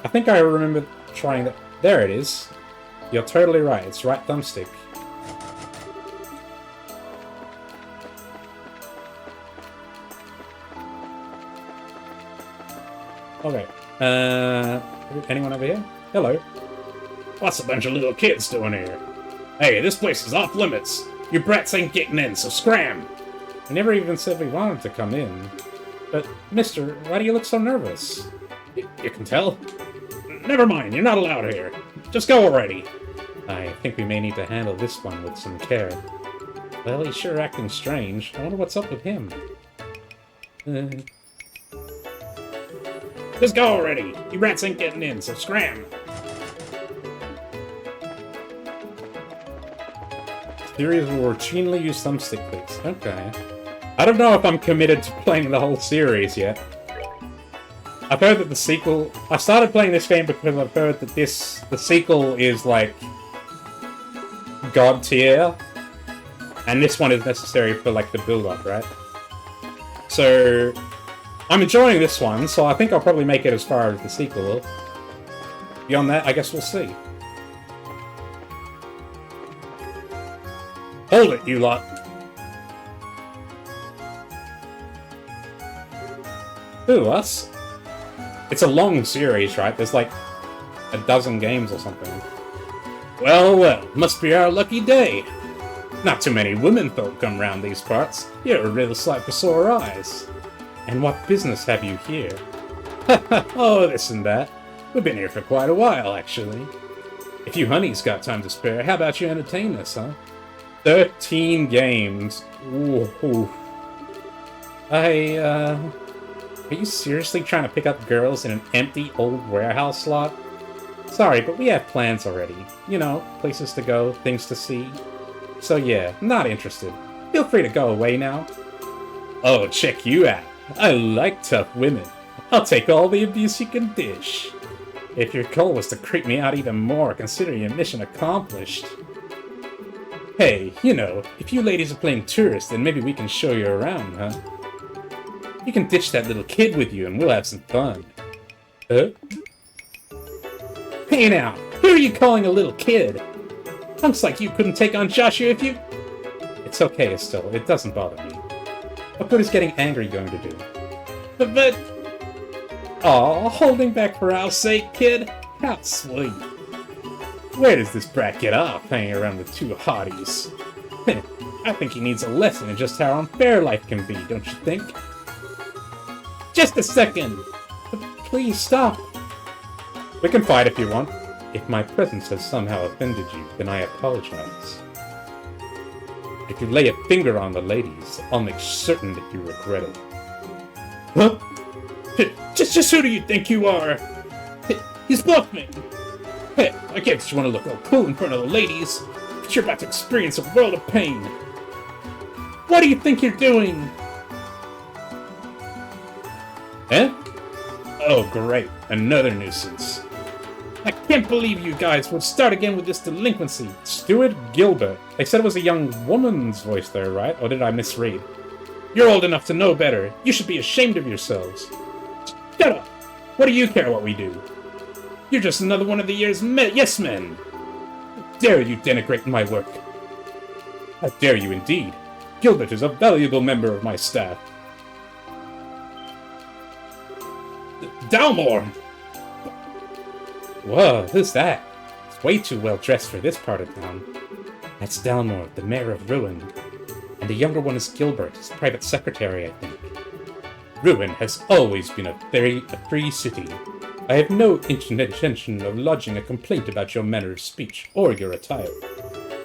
I think I remember trying that. There it is. You're totally right. It's right thumbstick. Okay. Anyone over here? Hello. What's a bunch of little kids doing here? Hey, this place is off limits. You brats ain't getting in, so scram! We never even said we wanted to come in. But, mister, why do you look so nervous? You can tell. Never mind, you're not allowed here. Just go already. I think we may need to handle this one with some care. Well, he's sure acting strange. I wonder what's up with him. Just go already. You rats ain't getting in, so scram. Series will routinely use thumbstick clicks. Okay. I don't know if I'm committed to playing the whole series yet. I've heard that the sequel... I started playing this game because I've heard that the sequel is, like, God tier. And this one is necessary for, like, the build-up, right? So, I'm enjoying this one, so I think I'll probably make it as far as the sequel. Beyond that, I guess we'll see. Hold it, you lot. Who, us? It's a long series, right? There's like a dozen games or something. Well, well, must be our lucky day. Not too many women folk come round these parts. You're a real sight for sore eyes. And what business have you here? Oh, this and that. We've been here for quite a while, actually. If you honeys got time to spare, how about you entertain us, huh? 13 games. Ooh. Are you seriously trying to pick up girls in an empty old warehouse slot? Sorry, but we have plans already. You know, places to go, things to see. So yeah, not interested. Feel free to go away now. Oh, check you out. I like tough women. I'll take all the abuse you can dish. If your goal was to creep me out even more, consider your mission accomplished. Hey, you know, if you ladies are playing tourist, then maybe we can show you around, huh? You can ditch that little kid with you and we'll have some fun. Hey now, who are you calling a little kid? Looks like you couldn't take on Joshua if you... It's okay, Estelle. It doesn't bother me. What good is getting angry going to do? But... Aw, holding back for our sake, kid? How sweet. Where does this brat get off hanging around with two hotties? I think he needs a lesson in just how unfair life can be, don't you think? Just a second! Please stop! We can fight if you want. If my presence has somehow offended you, then I apologize. If you lay a finger on the ladies, I'll make certain that you regret it. Huh? Just who do you think you are? He's bluffing! Hey, I guess you want to look all cool in front of the ladies, but you're about to experience a world of pain. What do you think you're doing? Eh? Oh, great. Another nuisance. I can't believe you guys would start again with this delinquency. Stuart Gilbert. They said it was a young woman's voice there, right? Or did I misread? You're old enough to know better. You should be ashamed of yourselves. Shut up! What do you care what we do? You're just another one of the year's yes men! How dare you denigrate my work? How dare you indeed? Gilbert is a valuable member of my staff. Dalmore! Whoa, who's that? He's way too well dressed for this part of town. That's Dalmore, the mayor of Ruin. And the younger one is Gilbert, his private secretary, I think. Ruin has always been a free city. I have no intention of lodging a complaint about your manner of speech or your attire.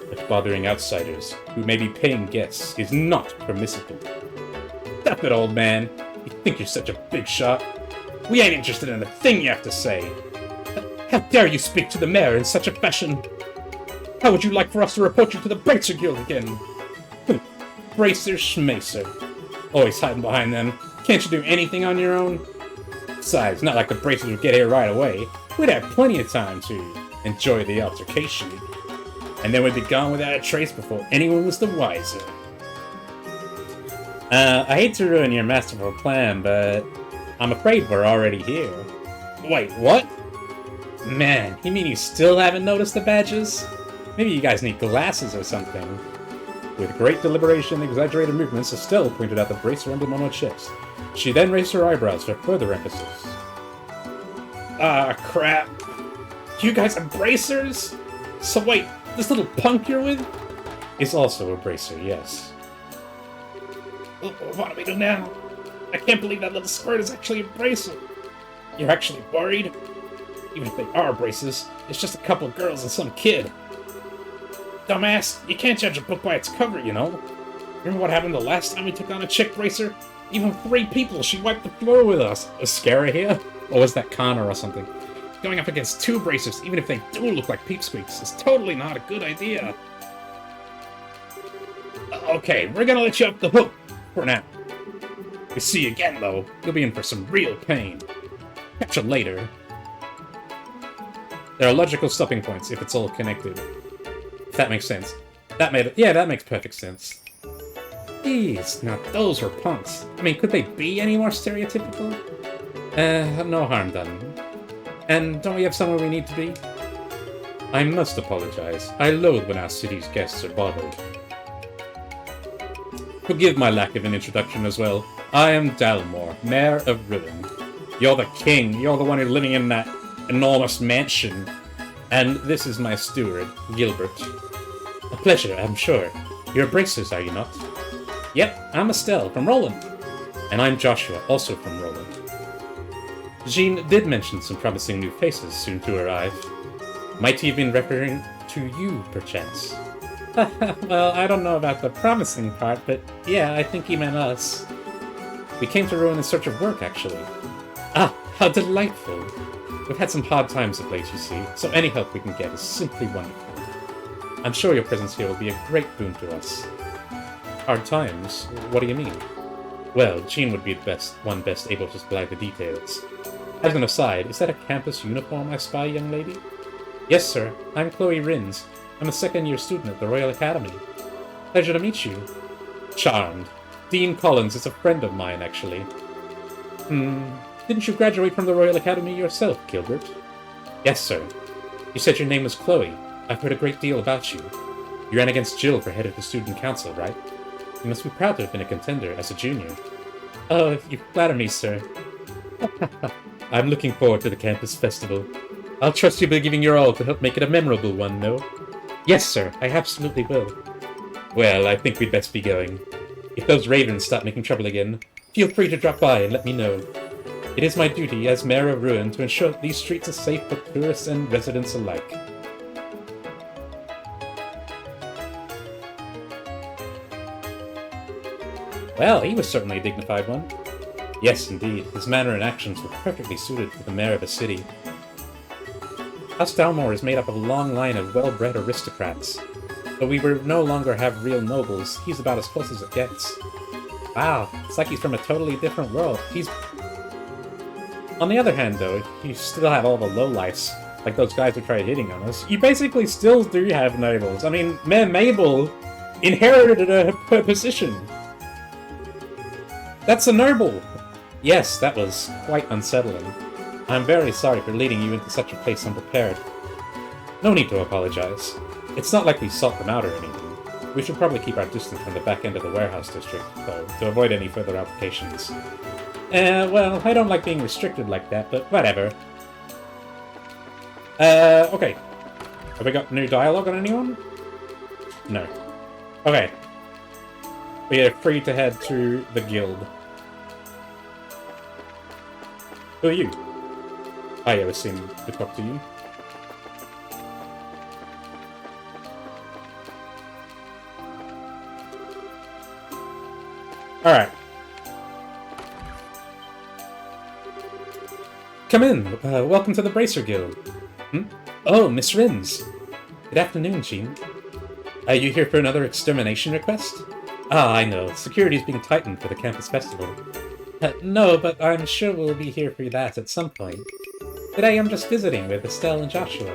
But bothering outsiders who may be paying guests is not permissible. Stop it, old man. You think you're such a big shot? We ain't interested in a thing you have to say. How dare you speak to the mayor in such a fashion? How would you like for us to report you to the Bracer Guild again? Bracer Schmacer. Always hiding behind them. Can't you do anything on your own? Besides, not like the Bracers would get here right away. We'd have plenty of time to enjoy the altercation. And then we'd be gone without a trace before anyone was the wiser. I hate to ruin your masterful plan, but I'm afraid we're already here. Wait, what? Man, you mean you still haven't noticed the badges? Maybe you guys need glasses or something. With great deliberation and exaggerated movements, Estelle pointed out the bracer emblem on her chest. She then raised her eyebrows for further emphasis. Ah, crap. You guys are bracers? So wait, this little punk you're with? Is also a bracer, yes. What do we do now? I can't believe that little squirt is actually a bracer. You're actually worried? Even if they are braces, it's just a couple of girls and some kid. Dumbass, you can't judge a book by its cover, you know? Remember what happened the last time we took on a chick bracer? Even 3 people, she wiped the floor with us. A scary here? Or was that Connor or something? Going up against 2 bracers, even if they do look like peepsqueaks, is totally not a good idea. Okay, we're gonna let you off the hook for now. If we see you again, though, you'll be in for some real pain. Catch you later. There are logical stopping points if it's all connected. If that makes sense. That makes perfect sense. Jeez, now those were punks. I mean, could they be any more stereotypical? No harm done. And don't we have somewhere we need to be? I must apologize. I loathe when our city's guests are bothered. Forgive my lack of an introduction as well. I am Dalmor, Mayor of Ruin. You're the king. You're the one who's living in that enormous mansion. And this is my steward, Gilbert. A pleasure, I'm sure. You're bracers, are you not? Yep, I'm Estelle, from Roland. And I'm Joshua, also from Roland. Jean did mention some promising new faces soon to arrive. Might he have been referring to you, perchance? Well, I don't know about the promising part, but yeah, I think he meant us. We came to Ruin in search of work, actually. Ah, how delightful! We've had some hard times of late, you see, so any help we can get is simply wonderful. I'm sure your presence here will be a great boon to us. Hard times? What do you mean? Well, Jean would be the best able to supply the details. As an aside, is that a campus uniform I spy, young lady? Yes, sir. I'm Chloe Rins. I'm a second-year student at the Royal Academy. Pleasure to meet you. Charmed. Dean Collins is a friend of mine, actually. Didn't you graduate from the Royal Academy yourself, Gilbert? Yes, sir. You said your name was Chloe. I've heard a great deal about you. You ran against Jill for head of the student council, right? You must be proud to have been a contender as a junior. Oh, you flatter me, sir. I'm looking forward to the campus festival. I'll trust you'll be giving your all to help make it a memorable one, no? Yes, sir, I absolutely will. Well, I think we'd best be going. If those ravens start making trouble again, feel free to drop by and let me know. It is my duty as Mayor of Ruin to ensure that these streets are safe for tourists and residents alike. Well, he was certainly a dignified one. Yes, indeed. His manner and actions were perfectly suited for the mayor of a city. House Dalmor is made up of a long line of well-bred aristocrats. Though we will no longer have real nobles, he's about as close as it gets. Wow, it's like he's from a totally different world. On the other hand, though, you still have all the lowlifes, like those guys who tried hitting on us. You basically still do have nobles. I mean, Mayor Mabel inherited her position. That's a noble! Yes, that was quite unsettling. I'm very sorry for leading you into such a place unprepared. No need to apologize. It's not like we sought them out or anything. We should probably keep our distance from the back end of the warehouse district, though, to avoid any further applications. Well, I don't like being restricted like that, but whatever. Okay. Have we got new dialogue on anyone? No. Okay. We are free to head to the guild. Who are you? I was seem to talk to you. Alright. Come in. Welcome to the Bracer Guild. Oh, Miss Rins. Good afternoon, Jean. Are you here for another extermination request? Ah, I know. Security's being tightened for the campus festival. No, but I'm sure we'll be here for that at some point. Today I'm just visiting with Estelle and Joshua.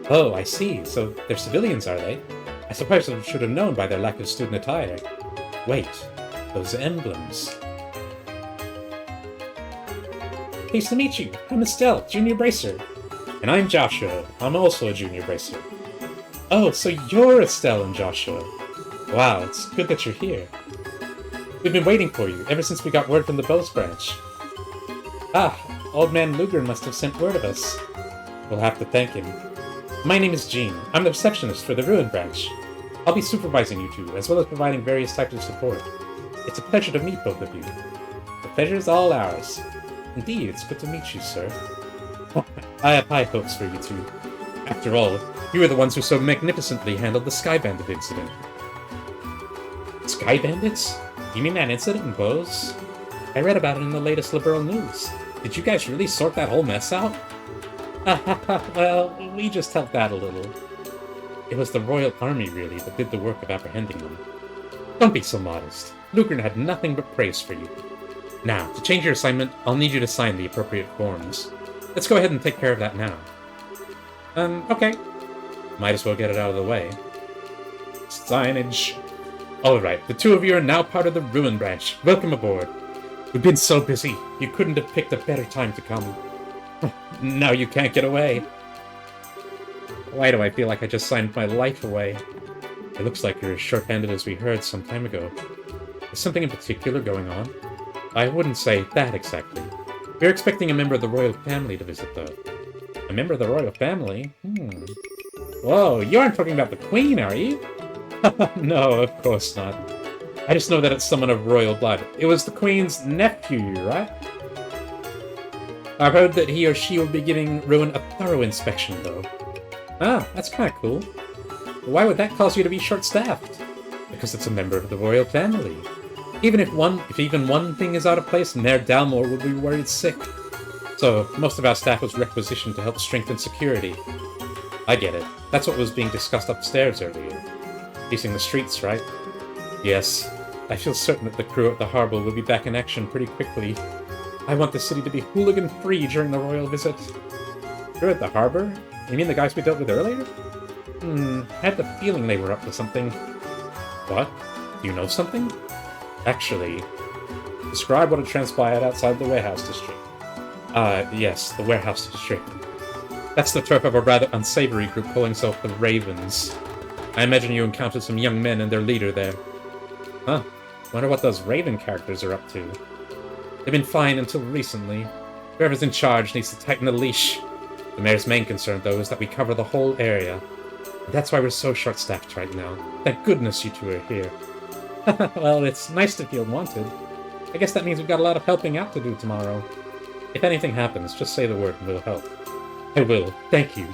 Oh, I see. So they're civilians, are they? I suppose I should have known by their lack of student attire. Wait, those emblems. Pleased to meet you. I'm Estelle, Junior Bracer. And I'm Joshua. I'm also a Junior Bracer. Oh, so you're Estelle and Joshua. Wow, it's good that you're here. We've been waiting for you, ever since we got word from the Bells branch. Ah, Old Man Lugren must have sent word of us. We'll have to thank him. My name is Jean. I'm the receptionist for the Ruin branch. I'll be supervising you two, as well as providing various types of support. It's a pleasure to meet both of you. The pleasure is all ours. Indeed, it's good to meet you, sir. I have high hopes for you two. After all, you were the ones who so magnificently handled the Sky Bandit incident. Sky Bandits? You mean that incident in Bose? I read about it in the latest liberal news. Did you guys really sort that whole mess out? Well, we just helped out a little. It was the Royal Army, really, that did the work of apprehending them. Don't be so modest. Lugren had nothing but praise for you. Now, to change your assignment, I'll need you to sign the appropriate forms. Let's go ahead and take care of that now. Okay. Might as well get it out of the way. Signage. Alright, the two of you are now part of the Ruin branch. Welcome aboard. We've been so busy, you couldn't have picked a better time to come. Now you can't get away. Why do I feel like I just signed my life away? It looks like you're as short-handed as we heard some time ago. Is something in particular going on? I wouldn't say that exactly. We're expecting a member of the royal family to visit, though. A member of the royal family? Whoa, you aren't talking about the Queen, are you? No, of course not. I just know that it's someone of royal blood. It was the Queen's nephew, right? I've heard that he or she will be giving Ruin a thorough inspection, though. Ah, that's kind of cool. Why would that cause you to be short-staffed? Because it's a member of the royal family. If even one thing is out of place, Mayor Dalmore will be worried sick. So, most of our staff was requisitioned to help strengthen security. I get it. That's what was being discussed upstairs earlier. Facing the streets, right? Yes. I feel certain that the crew at the harbor will be back in action pretty quickly. I want the city to be hooligan-free during the royal visit. Crew at the harbor? You mean the guys we dealt with earlier? I had the feeling they were up to something. What? Do you know something? Actually, describe what had transpired outside the warehouse district. Yes, the warehouse district. That's the turf of a rather unsavory group calling themselves the Ravens. I imagine you encountered some young men and their leader there. Huh. Wonder what those Raven characters are up to. They've been fine until recently. Whoever's in charge needs to tighten the leash. The mayor's main concern, though, is that we cover the whole area. And that's why we're so short-staffed right now. Thank goodness you two are here. Well, it's nice to feel wanted. I guess that means we've got a lot of helping out to do tomorrow. If anything happens, just say the word and we'll help. I will. Thank you.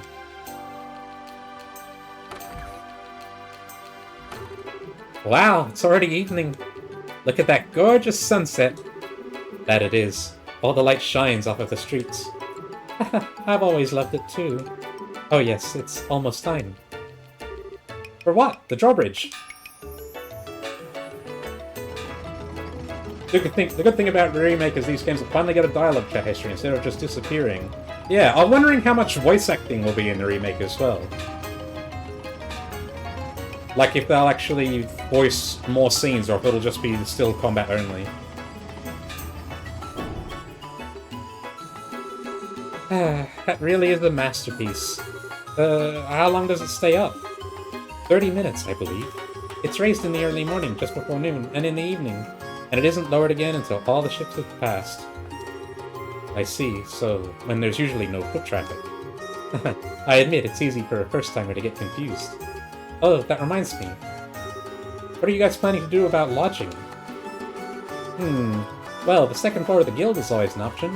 Wow, it's already evening. Look at that gorgeous sunset. That it is. All the light shines off of the streets. I've always loved it too. Oh yes, it's almost time. For what? The drawbridge. The good thing about the remake is these games will finally get a dialogue chat history instead of just disappearing. Yeah, I'm wondering how much voice acting will be in the remake as well. Like if they'll actually voice more scenes or if it'll just be still combat only. That really is a masterpiece. How long does it stay up? 30 minutes, I believe. It's raised in the early morning, just before noon, and in the evening. And it isn't lowered again until all the ships have passed. I see, so when there's usually no foot traffic. I admit, it's easy for a first-timer to get confused. Oh, that reminds me. What are you guys planning to do about lodging? Well, the second floor of the guild is always an option.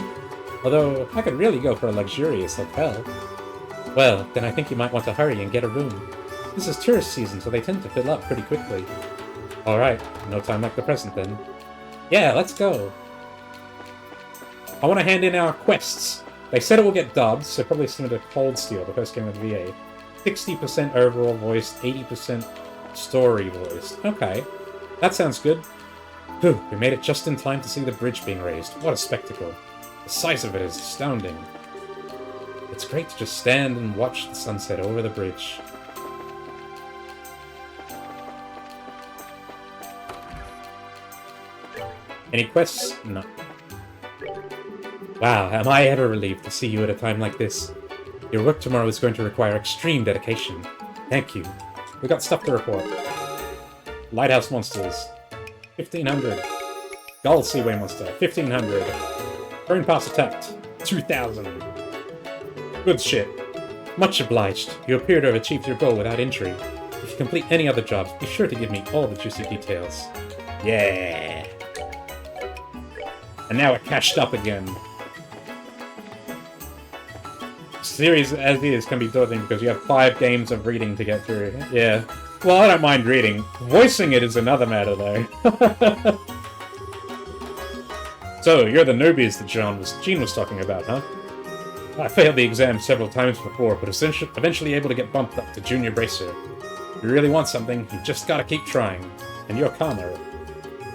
Although, I could really go for a luxurious hotel. Well, then I think you might want to hurry and get a room. This is tourist season, so they tend to fill up pretty quickly. Alright, no time like the present then. Yeah, let's go! I want to hand in our quests. They said it will get dubbed, so probably similar to Cold Steel, the first game of the VA. 60% overall voiced, 80% story voiced. Okay, that sounds good. Whew, we made it just in time to see the bridge being raised. What a spectacle. The size of it is astounding. It's great to just stand and watch the sunset over the bridge. Any quests? No. Wow, am I ever relieved to see you at a time like this. Your work tomorrow is going to require extreme dedication. Thank you. We got stuff to report. Lighthouse monsters. 1500. Gull Seaway monster. 1500. Burn pass attacked. 2000. Good shit. Much obliged. You appear to have achieved your goal without injury. If you complete any other jobs, be sure to give me all the juicy details. Yeah. And now it cashed up again. Series as is can be daunting because you have 5 games of reading to get through. Yeah. Well, I don't mind reading. Voicing it is another matter, though. So, you're the newbies that Gene was talking about, huh? I failed the exam several times before, but eventually able to get bumped up to Junior Bracer. If you really want something, you just gotta keep trying. And you're Connor.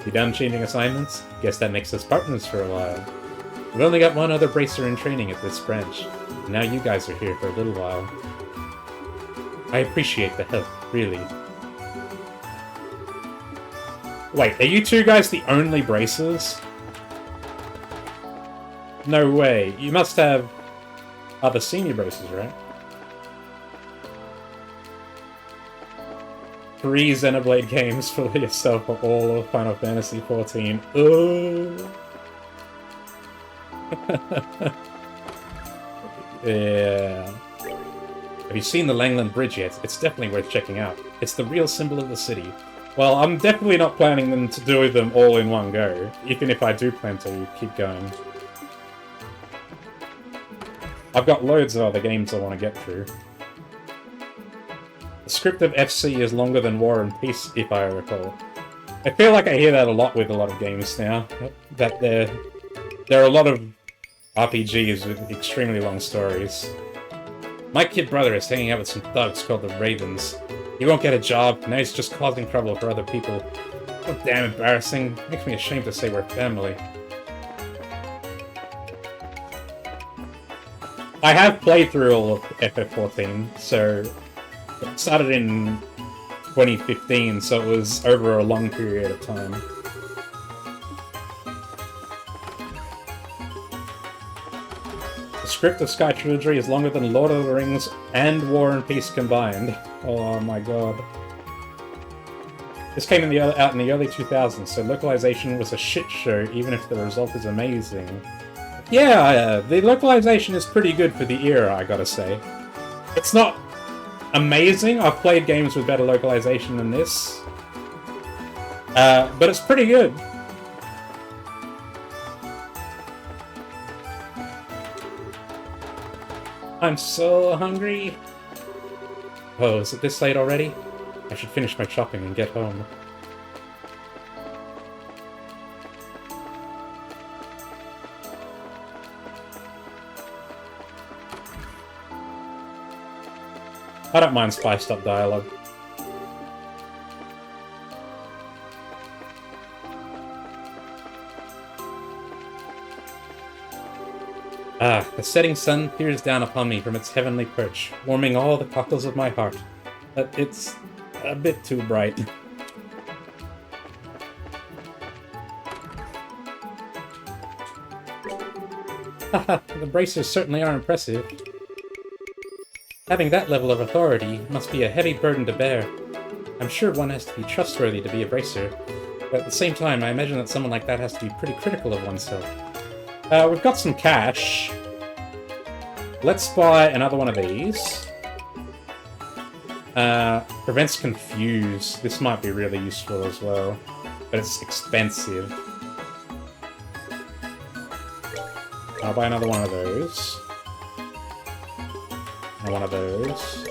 You done changing assignments? Guess that makes us partners for a while. We've only got one other Bracer in training at this branch. And now you guys are here for a little while. I appreciate the help, really. Wait, are you two guys the only Bracers? No way. You must have other senior Bracers, right? 3 Xenoblade games for yourself for all of Final Fantasy XIV. Oh. Yeah. Have you seen the Langland Bridge yet? It's definitely worth checking out. It's the real symbol of the city. Well, I'm definitely not planning them to do them all in one go. Even if I do plan to keep going. I've got loads of other games I want to get through. The script of FC is longer than War and Peace, if I recall. I feel like I hear that a lot with a lot of games now. That there are a lot of RPGs with extremely long stories. My kid brother is hanging out with some thugs called the Ravens. He won't get a job, now he's just causing trouble for other people. So damn embarrassing. Makes me ashamed to say we're family. I have played through all of FF14, so it started in 2015, so it was over a long period of time. The script of Sky Trilogy is longer than Lord of the Rings and War and Peace combined. Oh my god. This came out in the early 2000s, so localization was a shit show, even if the result is amazing. Yeah, the localization is pretty good for the era, I gotta say. It's not amazing. I've played games with better localization than this. But it's pretty good. I'm so hungry. Oh, is it this late already? I should finish my shopping and get home. I don't mind spiced up dialogue. Ah, the setting sun peers down upon me from its heavenly perch, warming all the cockles of my heart. But it's a bit too bright. Haha, the bracers certainly are impressive. Having that level of authority must be a heavy burden to bear. I'm sure one has to be trustworthy to be a bracer, but at the same time, I imagine that someone like that has to be pretty critical of oneself. We've got some cash. Let's buy another one of these. Prevents confuse. This might be really useful as well, but it's expensive. I'll buy another one of those. And one of those.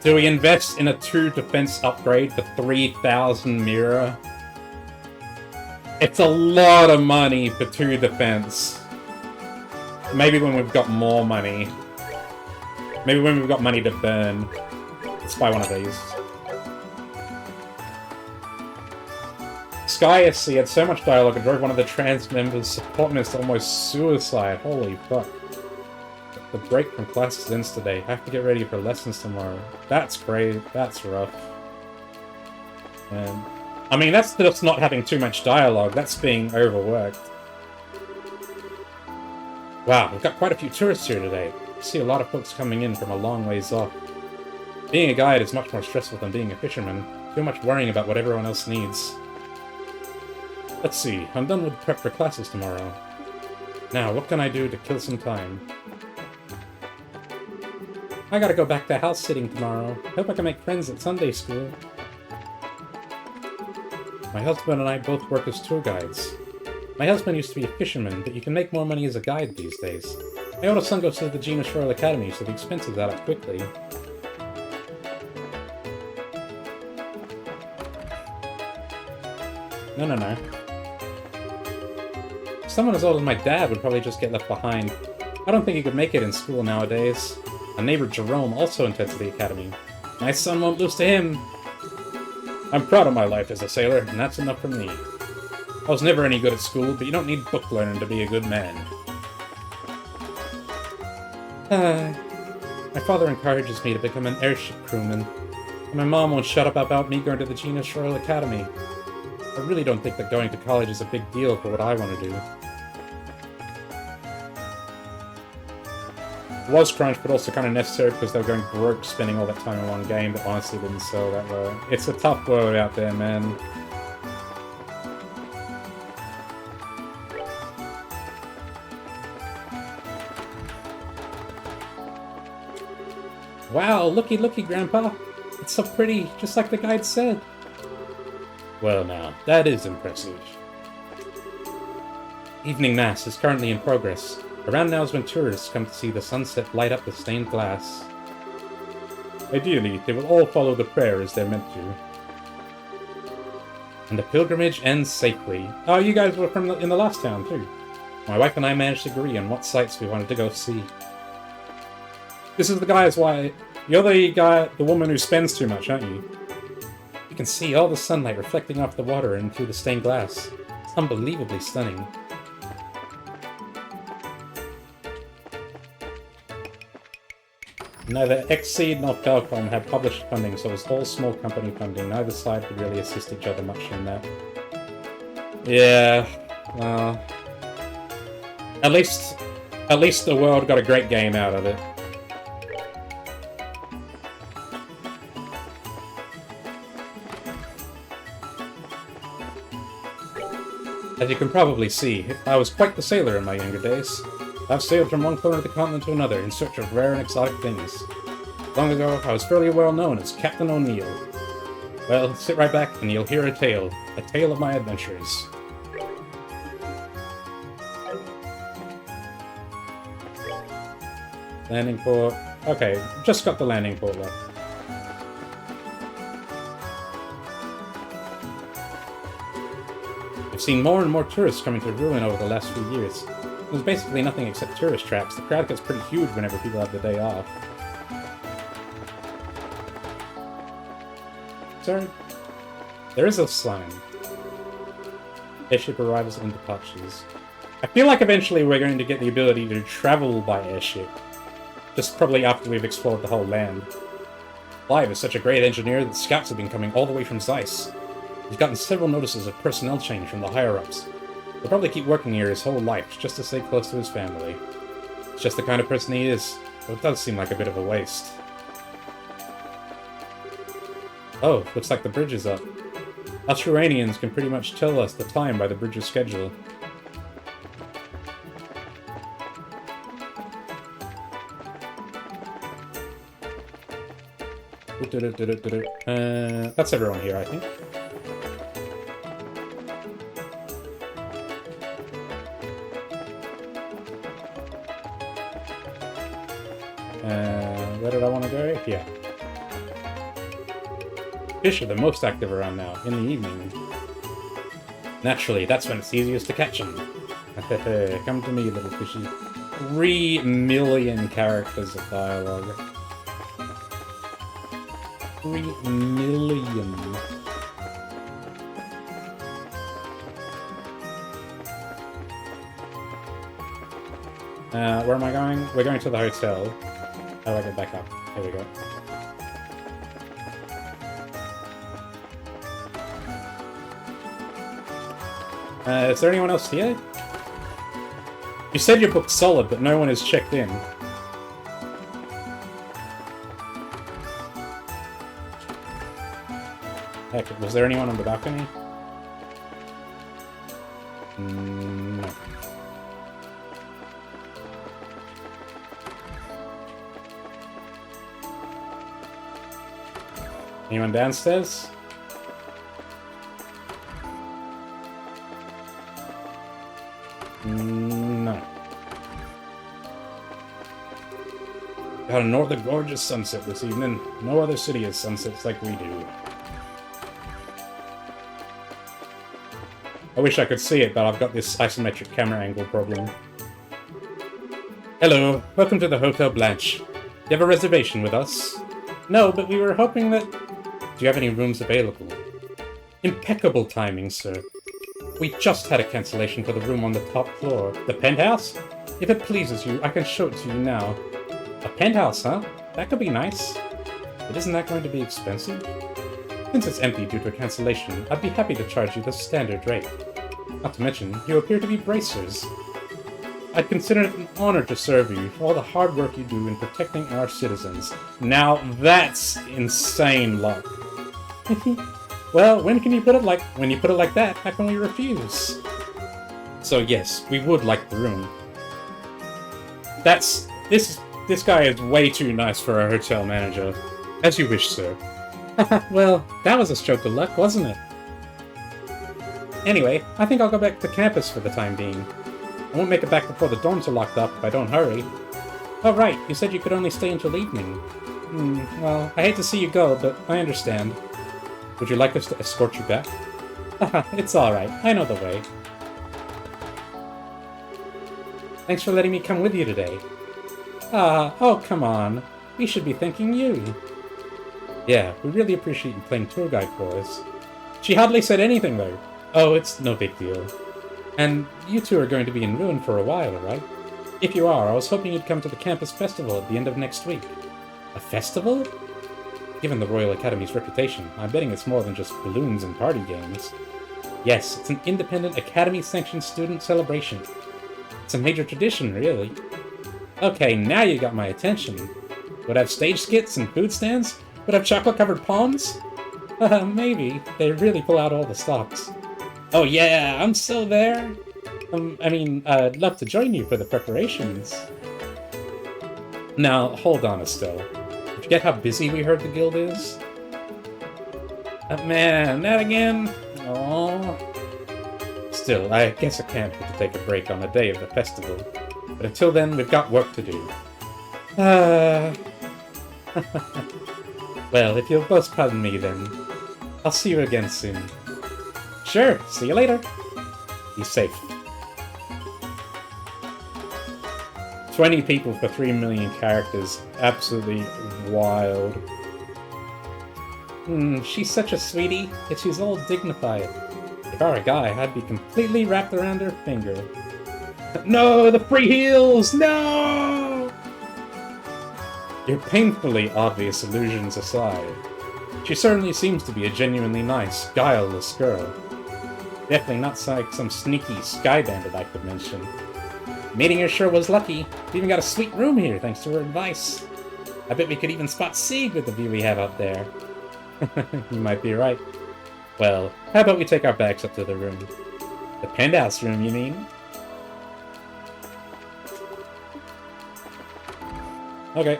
Do we invest in a 2 defense upgrade for 3,000 Mira? It's a lot of money for 2 defense. Maybe when we've got more money. Maybe when we've got money to burn. Let's buy one of these. Sky SC had so much dialogue it drove one of the trans members' support minister to almost suicide. Holy fuck. The break from classes ends today. Have to get ready for lessons tomorrow. That's great. That's rough. And I mean, that's just not having too much dialogue. That's being overworked. Wow, we've got quite a few tourists here today. I see a lot of folks coming in from a long ways off. Being a guide is much more stressful than being a fisherman. Too much worrying about what everyone else needs. Let's see. I'm done with prep for classes tomorrow. Now, what can I do to kill some time? I gotta go back to house sitting tomorrow. Hope I can make friends at Sunday school. My husband and I both work as tour guides. My husband used to be a fisherman, but you can make more money as a guide these days. My older son goes to the Genus Royal Academy, so the expenses add up quickly. No. Someone as old as my dad would probably just get left behind. I don't think he could make it in school nowadays. My neighbor Jerome also intends the academy. My son won't lose to him. I'm proud of my life as a sailor, and that's enough for me. I was never any good at school, but you don't need book learning to be a good man. My father encourages me to become an airship crewman, and my mom won't shut up about me going to the Genus Royal Academy. I really don't think that going to college is a big deal for what I want to do. It was crunch, but also kind of necessary because they were going broke spending all that time in one game that honestly didn't sell that well. It's a tough world out there, man. Wow, looky, Grandpa! It's so pretty, just like the guide said. Well now, that is impressive. Evening Mass is currently in progress. Around now is when tourists come to see the sunset light up the stained glass. Ideally, they will all follow the prayer as they're meant to. And the pilgrimage ends safely. Oh, you guys were from in the last town, too. My wife and I managed to agree on what sites we wanted to go see. This is the guy's why... You're the woman who spends too much, aren't you? You can see all the sunlight reflecting off the water and through the stained glass. It's unbelievably stunning. Neither Exceed nor Falcom had published funding, so it was all small company funding. Neither side could really assist each other much in that. Yeah, well... At least the world got a great game out of it. As you can probably see, I was quite the sailor in my younger days. I've sailed from one corner of the continent to another in search of rare and exotic things. Long ago, I was fairly well known as Captain O'Neill. Well, sit right back and you'll hear a tale of my adventures. Landing port. Okay, just got the landing port left. I've seen more and more tourists coming to Ruin over the last few years. There's basically nothing except tourist traps. The crowd gets pretty huge whenever people have the day off. Sorry? There is a sign. Airship arrivals and departures. I feel like eventually we're going to get the ability to travel by airship. Just probably after we've explored the whole land. Clive is such a great engineer that scouts have been coming all the way from Zeiss. He's gotten several notices of personnel change from the higher-ups. He'll probably keep working here his whole life, just to stay close to his family. It's just the kind of person he is, but it does seem like a bit of a waste. Oh, looks like the bridge is up. Us Uranians can pretty much tell us the time by the bridge's schedule. That's everyone here, I think. Where did I want to go? Here. Fish are the most active around now, in the evening. Naturally, that's when it's easiest to catch them. Come to me, little fishy. 3 million characters of dialogue. 3 million. Where am I going? We're going to the hotel. How do I get back up? Here we go. Is there anyone else here? You said your book's solid, but no one has checked in. Heck, was there anyone on the balcony? No. Anyone downstairs? No. Got another gorgeous sunset this evening. No other city has sunsets like we do. I wish I could see it, but I've got this isometric camera angle problem. Hello, welcome to the Hotel Blanche. You have a reservation with us? No, but we were hoping that... Do you have any rooms available? Impeccable timing, sir. We just had a cancellation for the room on the top floor. The penthouse? If it pleases you, I can show it to you now. A penthouse, huh? That could be nice. But isn't that going to be expensive? Since it's empty due to a cancellation, I'd be happy to charge you the standard rate. Not to mention, you appear to be bracers. I'd consider it an honor to serve you for all the hard work you do in protecting our citizens. Now that's insane luck. Well, when you put it like that, how can we refuse? So yes, we would like the room. This guy is way too nice for a hotel manager. As you wish, sir. Well, that was a stroke of luck, wasn't it? Anyway, I think I'll go back to campus for the time being. I won't make it back before the dorms are locked up if I don't hurry. Oh right, you said you could only stay until evening. Well, I hate to see you go, but I understand. Would you like us to escort you back? It's alright, I know the way. Thanks for letting me come with you today. Oh come on. We should be thanking you. Yeah, we really appreciate you playing tour guide for us. She hardly said anything though. Oh, it's no big deal. And you two are going to be in ruin for a while, right? If you are, I was hoping you'd come to the campus festival at the end of next week. A festival? Given the Royal Academy's reputation, I'm betting it's more than just balloons and party games. Yes, it's an independent Academy-sanctioned student celebration. It's a major tradition, really. Okay, now you got my attention. Would have stage skits and food stands? Would have chocolate-covered palms? Maybe. They really pull out all the stops. Oh yeah, I'm still there. I'd love to join you for the preparations. Now, hold on, Estelle. Forget how busy we heard the guild is? Man, that again? Aww. Still, I guess I can't wait to take a break on the day of the festival. But until then, we've got work to do. Well, if you'll both pardon me then, I'll see you again soon. Sure, see you later. Be safe. 20 people for 3 million characters. Absolutely wild. She's such a sweetie, yet she's all dignified. If I were a guy, I'd be completely wrapped around her finger. No, the free heels! No! Your painfully obvious illusions aside, she certainly seems to be a genuinely nice, guileless girl. Definitely not like some sneaky sky bandit I could mention. Meeting her sure was lucky. We even got a sweet room here thanks to her advice. I bet we could even spot Sieg with the view we have out there. You might be right. Well, how about we take our bags up to the room? The penthouse room, you mean? Okay.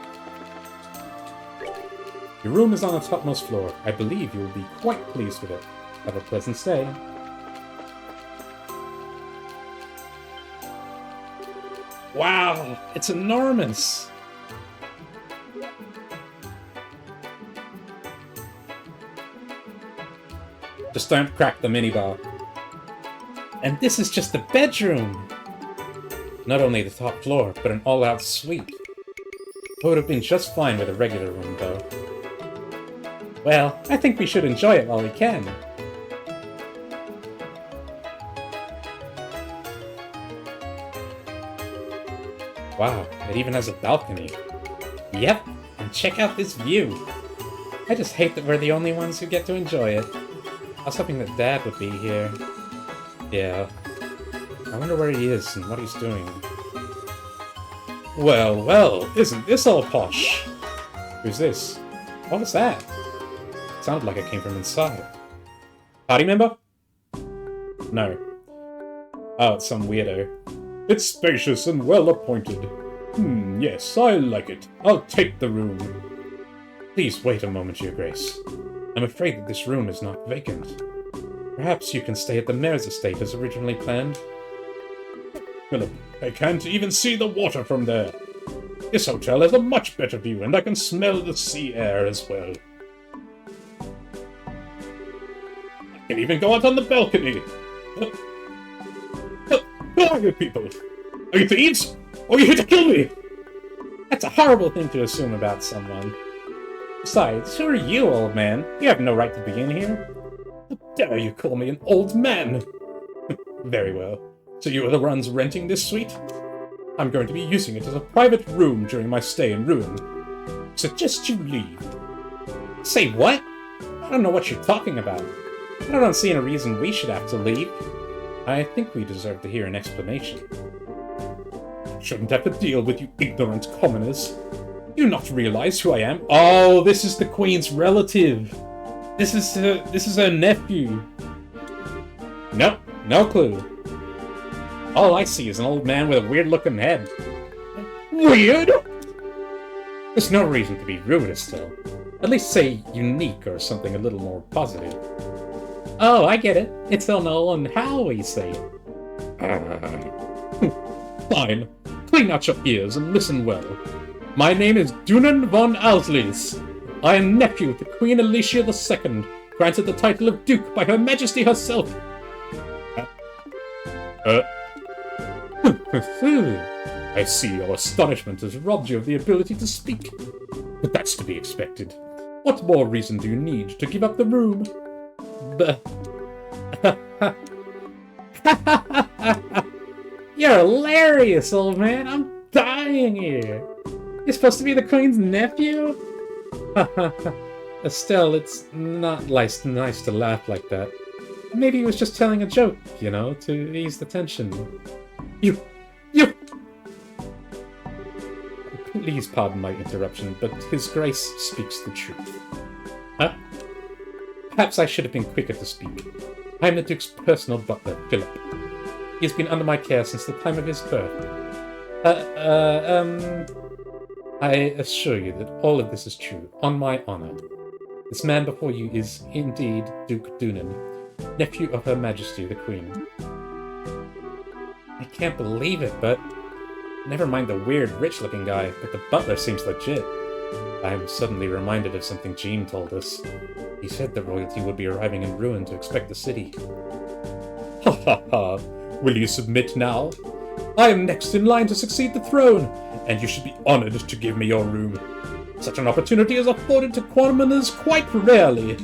Your room is on the topmost floor. I believe you will be quite pleased with it. Have a pleasant stay. Wow, it's enormous! Just don't crack the minibar. And this is just the bedroom! Not only the top floor, but an all-out suite. It would have been just fine with a regular room, though. Well, I think we should enjoy it while we can. Wow, it even has a balcony. Yep, and check out this view. I just hate that we're the only ones who get to enjoy it. I was hoping that Dad would be here. Yeah. I wonder where he is and what he's doing. Well, well, isn't this all posh? Who's this? What was that? It sounded like it came from inside. Party member? No. Oh, it's some weirdo. It's spacious and well-appointed. Yes, I like it. I'll take the room. Please wait a moment, Your Grace. I'm afraid that this room is not vacant. Perhaps you can stay at the mayor's estate as originally planned? Philip, I can't even see the water from there. This hotel has a much better view, and I can smell the sea air as well. I can even go out on the balcony. Who are you people? Are you thieves? Or are you here to kill me? That's a horrible thing to assume about someone. Besides, who are you, old man? You have no right to be in here. How dare you call me an old man? Very well. So you are the ones renting this suite? I'm going to be using it as a private room during my stay in Ruin. Suggest you leave. Say what? I don't know what you're talking about. I don't see any reason we should have to leave. I think we deserve to hear an explanation. Shouldn't have to deal with you ignorant commoners. You not realize who I am? Oh, this is the Queen's relative. This is her nephew. Nope, no clue. All I see is an old man with a weird-looking head. Weird? There's no reason to be rude, Estelle. At least say unique or something a little more positive. Oh, I get it. It's on how we say it. Fine. Clean out your ears and listen well. My name is Dunan von Auslies. I am nephew to Queen Alicia II, granted the title of Duke by Her Majesty herself. I see your astonishment has robbed you of the ability to speak. But that's to be expected. What more reason do you need to give up the room? You're hilarious, old man. I'm dying here. You're supposed to be the Queen's nephew? Estelle, it's not nice to laugh like that. Maybe he was just telling a joke, you know, to ease the tension. You! Please pardon my interruption, but His Grace speaks the truth. Huh? Perhaps I should have been quicker to speak. I am the Duke's personal butler, Philip. He has been under my care since the time of his birth. I assure you that all of this is true, on my honor. This man before you is indeed Duke Dunan, nephew of Her Majesty the Queen. I can't believe it, but... Never mind the weird, rich-looking guy, but the butler seems legit. I'm suddenly reminded of something Jean told us. He said that royalty would be arriving in Ruin to expect the city. Ha ha ha! Will you submit now? I am next in line to succeed the throne, and you should be honored to give me your room. Such an opportunity is afforded to commoners quite rarely.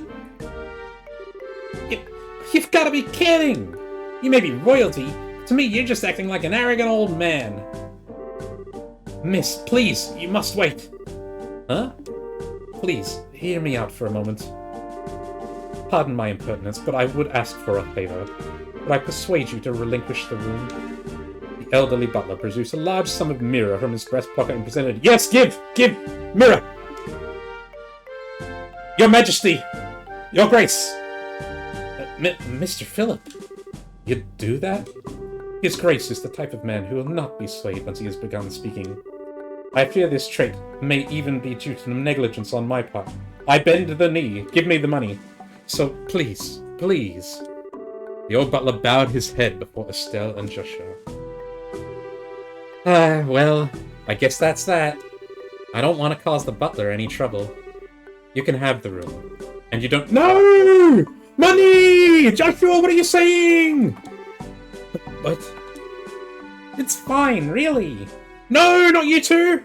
You've got to be kidding! You may be royalty, but to me you're just acting like an arrogant old man. Miss, please, you must wait. Huh? Please, hear me out for a moment. Pardon my impertinence, but I would ask for a favor. Would I persuade you to relinquish the room? The elderly butler produced a large sum of mirror from his breast pocket and presented. Yes, give! Mirror! Your Majesty! Your Grace! Mr. Philip, you'd do that? His Grace is the type of man who will not be swayed once he has begun speaking. I fear this trait may even be due to negligence on my part. I bend the knee. Give me the money. So please, please. The old butler bowed his head before Estelle and Joshua. Well, I guess that's that. I don't want to cause the butler any trouble. You can have the room. And you don't— No! Money! Joshua, what are you saying? But it's fine, really. No, not you two!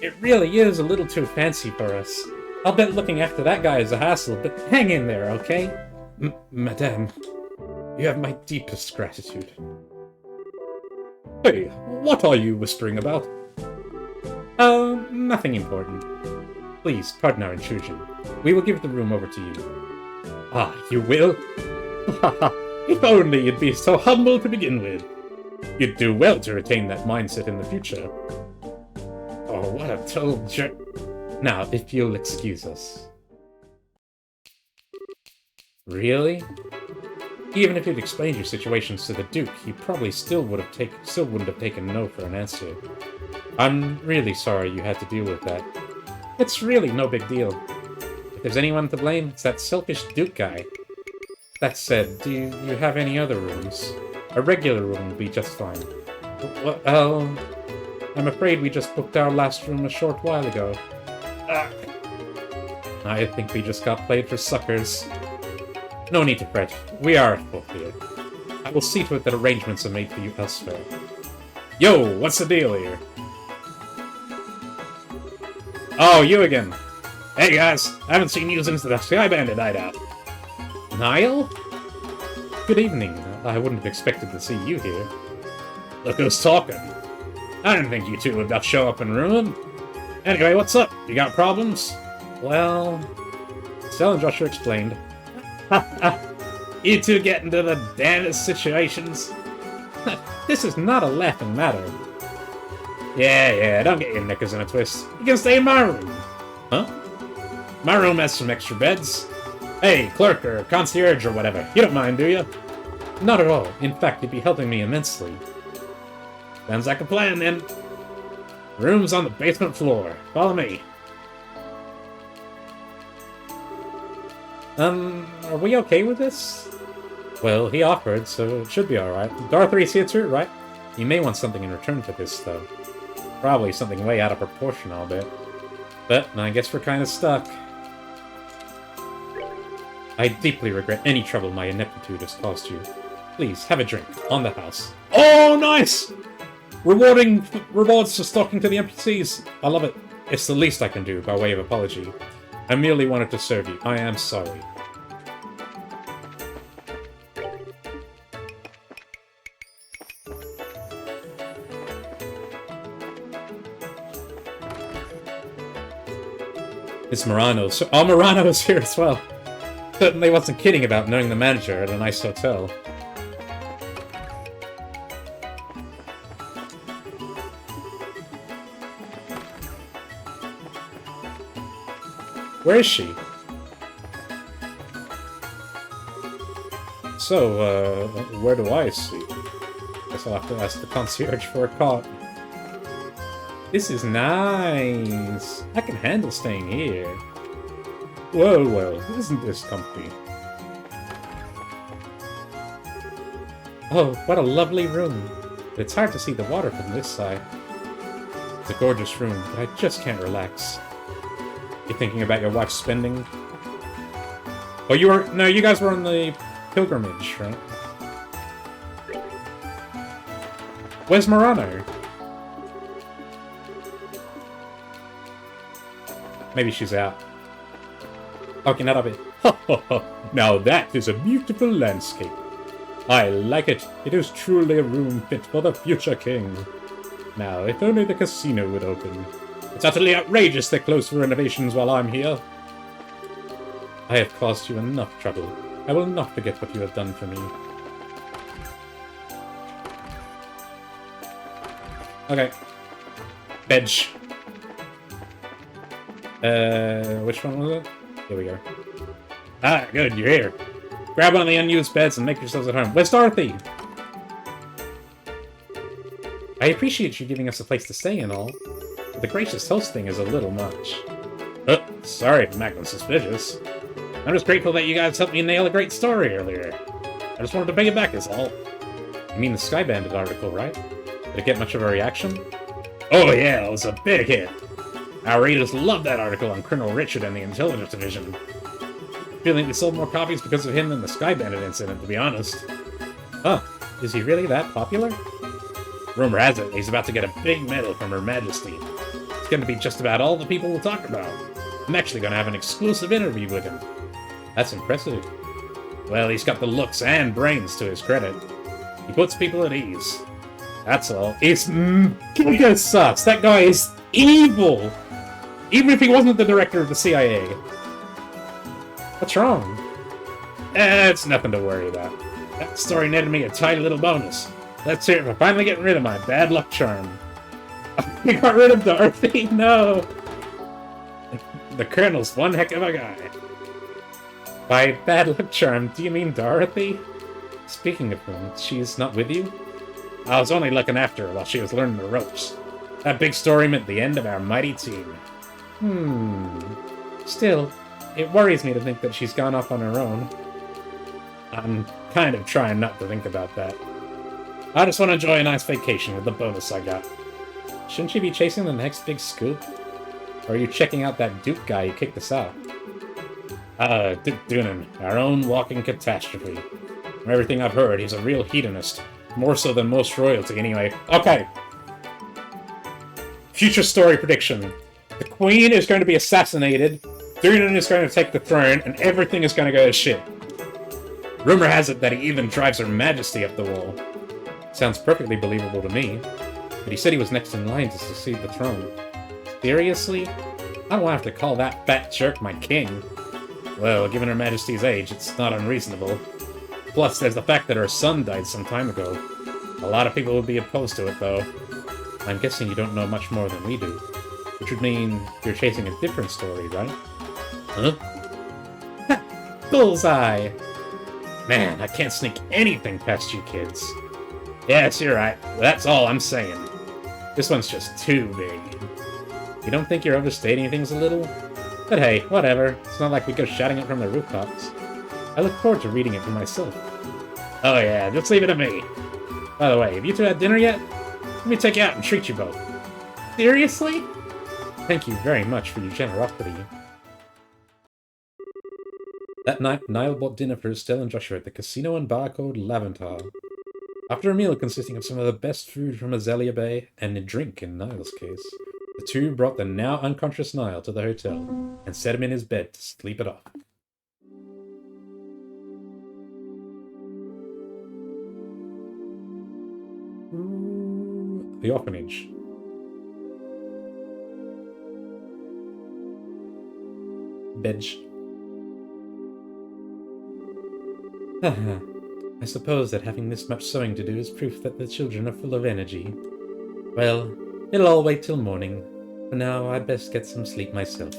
It really is a little too fancy for us. I'll bet looking after that guy is a hassle, but hang in there, okay? Madame, you have my deepest gratitude. Hey, what are you whispering about? Nothing important. Please, pardon our intrusion. We will give the room over to you. Ah, you will? If only you'd be so humble to begin with. You'd do well to retain that mindset in the future. Oh, what a total jerk. Now, if you'll excuse us. Really? Even if you'd explained your situations to the Duke, he probably still wouldn't have taken no for an answer. I'm really sorry you had to deal with that. It's really no big deal. If there's anyone to blame, it's that selfish Duke guy. That said, do you have any other rooms? A regular room would be just fine. Well, I'm afraid we just booked our last room a short while ago. I think we just got played for suckers. No need to fret. We are full here. I will see to it that arrangements are made for you elsewhere. Yo, what's the deal here? Oh, you again. Hey guys, I haven't seen you since the Sky Bandit night out. Niall? Good evening. I wouldn't have expected to see you here. Look who's talking. I didn't think you two would not show up in ruin. Anyway, what's up? You got problems? Well, Stella and Joshua explained. You two get into the damnedest situations. This is not a laughing matter. Yeah, don't get your knickers in a twist. You can stay in my room. Huh? My room has some extra beds. Hey, clerk or concierge or whatever, you don't mind, do you? Not at all. In fact, you'd be helping me immensely. Sounds like a plan, then. Room's on the basement floor. Follow me. Are we okay with this? Well, he offered, so it should be alright. Dorothy's here too, right? You may want something in return for this, though. Probably something way out of proportion, I'll bet. But I guess we're kind of stuck. I deeply regret any trouble my ineptitude has caused you. Please, have a drink. On the house. Oh, nice! Rewards for stalking to the NPCs. I love it. It's the least I can do by way of apology. I merely wanted to serve you. I am sorry. It's Morano. Oh, Morano's here as well. Certainly wasn't kidding about knowing the manager at a nice hotel. Where is she? So, where do I sleep? Guess I'll have to ask the concierge for a cot. This is nice. I can handle staying here. Well, isn't this comfy? Oh, what a lovely room. But it's hard to see the water from this side. It's a gorgeous room, but I just can't relax. You thinking about your wife's spending? Oh, you guys were on the pilgrimage, right? Where's Morano? Maybe she's out. Okay, not of it. Now that is a beautiful landscape. I like it. It is truly a room fit for the future king. Now, if only the casino would open. It's utterly outrageous they close for renovations while I'm here. I have caused you enough trouble. I will not forget what you have done for me. Okay. Bench. Which one was it? Here we go. Ah, good, you're here. Grab one of the unused beds and make yourselves at home. Where's Dorothy? I appreciate you giving us a place to stay and all, but the gracious host thing is a little much. Sorry if I'm acting suspicious. I'm just grateful that you guys helped me nail a great story earlier. I just wanted to pay it back is all. You mean the Sky Bandit article, right? Did it get much of a reaction? Oh yeah, it was a big hit. Our readers loved that article on Colonel Richard and the Intelligence Division. Feeling they sold more copies because of him than the Sky Bandit incident, to be honest. Huh. Is he really that popular? Rumor has it he's about to get a big medal from Her Majesty. It's going to be just about all the people will talk about. I'm actually going to have an exclusive interview with him. That's impressive. Well, he's got the looks and brains to his credit. He puts people at ease. That's all. It's giga sus. That guy is evil. Even if he wasn't the director of the CIA. What's wrong? It's nothing to worry about. That story netted me a tidy little bonus. Let's hear it for finally getting rid of my bad luck charm. You got rid of Dorothy? No. The Colonel's one heck of a guy. By bad luck charm, do you mean Dorothy? Speaking of whom, she's not with you? I was only looking after her while she was learning the ropes. That big story meant the end of our mighty team. Still, it worries me to think that she's gone off on her own. I'm kind of trying not to think about that. I just want to enjoy a nice vacation with the bonus I got. Shouldn't you be chasing the next big scoop? Or are you checking out that Duke guy who kicked us out? Duke Doonan, our own walking catastrophe. From everything I've heard, he's a real hedonist. More so than most royalty, anyway. Okay. Future story prediction. The Queen is going to be assassinated, Doonan is going to take the throne, and everything is going to go to shit. Rumor has it that he even drives Her Majesty up the wall. Sounds perfectly believable to me. But he said he was next in line to succeed the throne. Seriously? I don't have to call that fat jerk my king. Well, given Her Majesty's age, it's not unreasonable. Plus, there's the fact that her son died some time ago. A lot of people would be opposed to it, though. I'm guessing you don't know much more than we do. Which would mean you're chasing a different story, right? Huh? Ha! Bullseye! Man, I can't sneak anything past you kids. Yes, you're right. That's all I'm saying. This one's just too big. You don't think you're overstating things a little? But hey, whatever. It's not like we go shouting it from the rooftops. I look forward to reading it for myself. Oh yeah, just leave it to me. By the way, have you two had dinner yet? Let me take you out and treat you both. Seriously? Thank you very much for your generosity. That night, Niall bought dinner for Estelle and Joshua at the casino and bar called Laventar. After a meal consisting of some of the best food from Azalea Bay, and a drink in Niall's case, the two brought the now unconscious Niall to the hotel, and set him in his bed to sleep it off. Ooh, the orphanage. Bedge. Haha. I suppose that having this much sewing to do is proof that the children are full of energy. Well, it'll all wait till morning. For now, I'd best get some sleep myself.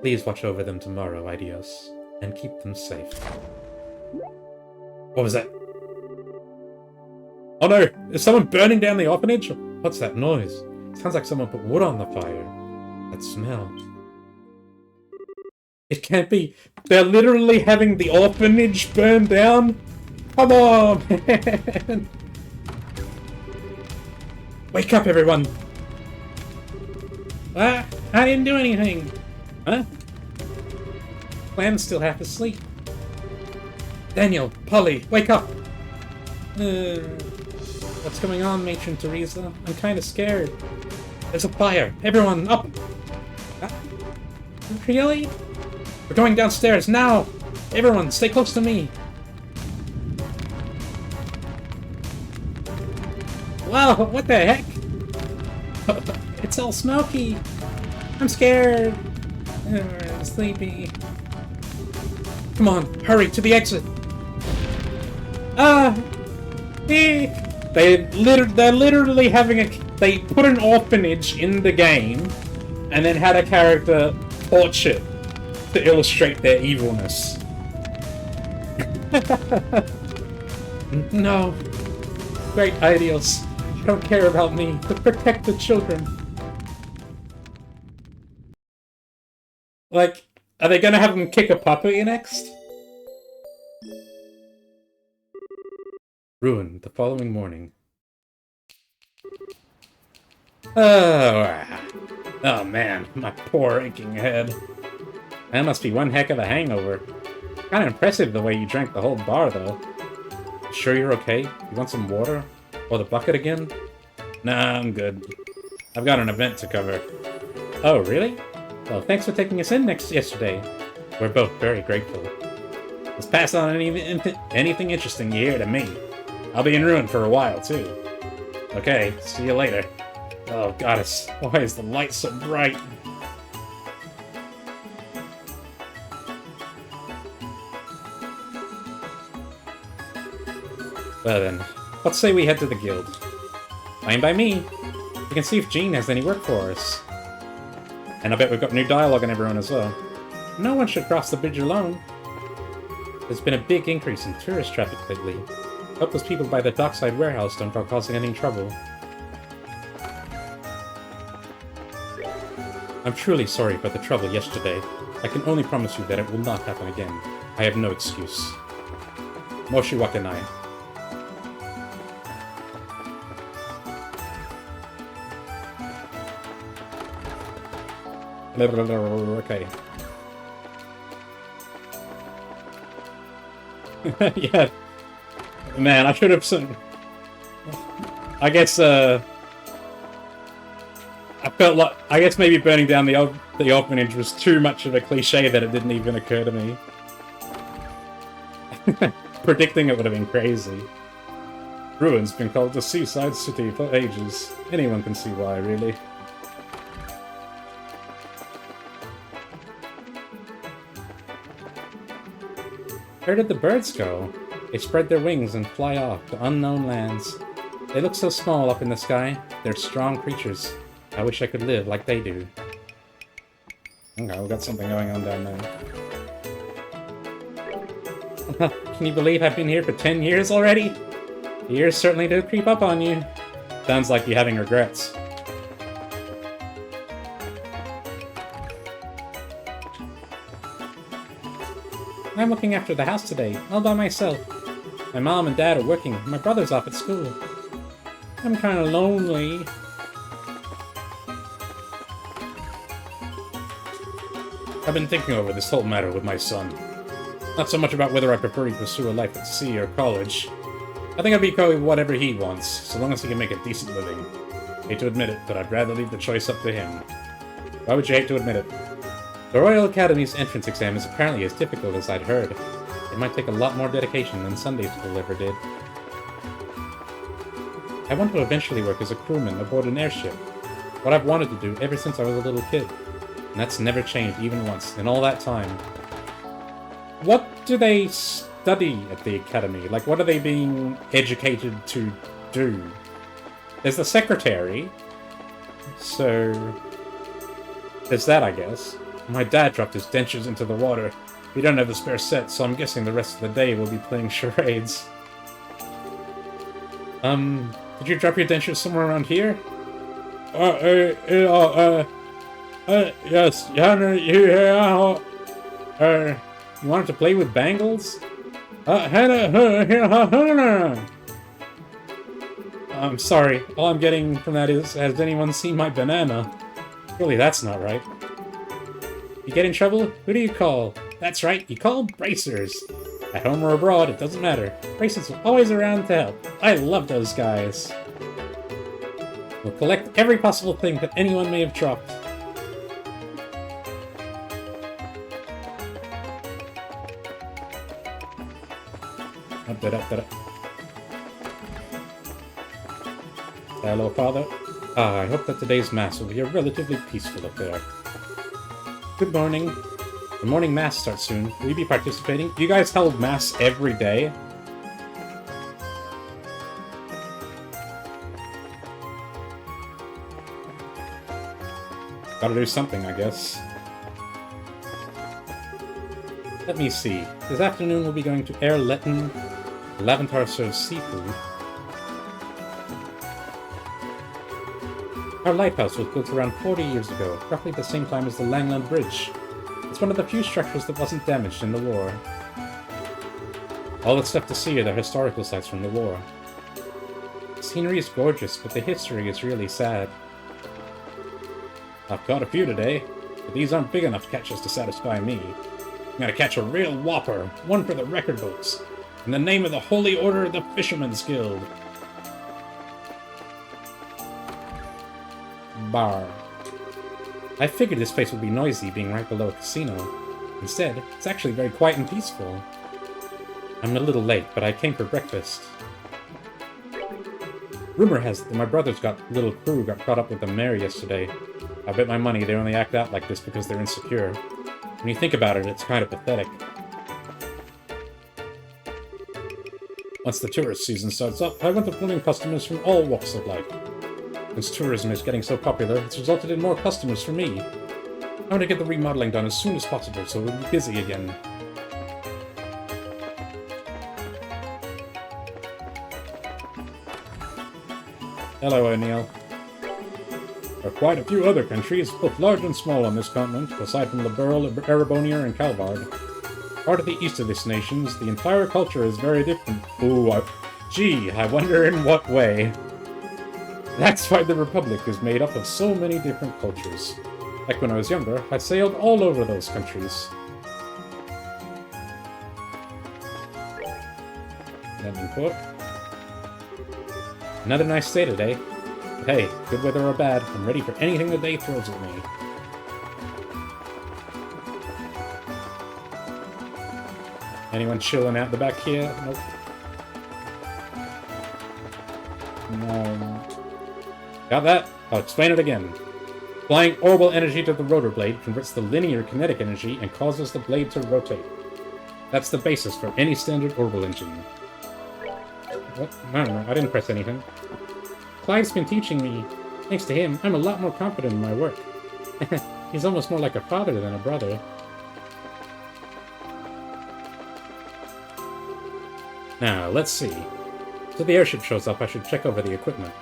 Please watch over them tomorrow, Idios, and keep them safe. What was that? Oh no! Is someone burning down the orphanage? What's that noise? Sounds like someone put wood on the fire. That smell. It can't be. They're literally having the orphanage burned down? Come on, man! Wake up, everyone! Ah, I didn't do anything. Huh? Clam's still half asleep. Daniel, Polly, wake up! What's going on, Matron Teresa? I'm kind of scared. There's a fire! Everyone, up! Really? We're going downstairs, now! Everyone, stay close to me! Whoa, what the heck? It's all smoky. I'm scared. I'm sleepy. Come on, hurry, to the exit! They're literally having a... They put an orphanage in the game, and then had a character torch it to illustrate their evilness. No. Great ideals. Don't care about me, but protect the children. Like, are they gonna have him kick a puppy next? Ruin the following morning. Oh man, my poor aching head. That must be one heck of a hangover. Kinda impressive the way you drank the whole bar, though. Sure you're okay? You want some water? Or the bucket again? Nah, I'm good. I've got an event to cover. Oh, really? Well, thanks for taking us in yesterday. We're both very grateful. Let's pass on anything interesting you hear to me. I'll be in Ruin for a while, too. Okay, see you later. Oh, goddess, why is the light so bright? Well then, let's say we head to the guild. Fine by me. We can see if Jean has any work for us. And I bet we've got new dialogue on everyone as well. No one should cross the bridge alone. There's been a big increase in tourist traffic lately. Hope those people by the dockside warehouse don't go causing any trouble. I'm truly sorry for the trouble yesterday. I can only promise you that it will not happen again. I have no excuse. Moshi Wakanai. Okay. Yeah. Man, I should have seen... I guess, I felt like... I guess maybe burning down the orphanage was too much of a cliche that it didn't even occur to me. Predicting it would have been crazy. Ruin's been called the Seaside City for ages. Anyone can see why, really. Where did the birds go? They spread their wings and fly off to unknown lands. They look so small up in the sky. They're strong creatures. I wish I could live like they do. Okay, we've got something going on down there. Can you believe I've been here for 10 years already? The years certainly do creep up on you. Sounds like you're having regrets. I'm looking after the house today, all by myself. My mom and dad are working, my brother's off at school. I'm kinda lonely. I've been thinking over this whole matter with my son. Not so much about whether I prefer to pursue a life at sea or college. I think I'd be cool with whatever he wants, so long as he can make a decent living. Hate to admit it, but I'd rather leave the choice up to him. Why would you hate to admit it? The Royal Academy's entrance exam is apparently as difficult as I'd heard. It might take a lot more dedication than Sunday school ever did. I want to eventually work as a crewman aboard an airship. What I've wanted to do ever since I was a little kid. And that's never changed even once in all that time. What do they study at the academy? Like, what are they being educated to do? There's the secretary. So... there's that, I guess. My dad dropped his dentures into the water. We don't have a spare set, so I'm guessing the rest of the day we'll be playing charades. Did you drop your dentures somewhere around here? Yes, you wanted to play with bangles? I'm sorry, all I'm getting from that is, has anyone seen my banana? Surely that's not right. You get in trouble? Who do you call? That's right, you call bracers. At home or abroad, it doesn't matter. Bracers are always around to help. I love those guys. We'll collect every possible thing that anyone may have dropped. Hello, Father. I hope that today's Mass will be a relatively peaceful affair. Good morning. The morning Mass starts soon. Will you be participating? You guys held Mass every day? Gotta do something, I guess. Let me see. This afternoon we'll be going to Erletten. Laventar serves seafood. Our lighthouse was built around 40 years ago, roughly the same time as the Langland Bridge. It's one of the few structures that wasn't damaged in the war. All that's left to see are the historical sites from the war. The scenery is gorgeous, but the history is really sad. I've caught a few today, but these aren't big enough catches to satisfy me. I'm gonna catch a real whopper, one for the record books, in the name of the Holy Order of the Fishermen's Guild. Bar. I figured this place would be noisy, being right below a casino. Instead, it's actually very quiet and peaceful. I'm a little late, but I came for breakfast. Rumor has it that my brother's little crew got caught up with the mayor yesterday. I bet my money they only act out like this because they're insecure. When you think about it, it's kind of pathetic. Once the tourist season starts up, I want to pull in customers from all walks of life. Since tourism is getting so popular, it's resulted in more customers for me. I want to get the remodeling done as soon as possible so we'll be busy again. Hello, O'Neill. There are quite a few other countries, both large and small on this continent, aside from Liberl, Erebonia, and Calvard. Part of the east of these nations, the entire culture is very different. Ooh, gee, I wonder in what way. That's why the Republic is made up of so many different cultures. Like when I was younger, I sailed all over those countries. Landing port. Another nice day today. But hey, good weather or bad, I'm ready for anything the day throws at me. Anyone chilling out the back here? Nope. No. Got that? I'll explain it again. Applying orbital energy to the rotor blade converts the linear kinetic energy and causes the blade to rotate. That's the basis for any standard orbital engine. What? I don't know. I didn't press anything. Clyde's been teaching me. Thanks to him, I'm a lot more confident in my work. He's almost more like a father than a brother. Now, let's see. So the airship shows up, I should check over the equipment.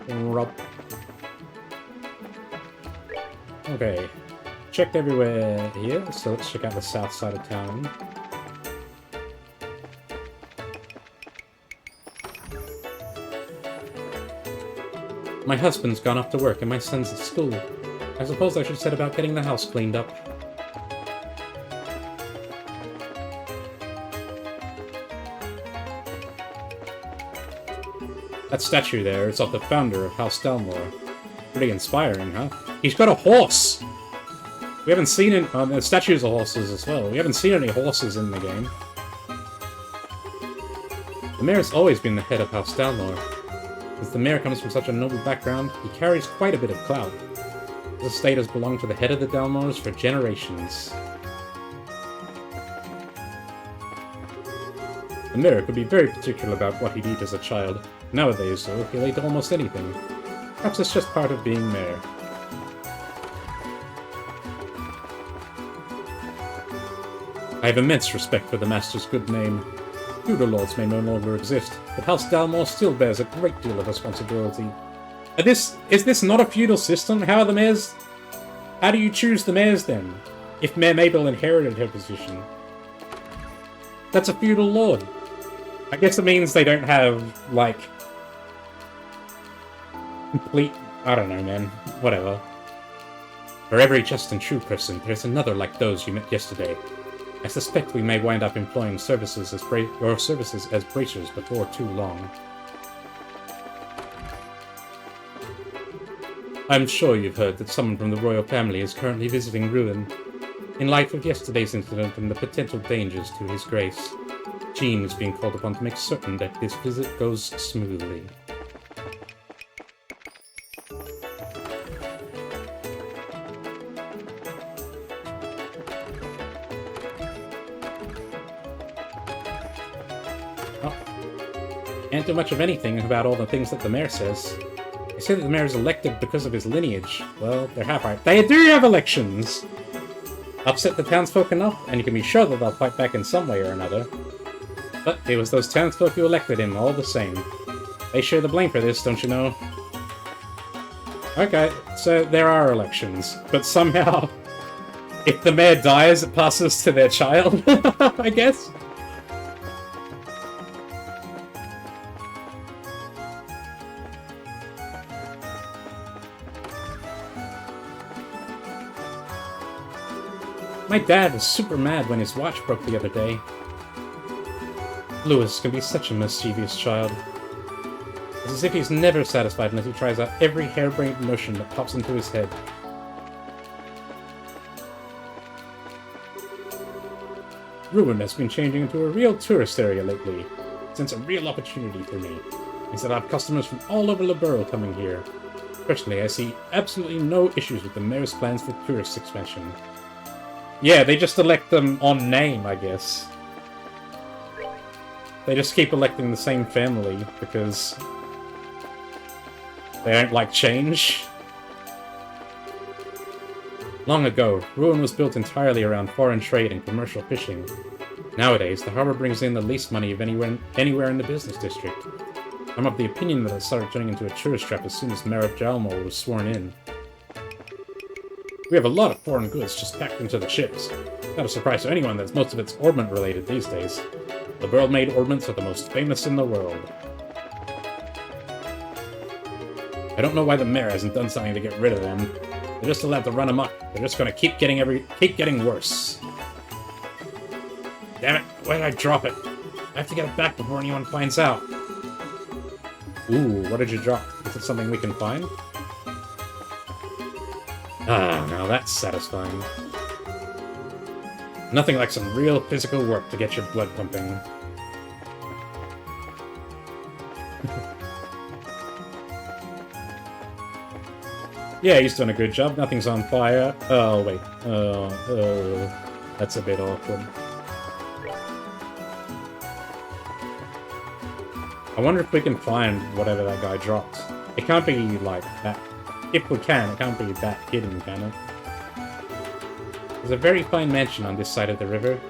Rob. Okay. Checked everywhere here, so let's check out the south side of town. My husband's gone off to work and my son's at school. I suppose I should set about getting the house cleaned up. That statue there is of the founder of House Dalmore. Pretty inspiring, huh? He's got a horse! We haven't seen it. The statues of horses as well. We haven't seen any horses in the game. The mayor's always been the head of House Dalmore. Since the mayor comes from such a noble background, he carries quite a bit of clout. This estate has belonged to the head of the Dalmores for generations. The mayor could be very particular about what he'd eat as a child. Nowadays, though, he'll eat almost anything. Perhaps it's just part of being mayor. I have immense respect for the Master's good name. Feudal lords may no longer exist, but House Dalmore still bears a great deal of responsibility. Is this not a feudal system? How are the mayors... How do you choose the mayors, then? If Mayor Mabel inherited her position. That's a feudal lord. I guess it means they don't have, like... complete... I don't know, man. Whatever. For every just and true person, there's another like those you met yesterday. I suspect we may wind up employing services as bracers before too long. I'm sure you've heard that someone from the royal family is currently visiting Ruin. In light of yesterday's incident and the potential dangers to his grace, Jean is being called upon to make certain that this visit goes smoothly. Can't do much of anything about all the things that the mayor says. They say that the mayor is elected because of his lineage. Well, they're half right. They do have elections! Upset the townsfolk enough, and you can be sure that they'll fight back in some way or another. But it was those townsfolk who elected him all the same. They share the blame for this, don't you know? Okay, so there are elections, but somehow, if the mayor dies, it passes to their child, I guess? My dad was super mad when his watch broke the other day. Louis can be such a mischievous child. It's as if he's never satisfied unless he tries out every harebrained notion that pops into his head. Ruin has been changing into a real tourist area lately. It's a real opportunity for me. Instead, I have customers from all over the borough coming here. Personally, I see absolutely no issues with the mayor's plans for tourist expansion. Yeah, they just elect them on name, I guess. They just keep electing the same family because they don't like change. Long ago, Ruin was built entirely around foreign trade and commercial fishing. Nowadays, the harbor brings in the least money of anywhere in the business district. I'm of the opinion that it started turning into a tourist trap as soon as Mayor Jalmor was sworn in. We have a lot of foreign goods just packed into the ships. Not a surprise to anyone that most of it's ornament related these days. The World-made ornaments are the most famous in the world. I don't know why the mayor hasn't done something to get rid of them. They're just allowed to run amok. They're just gonna keep getting worse. Damn it, why did I drop it? I have to get it back before anyone finds out. Ooh, what did you drop? Is it something we can find? Ah, now that's satisfying. Nothing like some real physical work to get your blood pumping. Yeah, he's done a good job. Nothing's on fire. Oh, wait. That's a bit awkward. I wonder if we can find whatever that guy dropped. It can't be, like, that... If we can, it can't be that hidden, can it? There's a very fine mansion on this side of the river.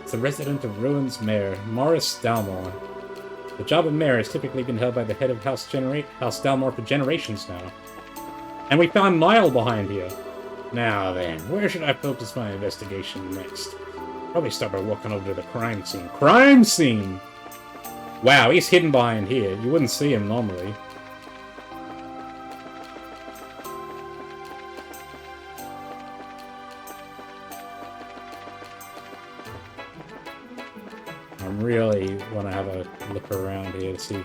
It's the resident of Ruin's mayor, Morris Dalmor. The job of mayor has typically been held by the head of House Dalmor for generations now. And we found Niall behind here. Now then, where should I focus my investigation next? Probably start by walking over to the crime scene. Crime scene! Wow, he's hidden behind here. You wouldn't see him normally. I really want to have a look around here to see.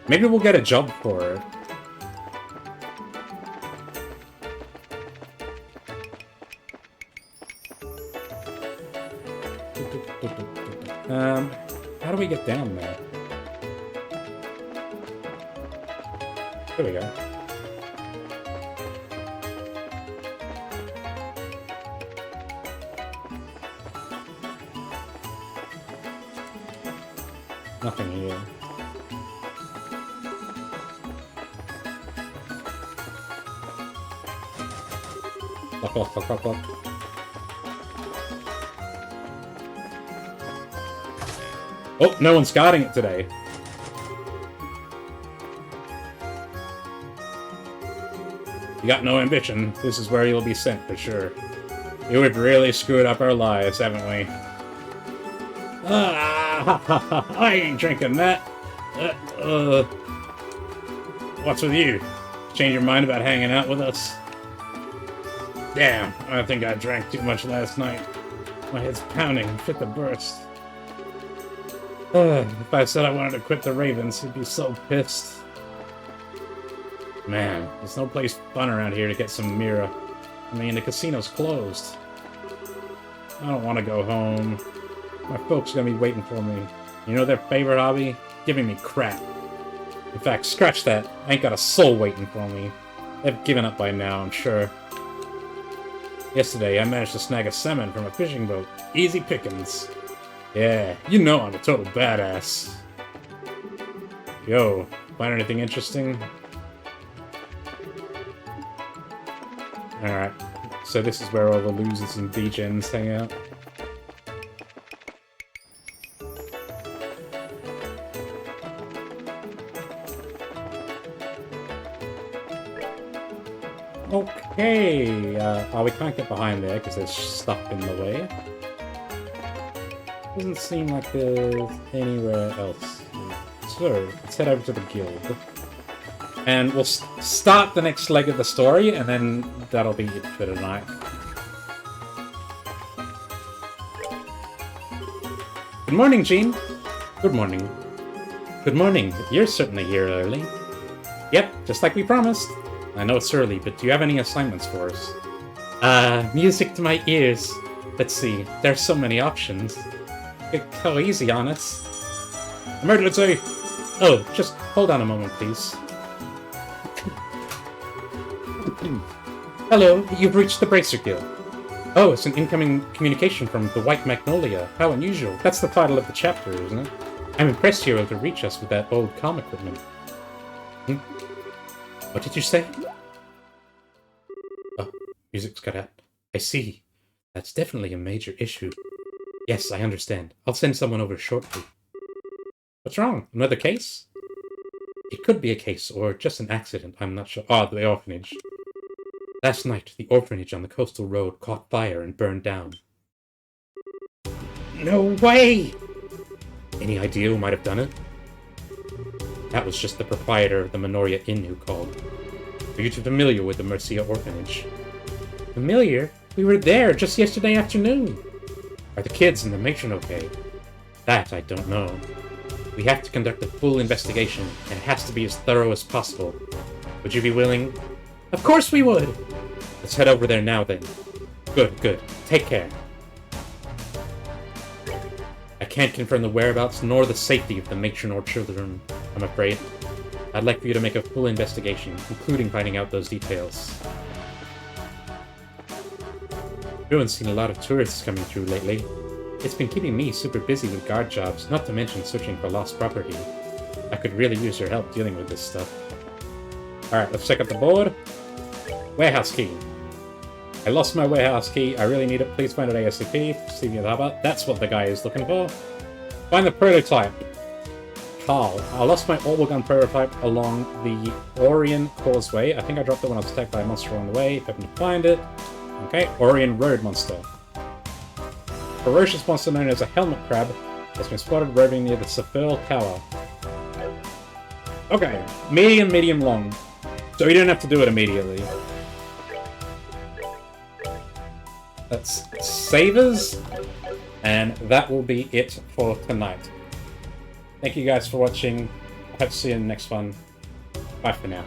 Maybe we'll get a job for it. How do we get down there? There we go. Nothing here. Lock, lock, lock, lock, lock. Oh, no one's guarding it today. You got no ambition. This is where you'll be sent for sure. You have really screwed up our lives, haven't we? I ain't drinking that. What's with you? Change your mind about hanging out with us? Damn, I think I drank too much last night. My head's pounding, fit to burst. If I said I wanted to quit the Ravens, he'd be so pissed. Man, there's no place fun around here to get some Mira. I mean, the casino's closed. I don't want to go home. My folks are gonna be waiting for me. You know their favorite hobby? Giving me crap. In fact, scratch that. I ain't got a soul waiting for me. They've given up by now, I'm sure. Yesterday, I managed to snag a salmon from a fishing boat. Easy pickings. Yeah, you know I'm a total badass. Yo, find anything interesting? Alright, so this is where all the losers and degens hang out. Okay, we can't get behind there because there's stuff in the way. Doesn't seem like there's anywhere else. So, let's head over to the guild. And we'll start the next leg of the story, and then that'll be it for tonight. Good morning, Jean. Good morning. Good morning. You're certainly here early. Yep, just like we promised. I know it's early, but do you have any assignments for us? Music to my ears. Let's see, there's so many options. Go easy on us. Emergency! Oh, just hold on a moment, please. Hello, you've reached the Bracer Guild. Oh, it's an incoming communication from the White Magnolia. How unusual. That's the title of the chapter, isn't it? I'm impressed you're able to reach us with that old comm equipment. What did you say? Oh, music's cut out. I see. That's definitely a major issue. Yes, I understand. I'll send someone over shortly. What's wrong? Another case? It could be a case, or just an accident. I'm not sure. Oh, the orphanage. Last night, the orphanage on the coastal road caught fire and burned down. No way! Any idea who might have done it? That was just the proprietor of the Minoria Inn who called. Are you too familiar with the Mercia orphanage? Familiar? We were there just yesterday afternoon. Are the kids and the matron okay? That I don't know. We have to conduct a full investigation, and it has to be as thorough as possible. Would you be willing? Of course we would! Let's head over there now, then. Good, good. Take care. I can't confirm the whereabouts nor the safety of the matron or children, I'm afraid. I'd like for you to make a full investigation, including finding out those details. Everyone's seen a lot of tourists coming through lately. It's been keeping me super busy with guard jobs, not to mention searching for lost property. I could really use your help dealing with this stuff. Alright, let's check out the board. Warehouse key. I lost my warehouse key. I really need it. Please find it ASAP. Stevie the Harbor. That's what the guy is looking for. Find the prototype. Carl. I lost my orbital gun prototype along the Orion Causeway. I think I dropped it when I was attacked by a monster on the way. Hoping to find it. Okay, Orion Road Monster. Ferocious monster known as a helmet crab has been spotted roving near the Sefirl Tower. Okay, medium, long. So you don't have to do it immediately. Let's save us, and that will be it for tonight. Thank you guys for watching. I hope to see you in the next one. Bye for now.